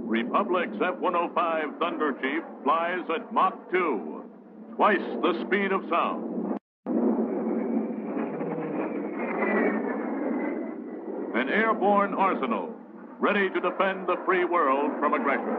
Republic's F-105 Thunderchief flies at Mach 2, twice the speed of sound. An airborne arsenal, ready to defend the free world from aggression.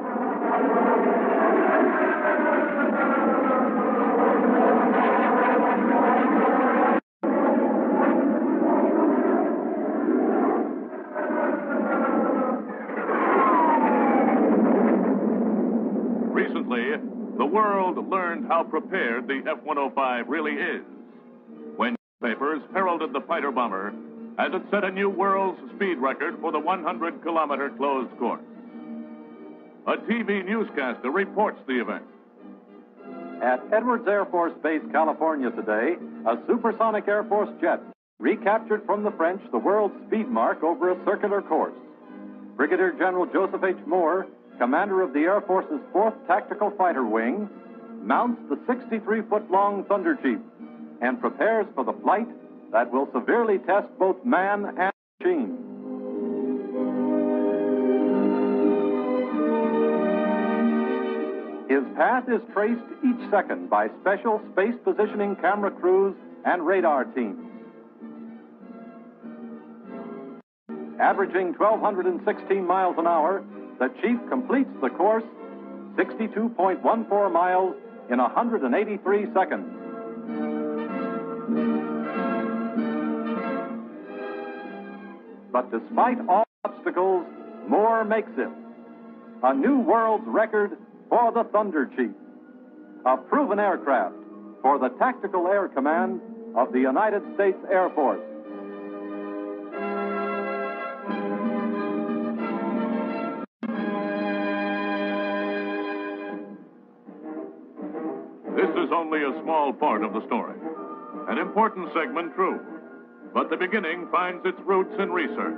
Recently, the world learned how prepared the F-105 really is when newspapers heralded the fighter bomber as it set a new world's speed record for the 100-kilometer closed course. A TV newscaster reports the event. At Edwards Air Force Base, California today, a supersonic Air Force jet recaptured from the French the world's speed mark over a circular course. Brigadier General Joseph H. Moore, commander of the Air Force's 4th Tactical Fighter Wing, mounts the 63-foot-long Thunderchief and prepares for the flight that will severely test both man and machine. His path is traced each second by special space positioning camera crews and radar teams. Averaging 1,216 miles an hour, the Chief completes the course 62.14 miles in 183 seconds. But despite all obstacles, Moore makes it. A new world's record for the Thunderchief, a proven aircraft for the Tactical Air Command of the United States Air Force. This is only a small part of the story. An important segment, true. But the beginning finds its roots in research.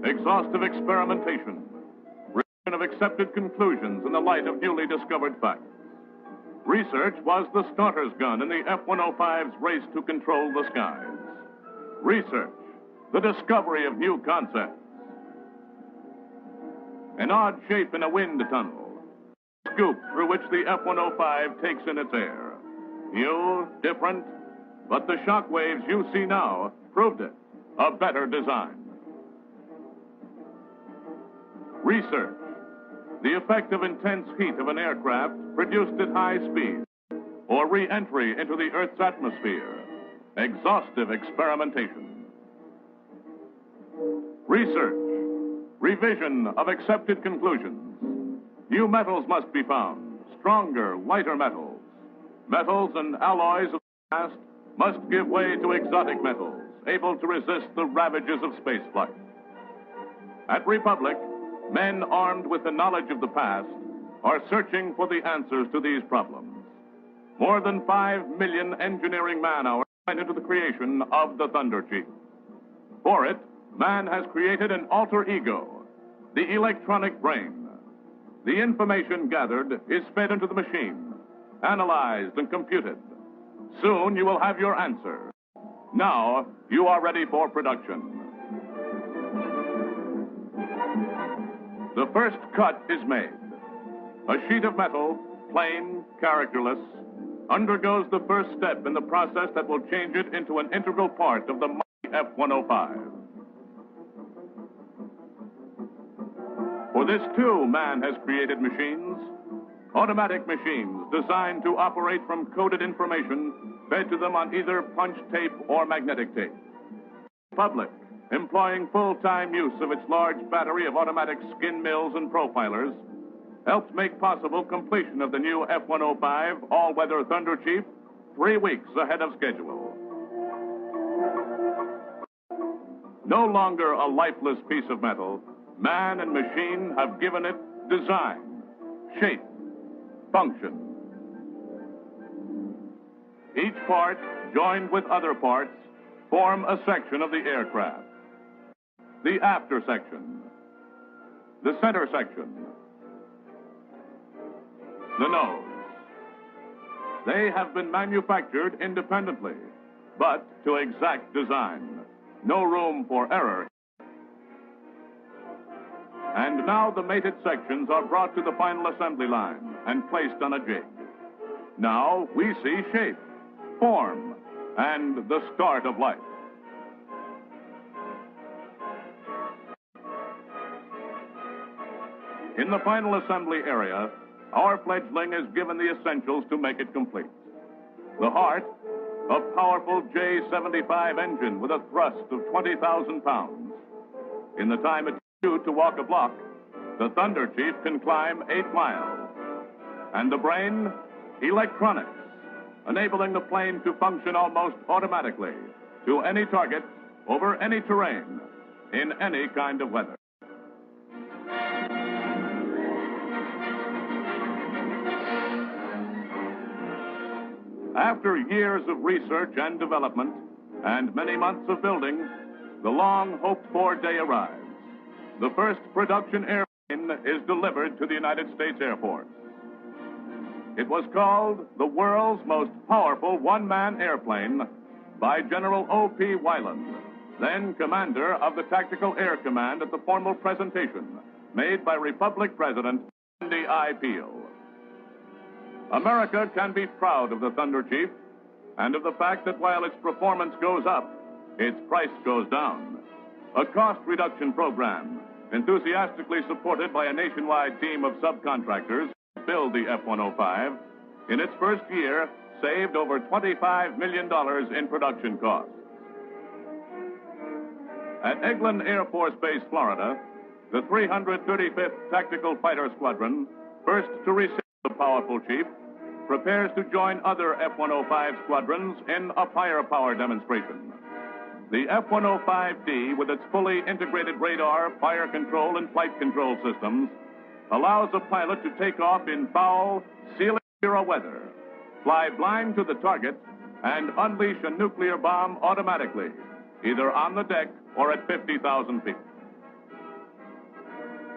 Exhaustive experimentation. Revision of accepted conclusions in the light of newly discovered facts. Research was the starter's gun in the F-105's race to control the skies. Research, the discovery of new concepts. An odd shape in a wind tunnel. Scoop through which the F-105 takes in its air. New, different, but the shock waves you see now proved it. A better design. Research. The effect of intense heat of an aircraft produced at high speed or re-entry into the Earth's atmosphere. Exhaustive experimentation. Research. Revision of accepted conclusions. New metals must be found, stronger, lighter metals. Metals and alloys of the past must give way to exotic metals, able to resist the ravages of spaceflight. At Republic, men armed with the knowledge of the past are searching for the answers to these problems. More than 5 million engineering man-hours went into the creation of the Thunderchief. For it, man has created an alter ego, the electronic brain. The information gathered is fed into the machine, analyzed and computed. Soon you will have your answer. Now you are ready for production. The first cut is made. A sheet of metal, plain, characterless, undergoes the first step in the process that will change it into an integral part of the Mach F-105. For this, too, man has created machines, automatic machines designed to operate from coded information fed to them on either punch tape or magnetic tape. Republic, employing full-time use of its large battery of automatic skin mills and profilers, helped make possible completion of the new F-105 all-weather Thunderchief 3 weeks ahead of schedule. No longer a lifeless piece of metal, man and machine have given it design, shape, function. Each part, joined with other parts, form a section of the aircraft. The after section, the center section, the nose. They have been manufactured independently, but to exact design. No room for error. And now the mated sections are brought to the final assembly line and placed on a jig. Now we see shape, form, and the start of life. In the final assembly area, our fledgling is given the essentials to make it complete. The heart, a powerful J-75 engine with a thrust of 20,000 pounds. In the time it took to walk a block, the Thunderchief can climb 8 miles. And the brain, electronics, enabling the plane to function almost automatically to any target, over any terrain, in any kind of weather. After years of research and development and many months of building, the long hoped-for day arrives. The first production airplane is delivered to the United States Air Force. It was called the world's most powerful one-man airplane by General O.P. Weiland, then commander of the Tactical Air Command, at the formal presentation made by Republic President Andy I. Peel. America can be proud of the Thunderchief and of the fact that while its performance goes up, its price goes down. A cost reduction program enthusiastically supported by a nationwide team of subcontractors who build the F-105, in its first year saved over $25 million in production costs. At Eglin Air Force Base, Florida, the 335th Tactical Fighter Squadron, first to receive the powerful chief, prepares to join other F-105 squadrons in a firepower demonstration. The F-105D, with its fully integrated radar, fire control, and flight control systems, allows a pilot to take off in foul, ceiling zero weather, fly blind to the target, and unleash a nuclear bomb automatically, either on the deck or at 50,000 feet.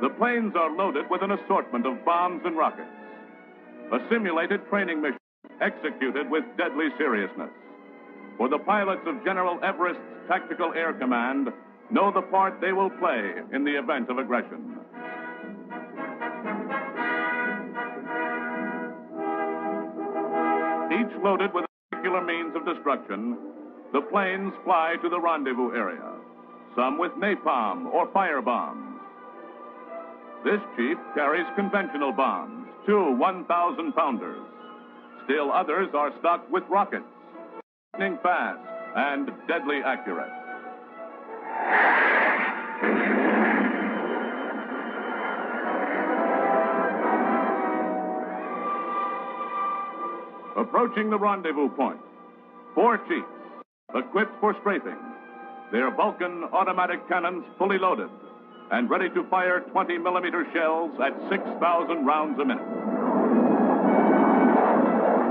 The planes are loaded with an assortment of bombs and rockets. A simulated training mission executed with deadly seriousness. For the pilots of General Everest's Tactical Air Command know the part they will play in the event of aggression. Each loaded with a particular means of destruction, the planes fly to the rendezvous area, some with napalm or fire bombs. This chief carries conventional bombs, 2 1,000-pounders. Still others are stocked with rockets, lightning fast and deadly accurate. Approaching the rendezvous point, 4 chiefs, equipped for strafing, their Vulcan automatic cannons fully loaded and ready to fire 20-millimeter shells at 6,000 rounds a minute.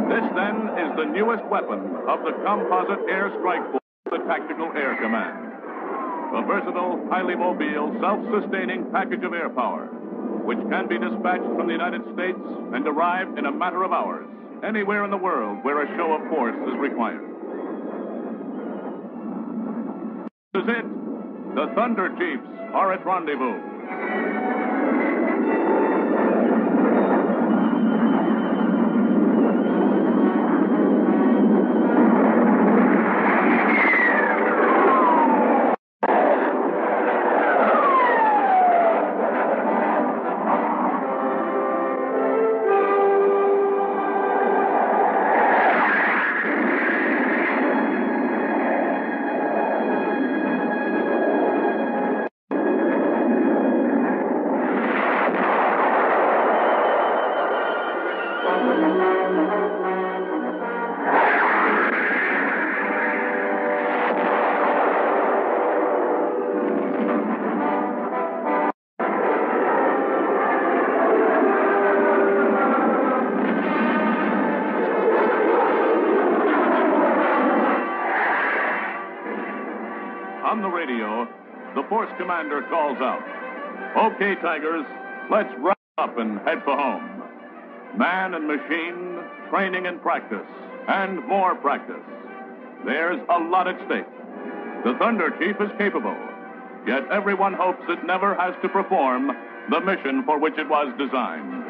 This, then, is the newest weapon of the Composite Air Strike Force of the Tactical Air Command. a versatile, highly mobile, self-sustaining package of air power, which can be dispatched from the United States and arrive in a matter of hours, anywhere in the world where a show of force is required. This is it. The Thunderchiefs are at rendezvous. On the radio, the force commander calls out, "Okay, Tigers, let's wrap up and head for home. Man and machine, training and practice, and more practice. There's a lot at stake. The Thunderchief is capable, yet everyone hopes it never has to perform the mission for which it was designed."